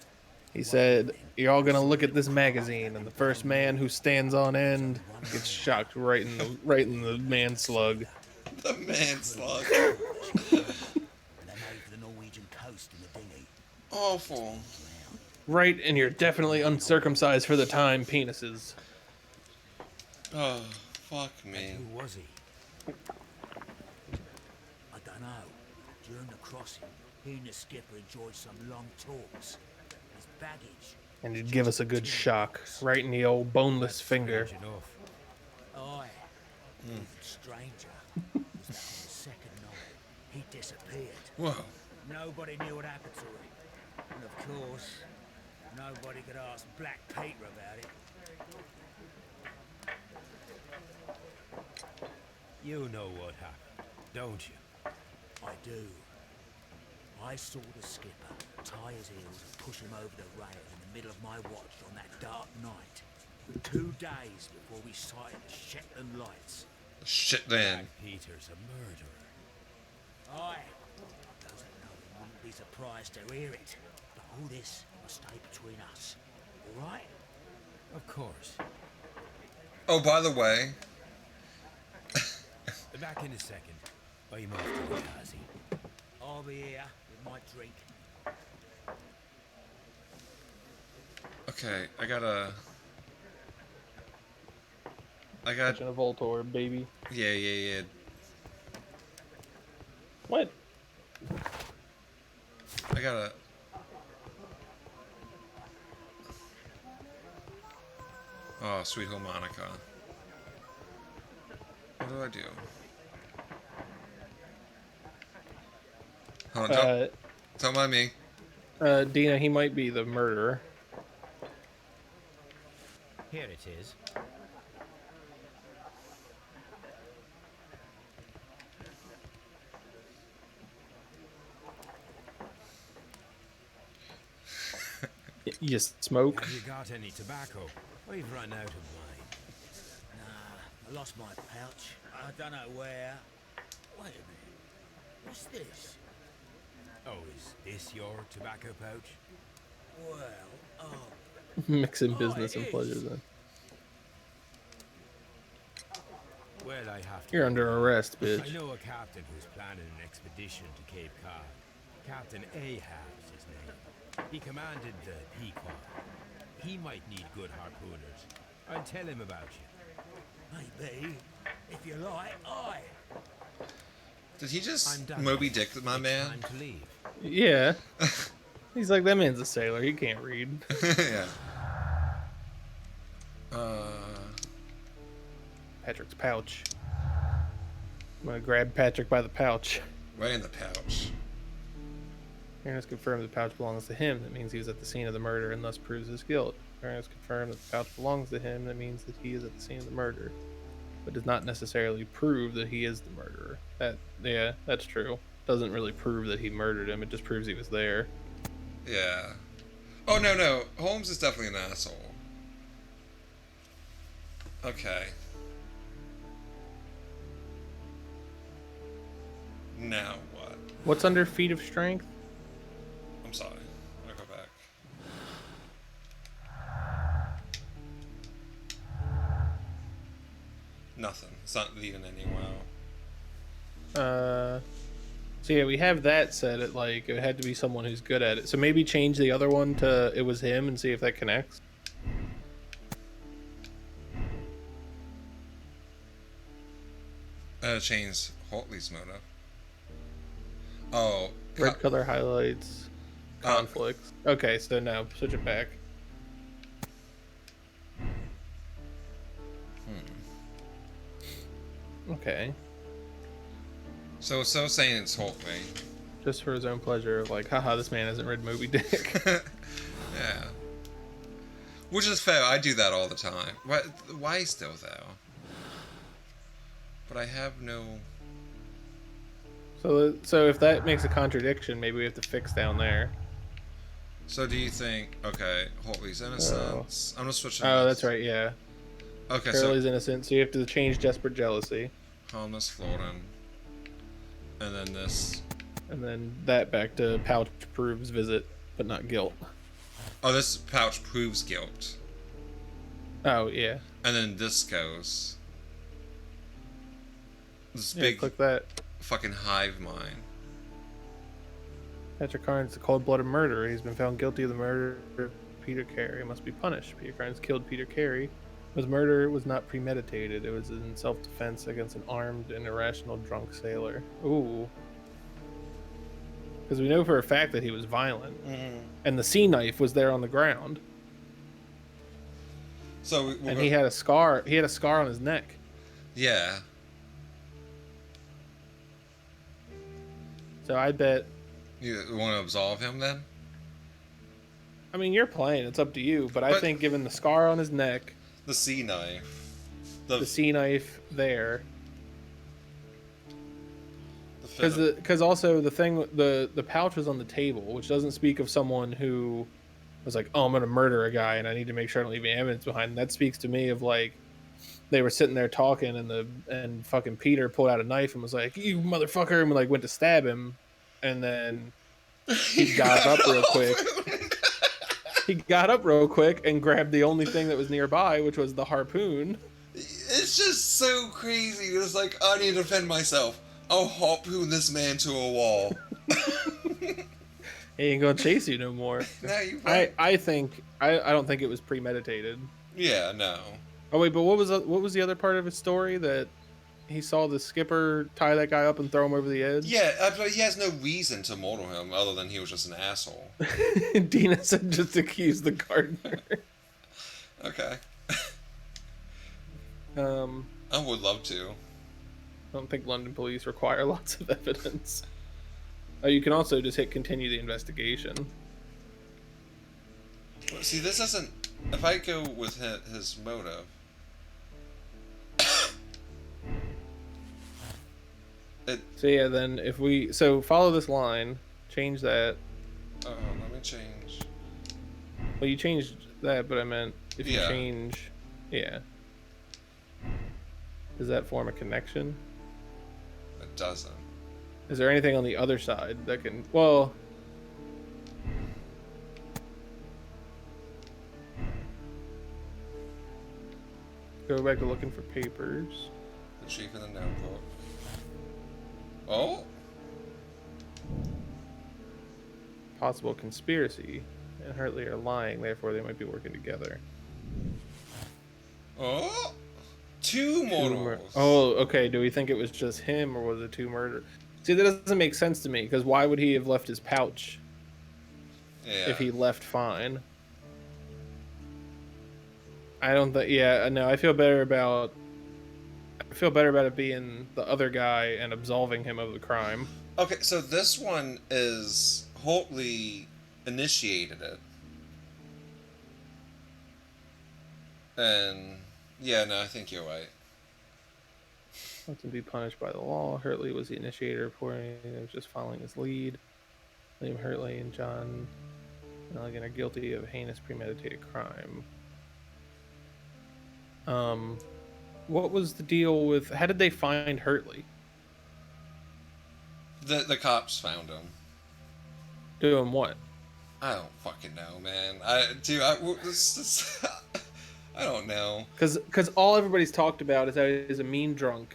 He said, "You're all gonna look at this magazine, and the first man who stands on end gets shocked right in the man slug." The man slug. And they made for the Norwegian coast in the dinghy. Awful. Right, and you're definitely uncircumcised for the time, penises. Oh, fuck me. Who was he? I don't know. During the crossing, he and the skipper enjoyed some long talks. His baggage. And he'd give us a good shock, right in the old boneless finger. Strange enough. Aye. Even stranger was that on the second night he disappeared. Whoa. Nobody knew what happened to him. And of course, nobody could ask Black Peter about it. You know what happened, don't you? I do. I saw the skipper tie his heels and push him over the rail in the middle of my watch on that dark night. 2 days before we sighted the Shetland lights. Shit, then. Black Peter's a murderer. Aye. Those that know him wouldn't be surprised to hear it. But all this must stay between us. All right? Of course. Oh, by the way, Back in a second. I'm off to the Kazi. I'll be here with my drink. okay, I gotta. Catching a Voltor, baby. Yeah. What? I gotta. Oh, sweet harmonica. What do I do? Hold on, don't mind me. Dina, he might be the murderer. Here it is. You smoke? Have you got any tobacco? We've run out of mine. Nah, I lost my pouch. I don't know where. Wait a minute. What's this? Oh, is this your tobacco pouch? Well, oh. Mixing business and pleasure then. Well, I have to. You're under arrest, I bitch. know a captain who's planning an expedition to Cape Cod. Captain Ahab's his name. He commanded the Pequod. He might need good harpooners. I'll tell him about you. Maybe. If you like, aye. Did he just I'm done. Moby Dick my It's man? time to leave. Yeah. He's like, that man's a sailor. He can't read. Yeah. Patrick's pouch. I'm gonna grab Patrick by the pouch. Right in the pouch. Ernest confirmed the pouch belongs to him. That means he was at the scene of the murder and thus proves his guilt. Ernest confirmed that the pouch belongs to him. That means that he is at the scene of the murder, but does not necessarily prove that he is the murderer. Yeah, that's true. Doesn't really prove that he murdered him. It just proves he was there. Yeah. Oh, no. Holmes is definitely an asshole. Okay. Now what? What's under feat of strength? I'm sorry. I'll go back. Nothing. It's not leading anywhere. So yeah, we have that set at like it had to be someone who's good at it. So maybe change the other one to it was him and see if that connects. Change Hartley's motive. Oh. Red color highlights conflicts. Okay, so now switch it back. Okay. So saying it's Hartley. Just for his own pleasure of like, haha, this man hasn't read Moby Dick. Yeah. Which is fair. I do that all the time. Why still though? But I have no. So if that makes a contradiction, maybe we have to fix down there. So do you think? Okay, Hartley's innocence. I'm gonna switch. Oh, that's right. Yeah. Okay, Curly's innocent, so you have to change desperate jealousy. Harmless Florian. And then this. And then that back to pouch proves visit, but not guilt. Oh, this pouch proves guilt. Oh yeah. And then this goes. This Yeah, big click that. fucking hive mind. Patrick Carnes is a cold-blooded murderer. He's been found guilty of the murder of Peter Carey. He must be punished. Peter Carnes killed Peter Carey. His murder was not premeditated. It was in self-defense against an armed and irrational drunk sailor. Ooh. Because we know for a fact that he was violent. And the sea knife was there on the ground. So and he had a scar. He had a scar on his neck. Yeah. So I bet. You want to absolve him then? I mean, you're playing. It's up to you. But I think given the scar on his neck, the sea knife, the sea knife there, Because also the pouch was on the table, which doesn't speak of someone who was like, oh, I'm gonna murder a guy and I need to make sure I don't leave any evidence behind. And that speaks to me of like they were sitting there talking and fucking Peter pulled out a knife and was like, you motherfucker, and like went to stab him, and then he got up real quick. He got up real quick and grabbed the only thing that was nearby, which was the harpoon. It's just so crazy. It's like, I need to defend myself. I'll harpoon this man to a wall. He ain't gonna chase you no more. No, you I don't think it was premeditated. Yeah, no. Oh wait, but what was the other part of his story that he saw the skipper tie that guy up and throw him over the edge? Yeah, but he has no reason to murder him other than he was just an asshole. Dina said just accuse the gardener. Okay. I would love to. I don't think London police require lots of evidence. Oh, you can also just hit continue the investigation. See, this doesn't... If I go with his motive... So yeah, then if we... So follow this line, change that. Let me change. Well, you changed that, but I meant if you Yeah. change... Yeah. Does that form a connection? It doesn't. Is there anything on the other side that can... Well... Go back to looking for papers. The chief in the notebook. Oh? Possible conspiracy. And Hartley are lying, therefore they might be working together. Oh? Two murders. Oh, okay. Do we think it was just him, or was it two murders? See, that doesn't make sense to me, because why would he have left his pouch if he left fine? I don't think... Yeah, no, I feel better about it being the other guy and absolving him of the crime. Okay, so this one is... Hartley initiated it. And... Yeah, no, I think you're right. Not to be punished by the law. Hartley was the initiator, reporting he was just following his lead. William Hartley and John Milligan are guilty of heinous premeditated crime. What was the deal with... How did they find Hartley? The cops found him. Doing what? I don't fucking know, man. I don't know. Because all everybody's talked about is how he's a mean drunk.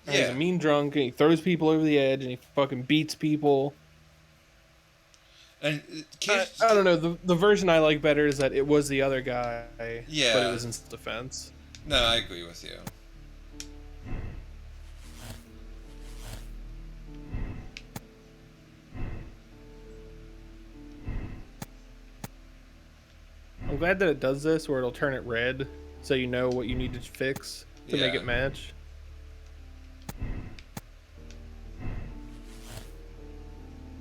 Yeah. He's a mean drunk, and he throws people over the edge, and he fucking beats people. And I don't know. The version I like better is that it was the other guy. Yeah. But it was in self-defense. No, I agree with you. I'm glad that it does this, where it'll turn it red, so you know what you need to fix to make it match.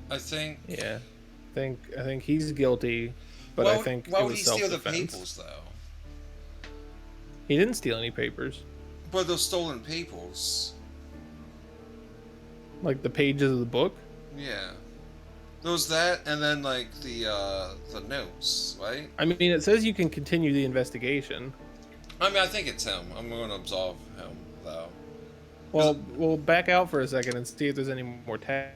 I think... Yeah. I think he's guilty, but I think why it would was he steal the self-defense. papers, though? He didn't steal any papers. But those stolen papers. Like the pages of the book? Yeah. There was that, and then, like, the notes, right? I mean, it says you can continue the investigation. I mean, I think it's him. I'm going to absolve him, though. Well, we'll back out for a second and see if there's any more tabs.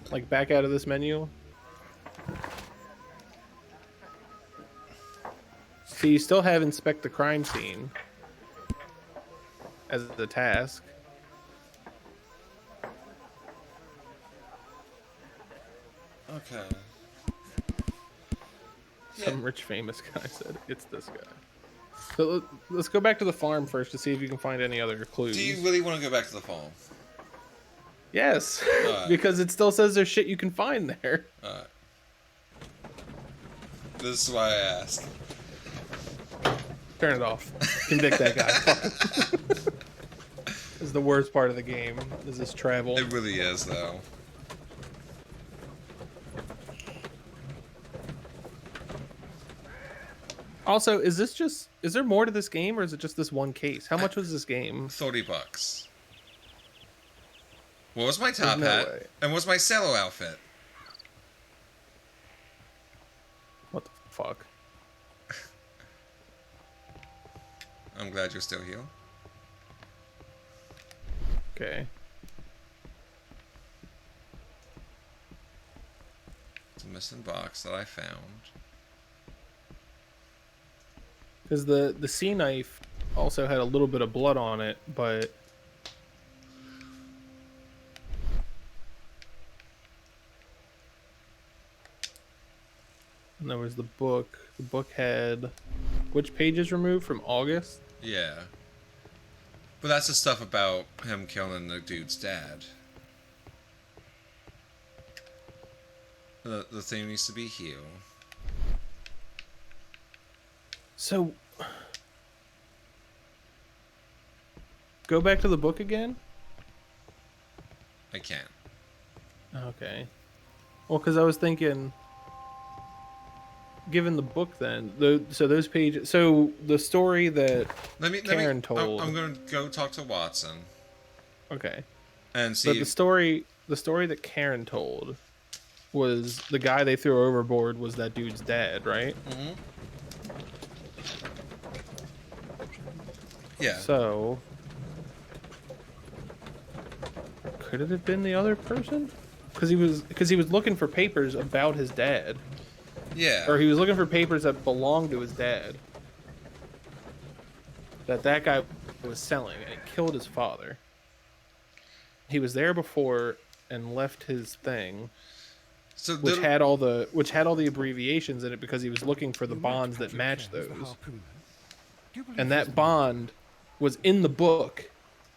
Like, back out of this menu. So you still have inspect the crime scene as the task. Okay. Some rich famous guy said it's this guy. So let's go back to the farm first to see if you can find any other clues. Do you really want to go back to the farm? Yes, Right. because it still says there's shit you can find there. Alright. This is why I asked. Turn it off. Convict that guy. This is the worst part of the game, is this travel. It really is, though. Also, is there more to this game, or is it just this one case? How much was this game? $30. What was my top no hat? way. And what's my cello outfit? What the fuck? I'm glad you're still here. Okay. It's a missing box that I found. Because the sea knife also had a little bit of blood on it, but and there was the book. The book had which pages removed from August? Yeah. But that's the stuff about him killing the dude's dad. The thing needs to be healed. So go back to the book again? I can't. Okay. Well, because I was thinking, given the book, then so those pages. So the story that Karen told. I'm gonna go talk to Watson. Okay. And see. But the story that Karen told was the guy they threw overboard was that dude's dad, right? Mm-hmm. Yeah. So could it have been the other person? Because he was looking for papers about his dad. Yeah. Or he was looking for papers that belonged to his dad. That guy was selling, and he killed his father. He was there before and left his thing, so which had all the abbreviations in it because he was looking for the bonds that matched those. And that bond was in the book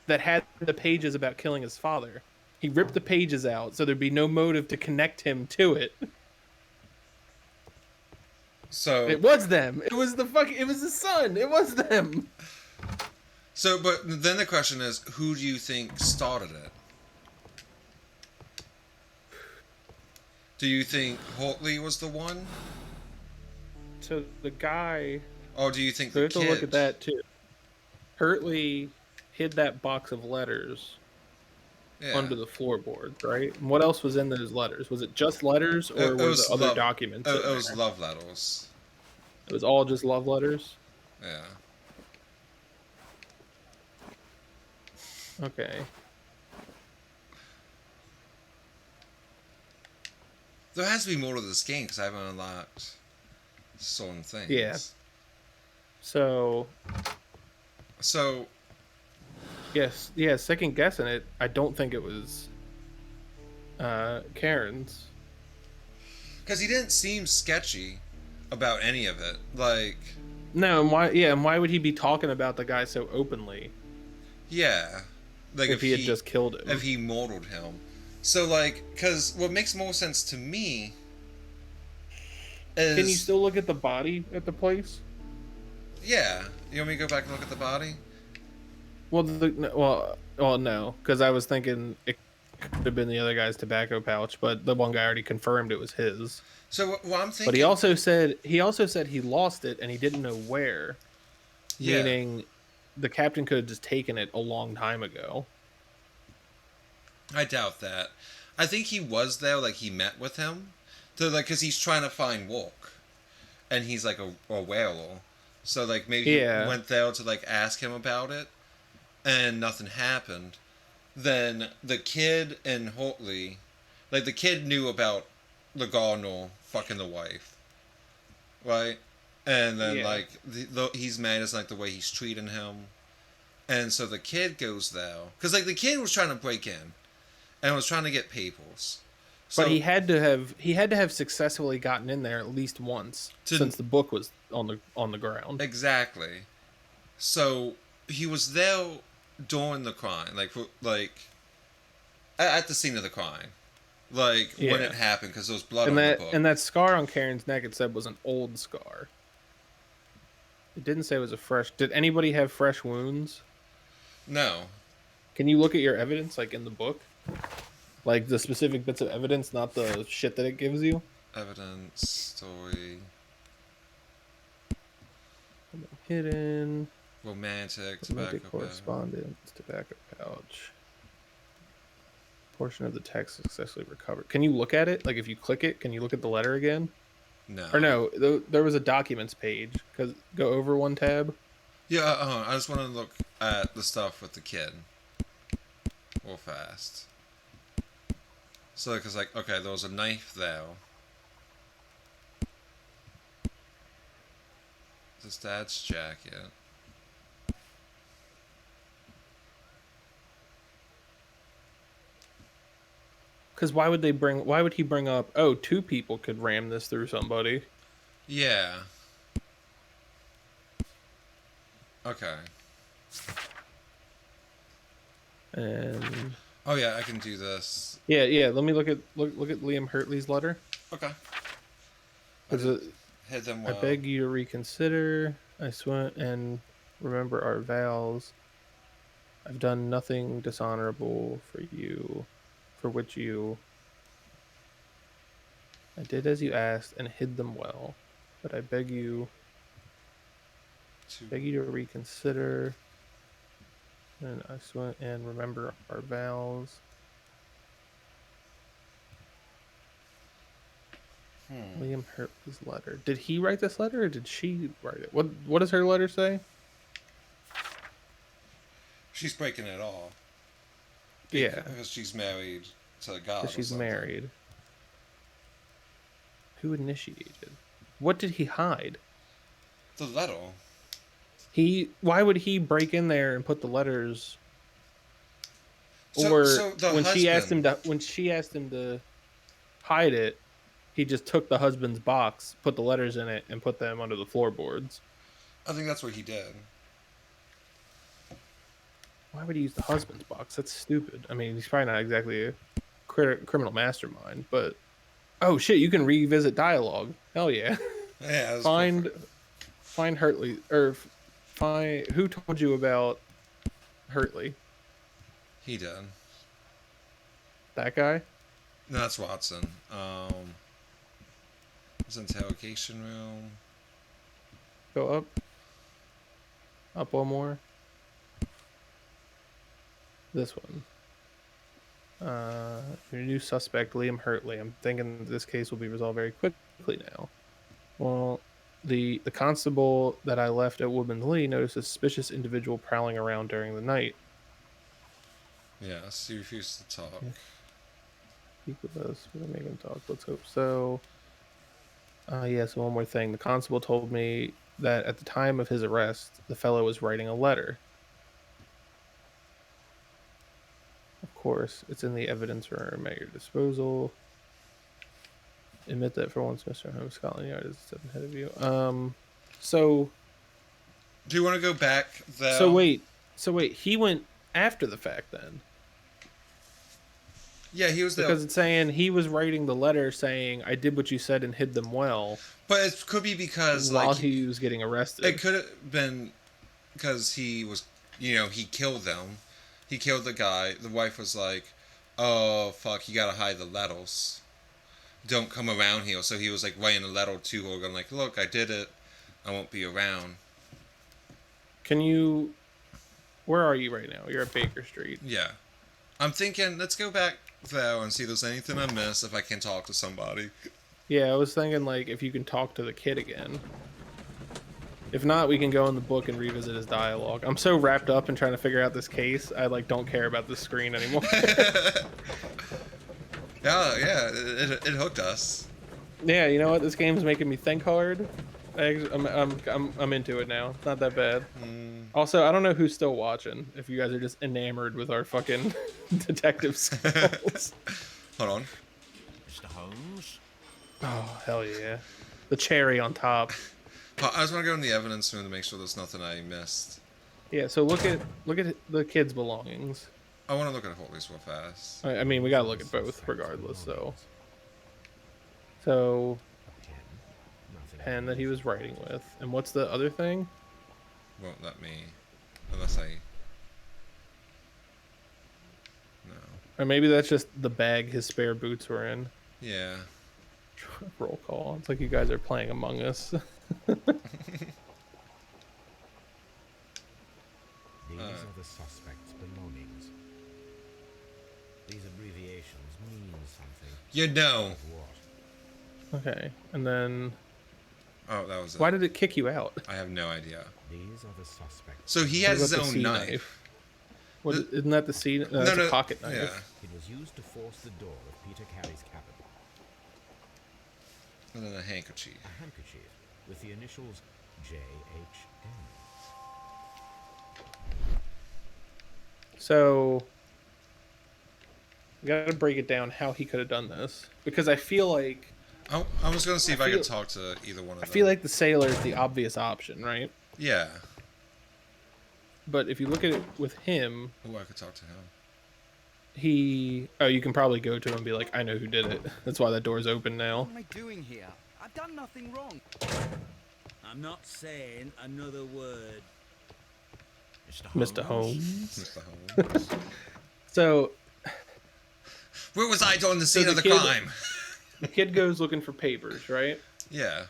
that had the pages about killing his father. He ripped the pages out so there'd be no motive to connect him to it. So it was them. It was the son. It was them. So, but then the question is, who do you think started it? Do you think Hartley was the one? So the guy. Or do you think we the have kid? To look at that too. Hartley hid that box of letters under the floorboards, right? And what else was in those letters? Was it just letters, or were there other documents? It was love letters. It was all just love letters? Yeah. Okay. There has to be more to this game because I haven't unlocked certain things. Yeah. So. Yes. Yeah. Second guessing it, I don't think it was Karen's. Because he didn't seem sketchy about any of it. Like. No, and why? Yeah, and why would he be talking about the guy so openly? Yeah. Like if he had just killed him. If he mortaled him. So, like, because what makes more sense to me is... Can you still look at the body at the place? Yeah. You want me to go back and look at the body? Well, no. Because I was thinking it could have been the other guy's tobacco pouch, but the one guy already confirmed it was his. So, what I'm thinking... But he also said he lost it and he didn't know where. Yeah. Meaning the captain could have just taken it a long time ago. I doubt that. I think he was there, like, he met with him. Because he's trying to find Walk. And he's, like, a whaler. So, like, maybe he went there to, like, ask him about it. And nothing happened. Then the kid and Hartley... Like, the kid knew about the gardener fucking the wife. Right? And then, like, he's mad at, like, the way he's treating him. And so the kid goes there. Because, like, the kid was trying to break in. And was trying to get papers. So, but he had to have successfully gotten in there at least once since the book was on the ground. Exactly. So he was there during the crime, like at the scene of the crime, when it happened, because there was blood on the book. And that scar on Karen's neck, it said, was an old scar. It didn't say it was a fresh. Did anybody have fresh wounds? No. Can you look at your evidence, like in the book? Like the specific bits of evidence, not the shit that it gives you? Evidence, story. Hidden. Romantic, tobacco correspondence, tobacco pouch. Portion of the text successfully recovered. Can you look at it? Like if you click it, can you look at the letter again? No. Or no, there was a documents page. Cause go over one tab. Yeah, I just want to look at the stuff with the kid real fast. So, because, like, okay, there was a knife there. His dad's jacket. Because why would he bring up, oh, two people could ram this through somebody? Yeah. Okay. And oh yeah, I can do this. Yeah. Let me look at Liam Hurtley's letter. Okay. Hit them well. I beg you to reconsider. I swear and remember our vows. I've done nothing dishonorable for which you. I did as you asked and hid them well, but I beg you to reconsider. And I swear and remember our vows. Liam Hurtley's letter. Did he write this letter or did she write it? What does her letter say? She's breaking it off. Yeah. Because she's married to God. She's married. Who initiated? What did he hide? The letter. Why would he break in there and put the letters? When she asked him to hide it, he just took the husband's box, put the letters in it, and put them under the floorboards. I think that's what he did. Why would he use the husband's box? That's stupid. I mean, he's probably not exactly a criminal mastermind, but oh shit, you can revisit dialogue. Hell yeah. Yeah. Find Hurtley or find who told you about Hurtley. He did. That guy? No, that's Watson. His interrogation room. Go up. Up one more. This one. Your new suspect, Liam Hurtley. I'm thinking this case will be resolved very quickly now. Well, the constable that I left at Woodman's Lee noticed a suspicious individual prowling around during the night. Yes, he refused to talk. Yeah. Speak with us. We're gonna make him talk. Let's hope so. So one more thing. The constable told me that at the time of his arrest, the fellow was writing a letter. Of course, it's in the evidence room at your disposal. Admit that for once, Mr. Holmes, Scotland Yard is a step ahead of you. So... Do you want to go back there? So wait, he went after the fact then? Yeah, he was there. Because it's saying he was writing the letter saying, I did what you said and hid them well. But it could be because... While he was getting arrested. It could have been because he was... he killed them. He killed the guy. The wife was like, oh, fuck, you gotta hide the letters. Don't come around here. So he was like writing a letter to her, going like, look, I did it. I won't be around. Can you... Where are you right now? You're at Baker Street. Yeah. I'm thinking, let's go back there and see if there's anything I missed, if I can talk to somebody. Yeah, I was thinking, like, if you can talk to the kid again. If not, we can go in the book and revisit his dialogue. I'm so wrapped up in trying to figure out this case, I, like, don't care about the screen anymore. Yeah, it hooked us. Yeah, you know what? This game's making me think hard. I'm into it now. It's not that bad. Also, I don't know who's still watching. If you guys are just enamored with our fucking detective skills. Hold on. Mr. Holmes? Oh, hell yeah. The cherry on top. I just want to go in the evidence room to make sure there's nothing I missed. Yeah, so look at the kid's belongings. I want to look at Holtley's real fast. I mean, we gotta look at both regardless, So, pen that he was writing with. And what's the other thing? Won't let me, unless I... No. Or maybe that's just the bag his spare boots were in. Yeah. Roll call. It's like you guys are playing Among Us. These are the suspect's belongings. These abbreviations You know. What? Okay, and then Oh, that was it. why did it kick you out? I have no idea. These are the suspects. So he What has his about the own C knife. What isn't that the C? No, that's a pocket knife. Yeah. It was used to force the door of Peter Carey's cabin. And then a handkerchief. A handkerchief with the initials JHN. So, we gotta break it down how he could have done this, because I feel like I was gonna see if I could talk to either one of them. I feel like the sailor is the obvious option, right? Yeah. But if you look at it with him, Oh, I could talk to him. you can probably go to him and be like, I know who did it. That's why that door's open now. What am I doing here? I've done nothing wrong. I'm not saying another word. Mr. Holmes. Mr. Holmes. So, where was I during the scene of the kid- crime? the kid goes looking for papers, right? Yeah.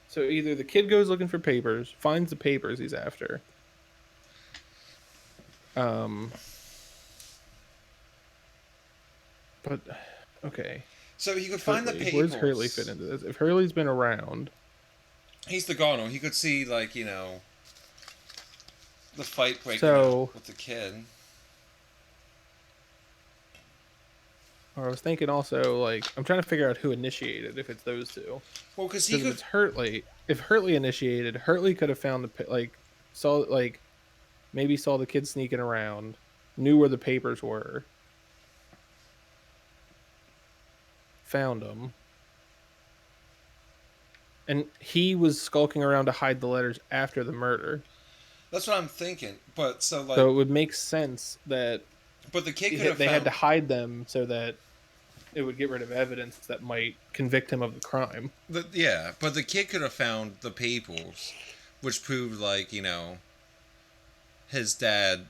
So either the kid goes looking for papers, finds the papers he's after. But okay. So he could find the Hurley. papers. Where's Hurley fit into this? If Hurley's been around, He's the Garno. He could see, like, you know, the fight breaking So- out with the kid. or I was thinking also, like, I'm trying to figure out who initiated. If it's those two, Well, because he because if could. it's Hurley, if Hurley initiated, Hurley could have found maybe saw the kid sneaking around, knew where the papers were, found them, and he was skulking around to hide the letters after the murder. That's what I'm thinking. But so like, So it would make sense that but the kid could have they found. had to hide them so that it would get rid of evidence that might convict him of the crime. Yeah, but the kid could have found the papers, which proved, like, you know, his dad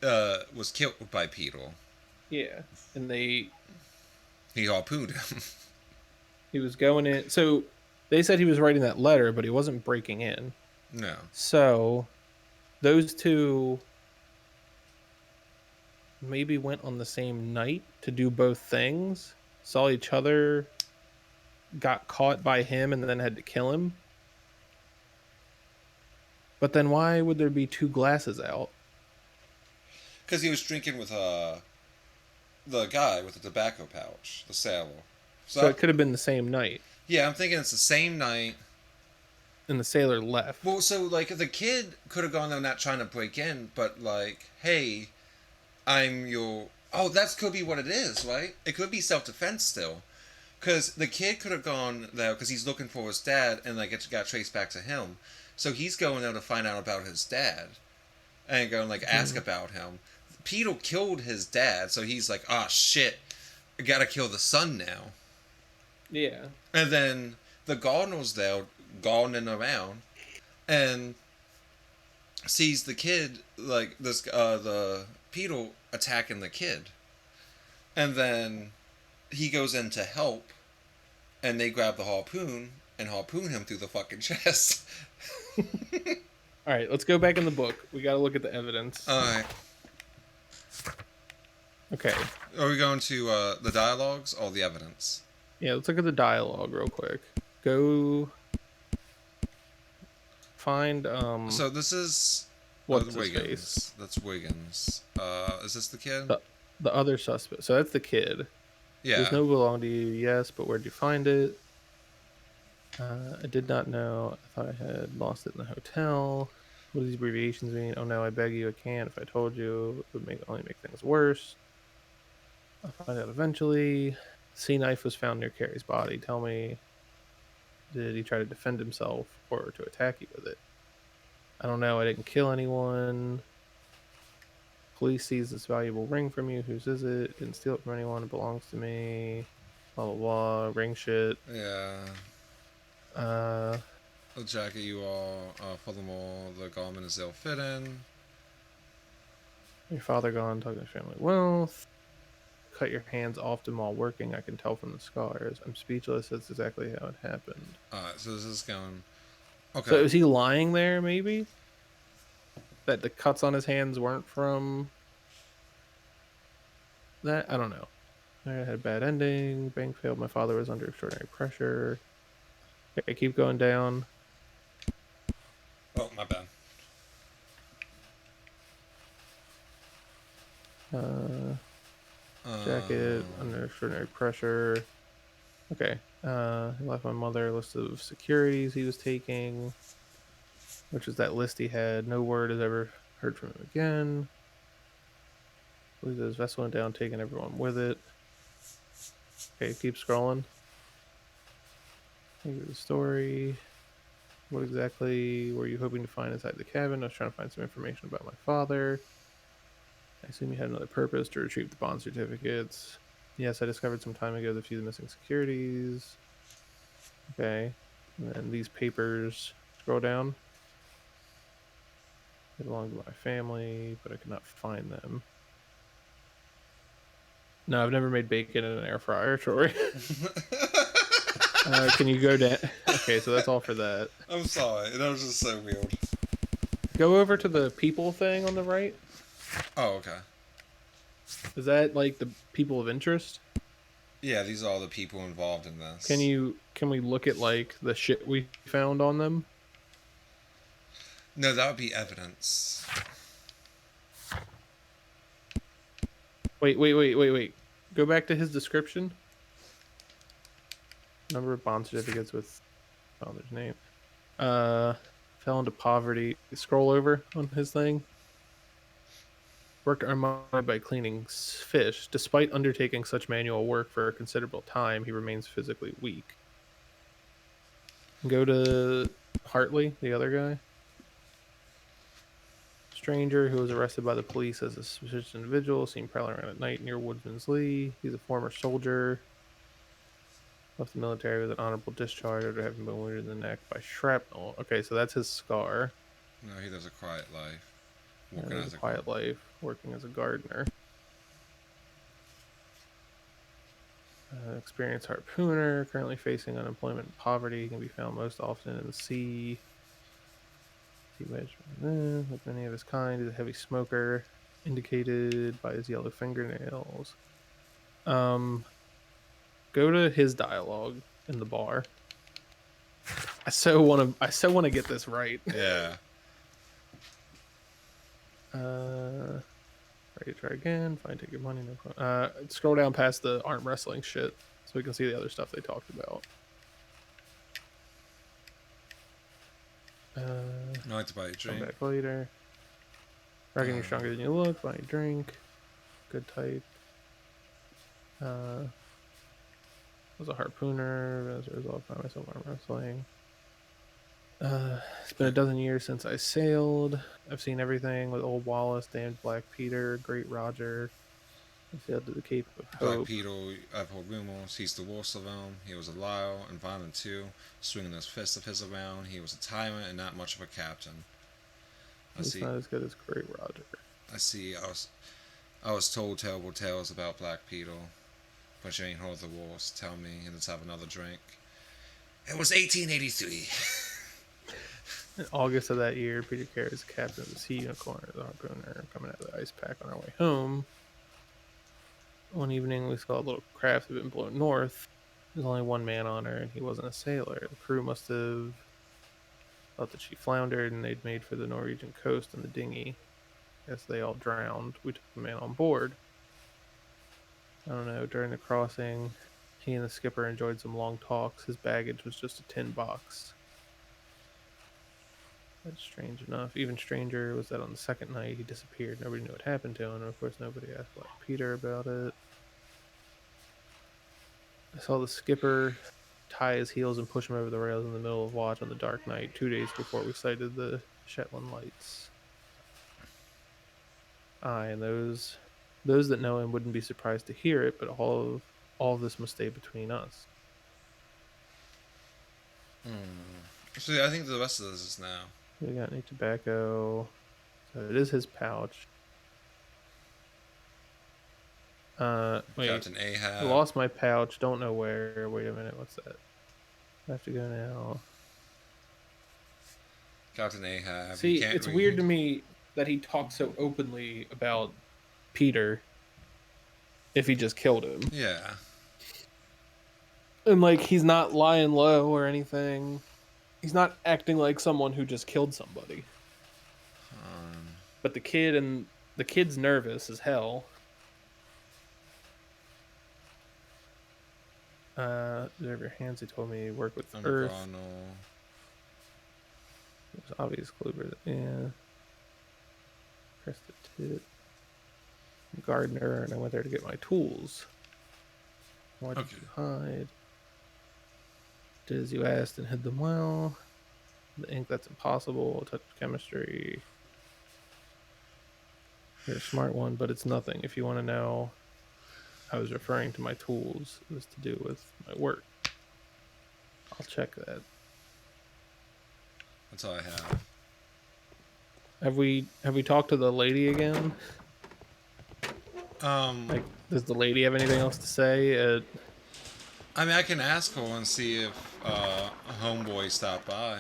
was killed by Peter. Yeah, and He harpooned him. he was going in. So they said he was writing that letter, but he wasn't breaking in. No. So those two maybe went on the same night to do both things, saw each other, got caught by him, and then had to kill him. But then why would there be two glasses out? Because he was drinking with the guy with the tobacco pouch, the sailor. So it could have been the same night, Yeah, I'm thinking it's the same night. and the sailor left. Well, so, like, the kid could have gone there not trying to break in, but, like, hey, I'm your... Oh, that could be what it is, right? It could be self-defense still. Because the kid could have gone there because he's looking for his dad, and, like, it got traced back to him. So he's going there to find out about his dad. And going, like, ask about him. Peter killed his dad, so he's like, oh, shit, I gotta kill the son now. Yeah. And then the gardener's there, gardening around, and sees the kid, like, the Peter attacking the kid. And then he goes in to help, and they grab the harpoon and harpoon him through the fucking chest. All right, let's go back in the book. We got to look at the evidence. Alright. Okay. Are we going to the dialogues or the evidence? Yeah, let's look at the dialogue real quick. Go find So this is what's his Wiggins. face? That's Wiggins. Is this the kid? The other suspect. So that's the kid. Yeah. Does no belong to you? Yes, but where'd you find it? I did not know. I thought I had lost it in the hotel. What do these abbreviations mean? Oh no, I beg you, I can't. If I told you, it would only make things worse. I'll find out eventually. C knife was found near Carrie's body. Tell me, did he try to defend himself or to attack you with it? I don't know. I didn't kill anyone. Police sees this valuable ring from you. Whose is it? Didn't steal it from anyone. It belongs to me. Blah blah blah. Ring shit. Yeah. The jacket you are, furthermore, the garment is ill-fitting. Your father gone, talking to family wealth. Cut your hands often while working. I can tell from the scars. I'm speechless. That's exactly how it happened. Alright, so this is going... Okay. So is he lying there, maybe? That the cuts on his hands weren't from that I don't know. I had a bad ending. Bank failed. My father was under extraordinary pressure. Okay, keep going down. Oh, my bad. Jacket under extraordinary pressure. Okay. He left my mother a list of securities he was taking, which is that list he had. No word has ever heard from him again. Believes his vessel went down, taking everyone with it. Okay, keep scrolling. Here's the story. What exactly were you hoping to find inside the cabin? I was trying to find some information about my father. I assume you had another purpose to retrieve the bond certificates. Yes, I discovered some time ago the few of the missing securities. Okay. And then these papers, scroll down. They belong to my family, but I could not find them. No, I've never made bacon in an air fryer, Troy. Can you go down? Okay, so that's all for that. I'm sorry. That was just so weird. Go over to the people thing on the right. Oh, okay. Is that like the people of interest? Yeah, these are all the people involved in this. Can we look at like the shit we found on them? No, that would be evidence. Wait. Go back to his description. Number of bond certificates with father's name. Fell into poverty. Scroll over on his thing. Worked earn money by cleaning fish. Despite undertaking such manual work for a considerable time, he remains physically weak. Go to Hartley, the other guy. Stranger who was arrested by the police as a suspicious individual, seen prowling around at night near Woodman's Lee. He's a former soldier. Left the military with an honorable discharge after having been wounded in the neck by shrapnel. Okay, so that's his scar. No, he lives a quiet life. Working as a quiet life, working as a gardener. Experienced harpooner, currently facing unemployment and poverty, can be found most often in the sea. Like many of his kind, he's a heavy smoker, indicated by his yellow fingernails. Go to his dialogue in the bar. I so want to get this right. Yeah. Ready to try again. Fine, take your money. No. Scroll down past the arm wrestling shit so we can see the other stuff they talked about. No, like to buy a drink. Come back later. Reckon you're stronger than you look. Buy a drink. Good type. Was a harpooner. As a result, I found myself arm wrestling. It's been a dozen years since I sailed. I've seen everything with Old Wallace, Damned Black Peter, Great Roger. I sailed to the Cape of Hope. Black Peter, I've heard rumors. He's the worst of them. He was a liar and violent too, swinging those fists of his around. He was a tyrant and not much of a captain. He's not as good as Great Roger. I see. I was told terrible tales about Black Peter, but you ain't heard the worst. Tell me, and let's have another drink. It was 1883. In August of that year, Peter Carey is the captain of the Sea Unicorn, the harpooner, coming out of the ice pack on our way home. One evening, we saw a little craft that had been blown north. There was only one man on her, and he wasn't a sailor. The crew must have thought that she floundered, and they'd made for the Norwegian coast in the dinghy. Guess they all drowned. We took the man on board. I don't know, during the crossing, he and the skipper enjoyed some long talks. His baggage was just a tin box. That's strange enough. Even stranger was that on the second night he disappeared. Nobody knew what happened to him, and of course nobody asked Black Peter about it. I saw the skipper tie his heels and push him over the rails in the middle of watch on the dark night 2 days before we sighted the Shetland lights. Aye, and those that know him wouldn't be surprised to hear it, but all of this must stay between us. So I think the rest of this is now. We got any tobacco. So it is his pouch. Wait. Captain Ahab. I lost my pouch. Don't know where. Wait a minute. What's that? I have to go now. Captain Ahab. See, it's weird to me that he talks so openly about Peter. if he just killed him. Yeah. And like he's not lying low or anything. He's not acting like someone who just killed somebody. But the kid's nervous as hell. Observe your hands. He told me work with earth. It was obvious clue. Yeah. Press the tip. Gardener, and I went there to get my tools. Why did you hide? Did as you asked and hid them well. The ink, that's impossible. Touch chemistry. You're a smart one, but it's nothing. If you want to know, I was referring to my tools. It was to do with my work. I'll check that. That's all I have. Have we talked to the lady again? Like, does the lady have anything else to say? I mean, I can ask her and see if a homeboy stopped by.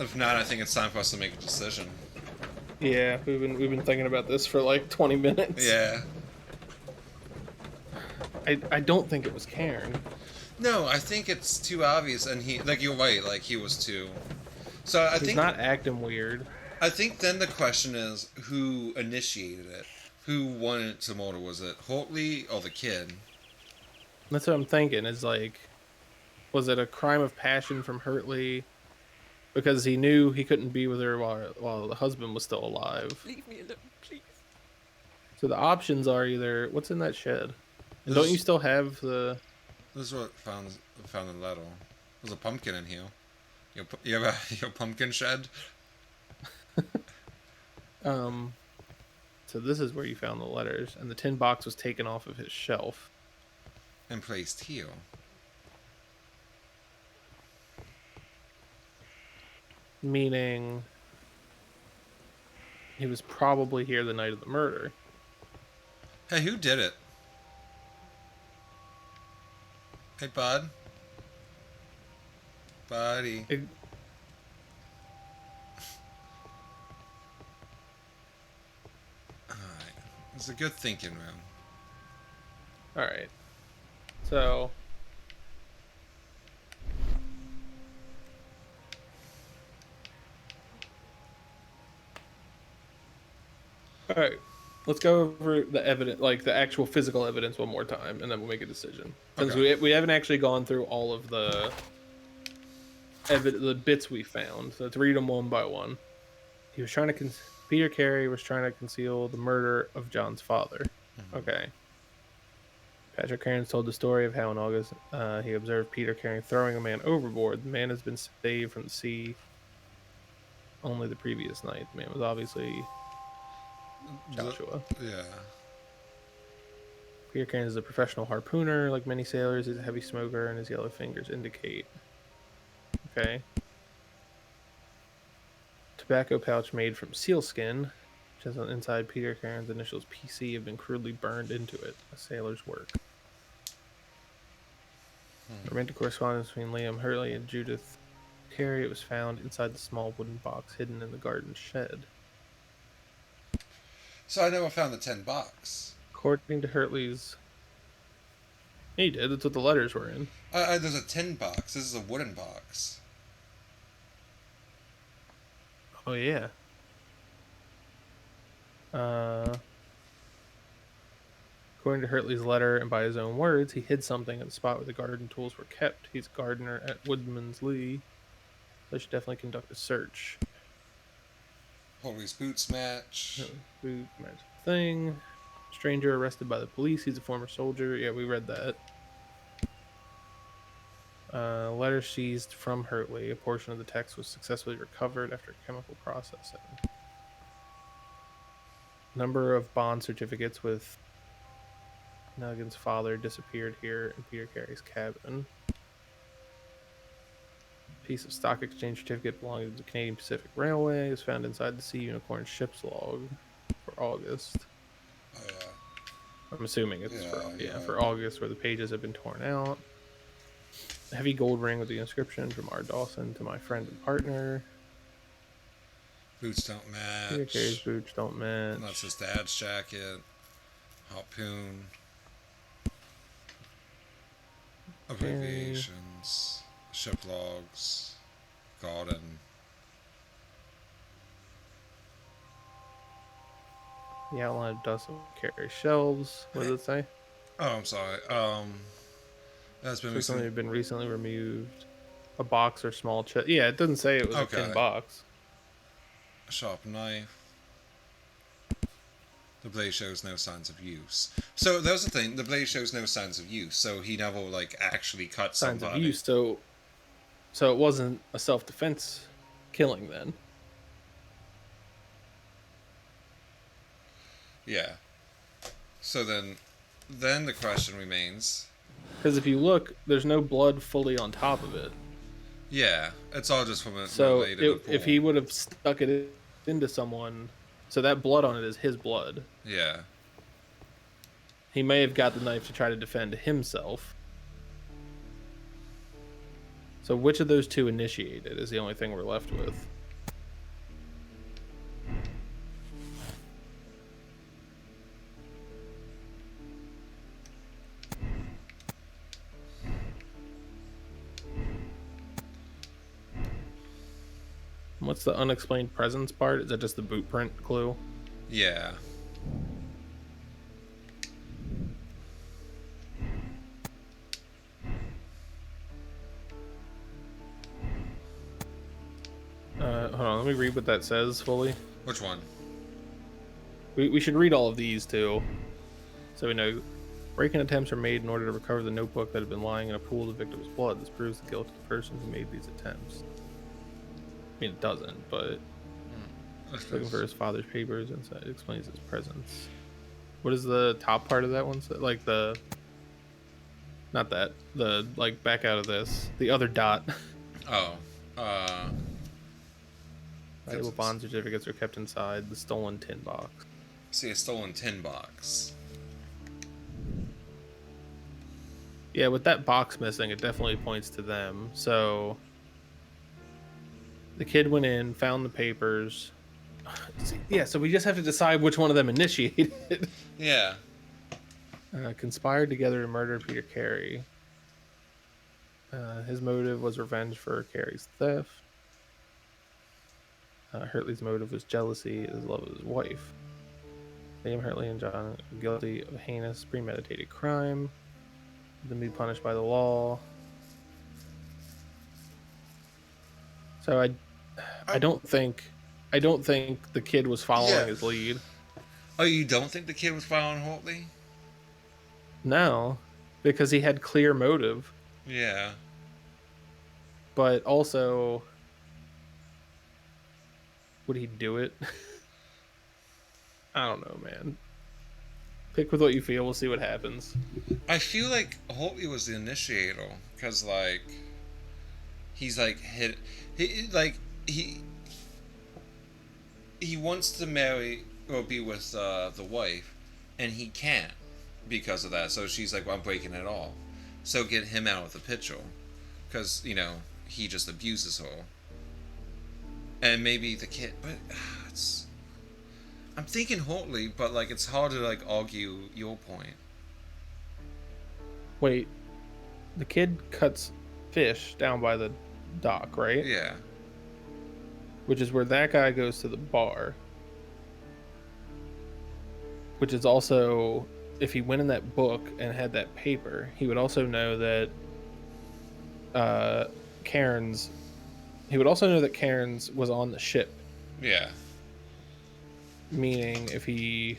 If not, I think it's time for us to make a decision. Yeah, we've been thinking about this for like 20 minutes. Yeah. I don't think it was Karen. No, I think it's too obvious, and you're right, like he was too. So I think he's not acting weird. I think then the question is who initiated it, who wanted to murder? Was it Hartley or the kid? That's what I'm thinking. Is like, was it a crime of passion from Hartley? Because he knew he couldn't be with her while the husband was still alive. Leave me alone, please. So the options are either what's in that shed, and don't you still have the? This is what found the letter. There's a pumpkin in here. You have your pumpkin shed. So this is where you found the letters, and the tin box was taken off of his shelf and placed here. Meaning he was probably here the night of the murder. Hey, who did it? Hey, bud. Buddy. Alright. It's a good thinking room. Alright. So alright. Let's go over the evidence, like the actual physical evidence one more time, and then we'll make a decision. Since we haven't actually gone through all of the bits we found. So let's read them one by one. He was trying to Peter Carey was trying to conceal the murder of John's father. Mm-hmm. Okay. Patrick Cairns told the story of how in August he observed Peter Carey throwing a man overboard. The man has been saved from the sea only the previous night. The man was obviously Joshua. Yeah. Peter Cairns is a professional harpooner. Like many sailors, he's a heavy smoker, and his yellow fingers indicate. Okay. Tobacco pouch made from sealskin, which has on inside Peter Cairns' initials PC have been crudely burned into it. A sailor's work. Romantic correspondence between Liam Hurley and Judith Carey. It was found inside the small wooden box hidden in the garden shed. So I never found the tin box. According to Hurley's... Yeah, you did. That's what the letters were in. There's a tin box. This is a wooden box. Oh, yeah. According to Hurley's letter, and by his own words, he hid something at the spot where the garden tools were kept. He's a gardener at Woodman's Lee. So I should definitely conduct a search. Hurley's boots match. Boot match thing. Stranger arrested by the police. He's a former soldier. Yeah, we read that. Letter seized from Hurley. A portion of the text was successfully recovered after chemical processing. Number of bond certificates with Nugget's father disappeared here in Peter Carey's cabin. Piece of stock exchange certificate belonging to the Canadian Pacific Railway is found inside the Sea Unicorn ship's log for August. I'm assuming it's for August, where the pages have been torn out. A heavy gold ring with the inscription from R. Dawson to my friend and partner. Boots don't Peter Carey's match. boots don't match. That's his dad's jacket. Harpoon. Abbreviations. Ship logs. Garden. The outline of Dustin Carey shelves. What does it say? Oh, I'm sorry. That's been So something recently. had been recently removed. A box or small chest. Yeah, it doesn't say it was a tin Okay. box. Sharp knife. The blade shows no signs of use. So that was the thing. The blade shows no signs of use. So he never like actually cut Signs somebody. of use. So it wasn't a self-defense killing then. Yeah. So then the question remains. Because if you look, there's no blood fully on top of it. Yeah, it's all just from a So related if he would have stuck it into someone, so that blood on it is his blood. Yeah. He may have got the knife to try to defend himself. So which of those two initiated is the only thing we're left with. What's the unexplained presence part? Is that just the boot print clue? Yeah. Hold on, let me read what that says fully. Which one? We should read all of these too, so we know. Break-in attempts are made in order to recover the notebook that had been lying in a pool of the victim's blood. This proves the guilt of the person who made these attempts. I mean, it doesn't, but looking for his father's papers inside it explains his presence. What is the top part of that one? Like the, not that, the like back out of this, the other dot. Oh, Valuable bond certificates are kept inside the stolen tin box. see a stolen tin box. Yeah, with that box missing, it definitely points to them. So the kid went in, found the papers. Yeah, so we just have to decide which one of them initiated. Yeah. Conspired together to murder Peter Carey. His motive was revenge for Carey's theft. Hurtley's motive was jealousy, his love of his wife. Liam, Hurtley, and John are guilty of a heinous, premeditated crime. Then be punished by the law. So I don't think the kid was following his lead. Oh, you don't think the kid was following Holtley? No, because he had clear motive. Yeah. But also, would he do it? I don't know, man. Pick with what you feel. We'll see what happens. I feel like Holtley was the initiator because, like, he's like he wants to marry or be with the wife, and he can't because of that. So she's like, well, I'm breaking it off. So get him out of the picture because he just abuses her. And maybe the kid, but I'm thinking Holtley, but like it's hard to like argue your point. Wait, the kid cuts fish down by the dock, right? Yeah. Which is where that guy goes to the bar. Which is also, if he went in that book and had that paper, he would also know that Cairns was on the ship. Yeah. Meaning if he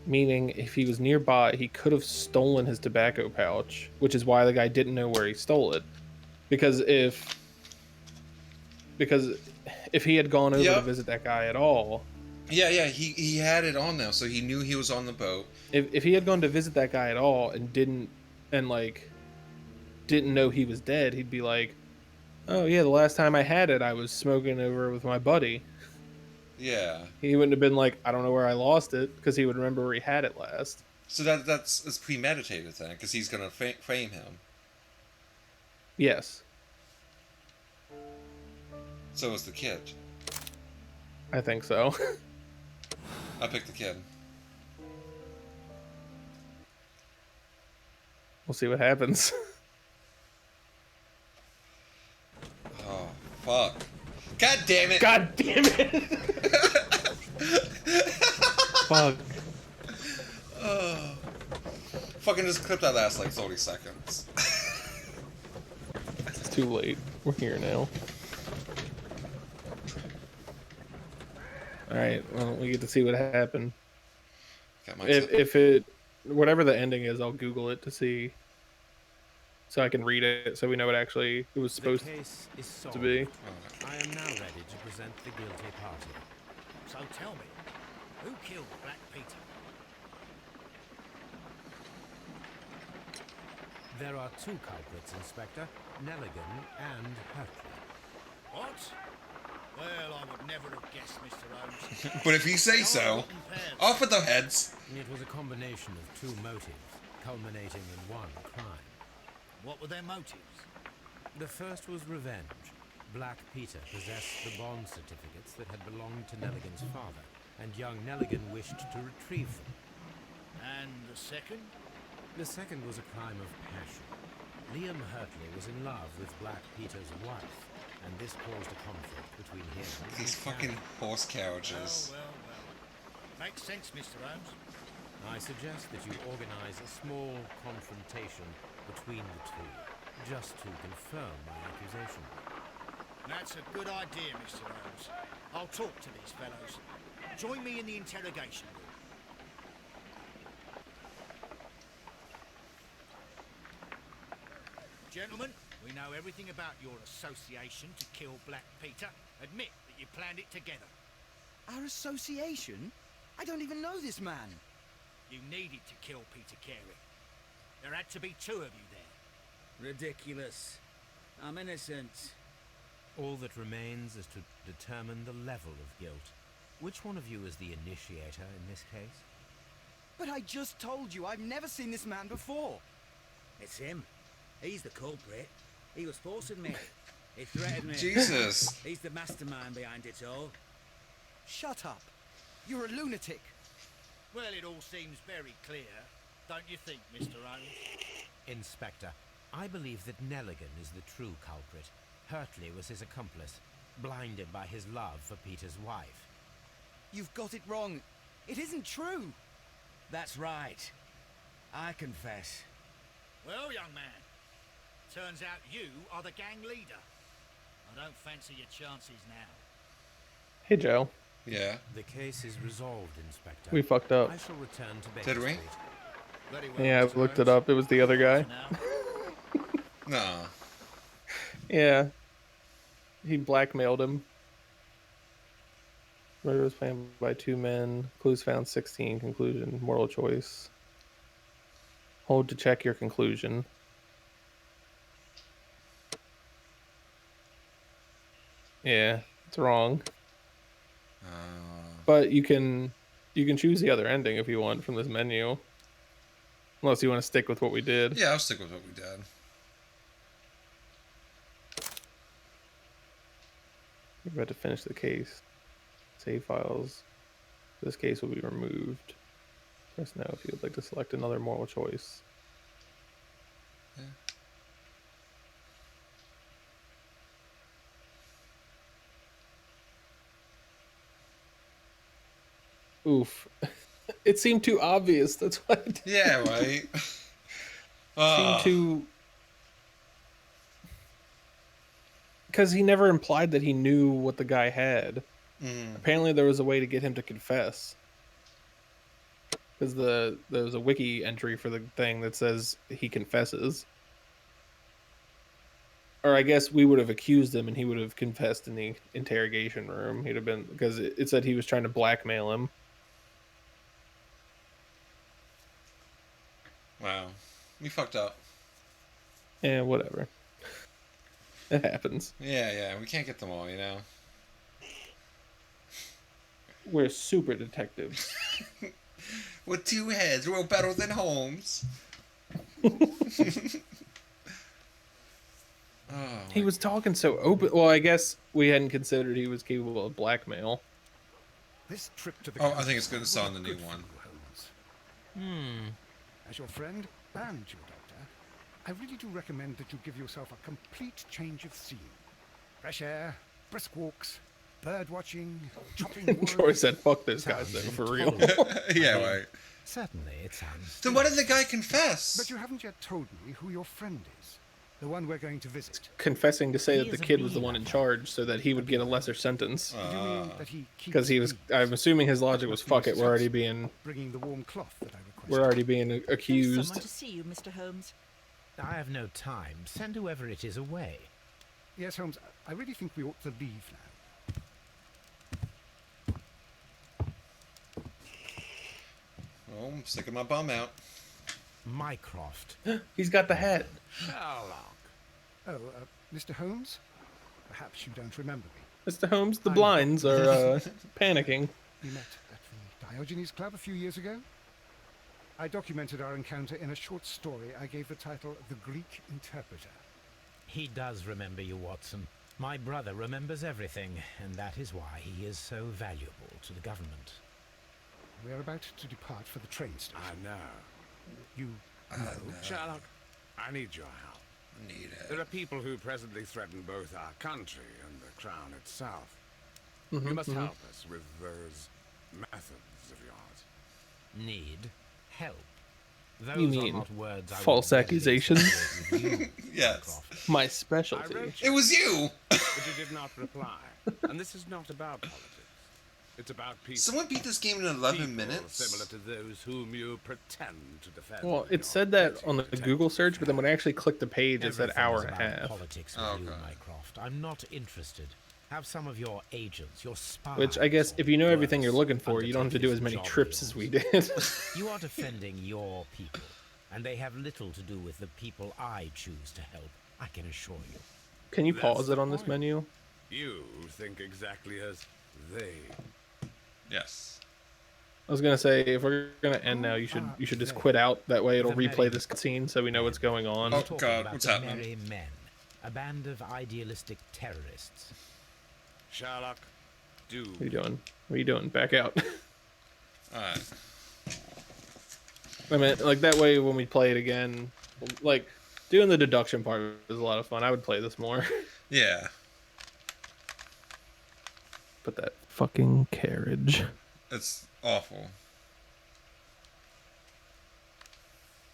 was nearby, he could have stolen his tobacco pouch, which is why the guy didn't know where he stole it. Because if he had gone over to visit that guy at all. Yeah, he had it on now, so he knew he was on the boat. If he had gone to visit that guy at all and didn't know he was dead, he'd be like, oh yeah, the last time I had it, I was smoking over with my buddy. Yeah. He wouldn't have been like, I don't know where I lost it, because he would remember where he had it last. So that's premeditated then, because he's gonna frame him. Yes. So is the kid. I think so. I picked the kid. We'll see what happens. Oh, fuck. God damn it! God damn it! Fuck. Oh. Fucking just clip that last like 30 seconds. It's too late. We're here now. Alright, well, we get to see what happened. If it... Whatever the ending is, I'll Google it to see. So I can read it, so we know what actually it was supposed to be. I am now ready to present the guilty party. So tell me, who killed Black Peter? There are two culprits, Inspector. Nelligan and Harpoon. What? Well, I would never have guessed, Mr. Holmes. But if you say so, off with the heads. It was a combination of two motives, culminating in one crime. What were their motives? The first was revenge. Black Peter possessed the bond certificates that had belonged to Nelligan's father, and young Nelligan wished to retrieve them. And the second? The second was a crime of passion. Liam Hurtley was in love with Black Peter's wife, and this caused a conflict between him and These fucking horse carriages. Well. Makes sense, Mr. Holmes. I suggest that you organize a small confrontation between the two, just to confirm my accusation. That's a good idea, Mr. Holmes. I'll talk to these fellows. Join me in the interrogation room. Gentlemen, we know everything about your association to kill Black Peter. Admit that you planned it together. Our association? I don't even know this man. You needed to kill Peter Carey. There had to be two of you there. Ridiculous. I'm innocent. All that remains is to determine the level of guilt. Which one of you is the initiator in this case? But I just told you, I've never seen this man before. It's him. He's the culprit. He was forcing me. He threatened me. Jesus. He's the mastermind behind it all. Shut up. You're a lunatic. Well, it all seems very clear, don't you think, Mr. Holmes? Inspector, I believe that Nelligan is the true culprit. Hurtley was his accomplice, blinded by his love for Peter's wife. You've got it wrong. It isn't true. That's right. I confess. Well, young man, turns out you are the gang leader. I don't fancy your chances now. Hey, Joe. Yeah. The case is resolved, Inspector. We fucked up. I shall return to Baker Did we? Street. Very well, Yeah, Mr. I looked it Holmes. up. It was the other guy. No. Yeah. He blackmailed him. Murder was planned by two men. Clues found 16. Conclusion. Moral choice. Hold to check your conclusion. Yeah, it's wrong. But you can choose the other ending if you want from this menu. Unless you want to stick with what we did. Yeah, I'll stick with what we did. We're about to finish the case. Save files. This case will be removed. Press now if you would like to select another moral choice. Yeah. Oof. It seemed too obvious. That's why I did. Yeah, right. Seemed too... Because he never implied that he knew what the guy had. Apparently there was a way to get him to confess. Because there's a wiki entry for the thing that says he confesses. Or I guess we would have accused him and he would have confessed in the interrogation room. He'd have been... Because it said he was trying to blackmail him. Wow. We fucked up. Yeah, whatever. It happens. Yeah. We can't get them all, you know? We're super detectives. With two heads, we're better than Holmes. He was talking so open. Well, I guess we hadn't considered he was capable of blackmail. This trip to the Oh, I think it's going to countryside sound the was new good for one. you, Holmes. As your friend and your doctor, I really do recommend that you give yourself a complete change of scene. Fresh air, brisk walks, bird watching, chopping wood. Troy said, "Fuck those guys, though, for real." Yeah, right. Certainly, it sounds. Then why did the guy confess? But you haven't yet told me who your friend is. The one we're going to visit. Confessing to say He that the is a kid was the bee one in lover. charge, so that he would get a lesser sentence. Do you mean that he keeps Because he was, bees? I'm assuming his logic That was, must be "Fuck it, we're already successful. being, Bringing the warm cloth that I requested. we're already being There's accused." someone to see you, Mr. Holmes. I have no time. Send whoever it is away. Yes, Holmes, I really think we ought to leave now. Oh, I'm sticking my bum out. Mycroft. He's got the hat. Sherlock. Oh, Mr. Holmes? Perhaps you don't remember me. Mr. Holmes, the blinds are panicking. We met at the Diogenes Club a few years ago. I documented our encounter in a short story I gave the title The Greek Interpreter. He does remember you, Watson. My brother remembers everything, and that is why he is so valuable to the government. We're about to depart for the train station. I know. You know? Sherlock, I need your help. Need There it. are people who presently threaten both our country and the crown itself. Mhm, You must mhm. help us with those methods of yours. Need help. Those You are mean not words I would false readily accusations? associate with you, Yes. Mycroft. My I specialty. wrote It was you! but you did not reply. And this is not about politics. It's about people. Someone beat this game in 11 People minutes? similar to those whom you pretend to defend. Well, in it your said that petty on the detective Google search, but then when I affairs. actually clicked the page, it said Everything hour is and a about half. Politics with you, Okay. Mycroft. I'm not interested. Have some of your agents, your spies. Which I guess, or if you know everything you're worse, looking for, you don't have to do as undertake many this job trips of as we yours. did. You are defending your people, and they have little to do with the people I choose to help. I can assure you. Can you That's pause it the on this point. menu? You think exactly as they. Yes. I was gonna say, if we're gonna end now, you should just quit out. That way, it'll The replay merry this scene so we know what's going on. Oh, Talking God, about what's the happening? Merry Men, a band of idealistic terrorists. Sherlock, do. What are you doing? What are you doing? Back out. Alright. I mean, like that way, when we play it again, like doing the deduction part was a lot of fun. I would play this more. Yeah. But that fucking carriage. It's awful.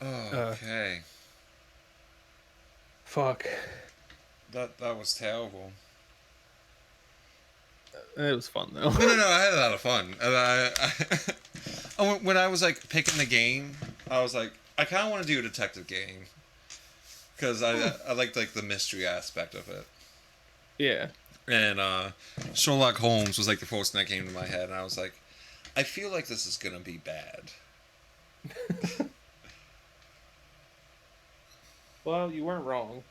Okay. Fuck. That was terrible. It was fun though. No, I had a lot of fun. When I was like picking the game, I was like, I kind of want to do a detective game because I liked like the mystery aspect of it. Yeah. And Sherlock Holmes was like the first thing that came to my head, and I was like, I feel like this is gonna be bad. Well, you weren't wrong.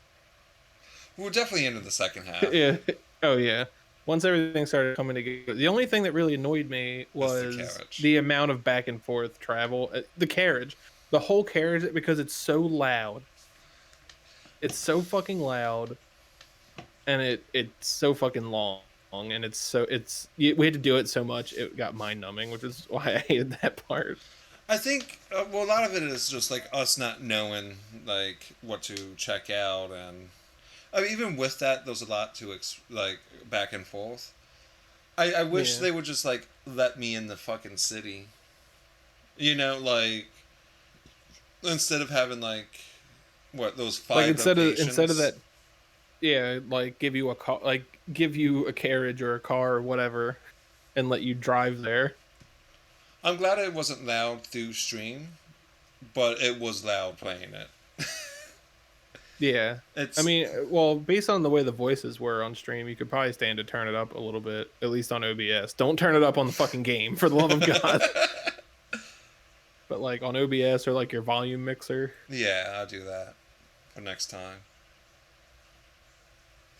We're definitely into the second half. Yeah. Oh yeah. Once everything started coming together, the only thing that really annoyed me was carriage. the amount of back and forth travel. The carriage, the whole carriage, because it's so loud. It's so fucking loud, and it's so fucking long, and we had to do it so much it got mind numbing, which is why I hated that part. I think well, a lot of it is just like us not knowing like what to check out, and I mean, even with that, there's a lot to like back and forth. I wish Yeah. they would just like let me in the fucking city. You know, like instead of having like what those five Like instead of locations. that, yeah, like give you a car, like give you a carriage or a car or whatever, and let you drive there. I'm glad it wasn't loud through stream, but it was loud playing it. Yeah. It's I mean, well, based on the way the voices were on stream, you could probably stand to turn it up a little bit, at least on OBS. Don't turn it up on the fucking game, for the love of God. But like on OBS or like your volume mixer. yeah, I'll do that for next time.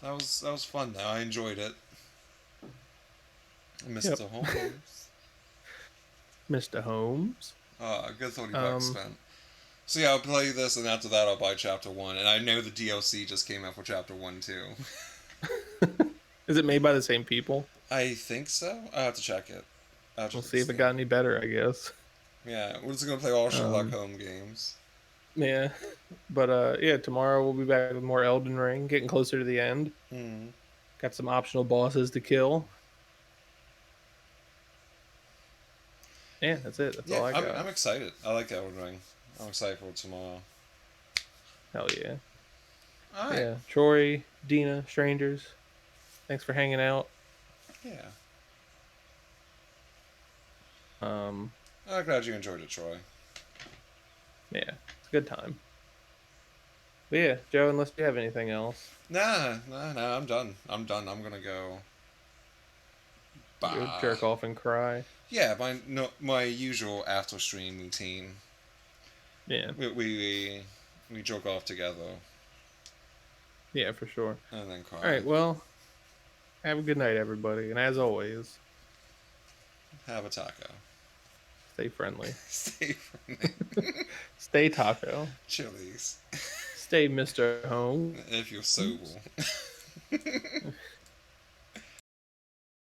That was fun though. I enjoyed it. Mr. Holmes. Mr. Holmes. Oh, a good 30 bucks spent. So yeah, I'll play this, and after that I'll buy Chapter 1. And I know the DLC just came out for Chapter 1 too. Is it made by the same people? I think so. I'll have to check it. We'll see if it got any better, I guess. Yeah, we're just gonna play all Sherlock Um, Holmes games. Yeah. But yeah, tomorrow we'll be back with more Elden Ring, getting closer to the end. Got some optional bosses to kill. Yeah, that's it. That's all I got. I'm excited. I like Elden Ring. I'm excited for tomorrow. Hell yeah. All right. Yeah. Troy, Dina, strangers. Thanks for hanging out. Yeah. Um, I'm glad you enjoyed it, Troy. yeah, it's a good time. But yeah, Joe, unless you have anything else. Nah, I'm done. I'm gonna go. Go jerk off and cry. Yeah, my usual after stream routine. Yeah. We jerk off together. Yeah, for sure. And then cry. All right, well, have a good night, everybody. And as always, have a taco. Stay friendly. Stay friendly. Stay taco. Chili's. Stay Mr. Holmes. If you're sober.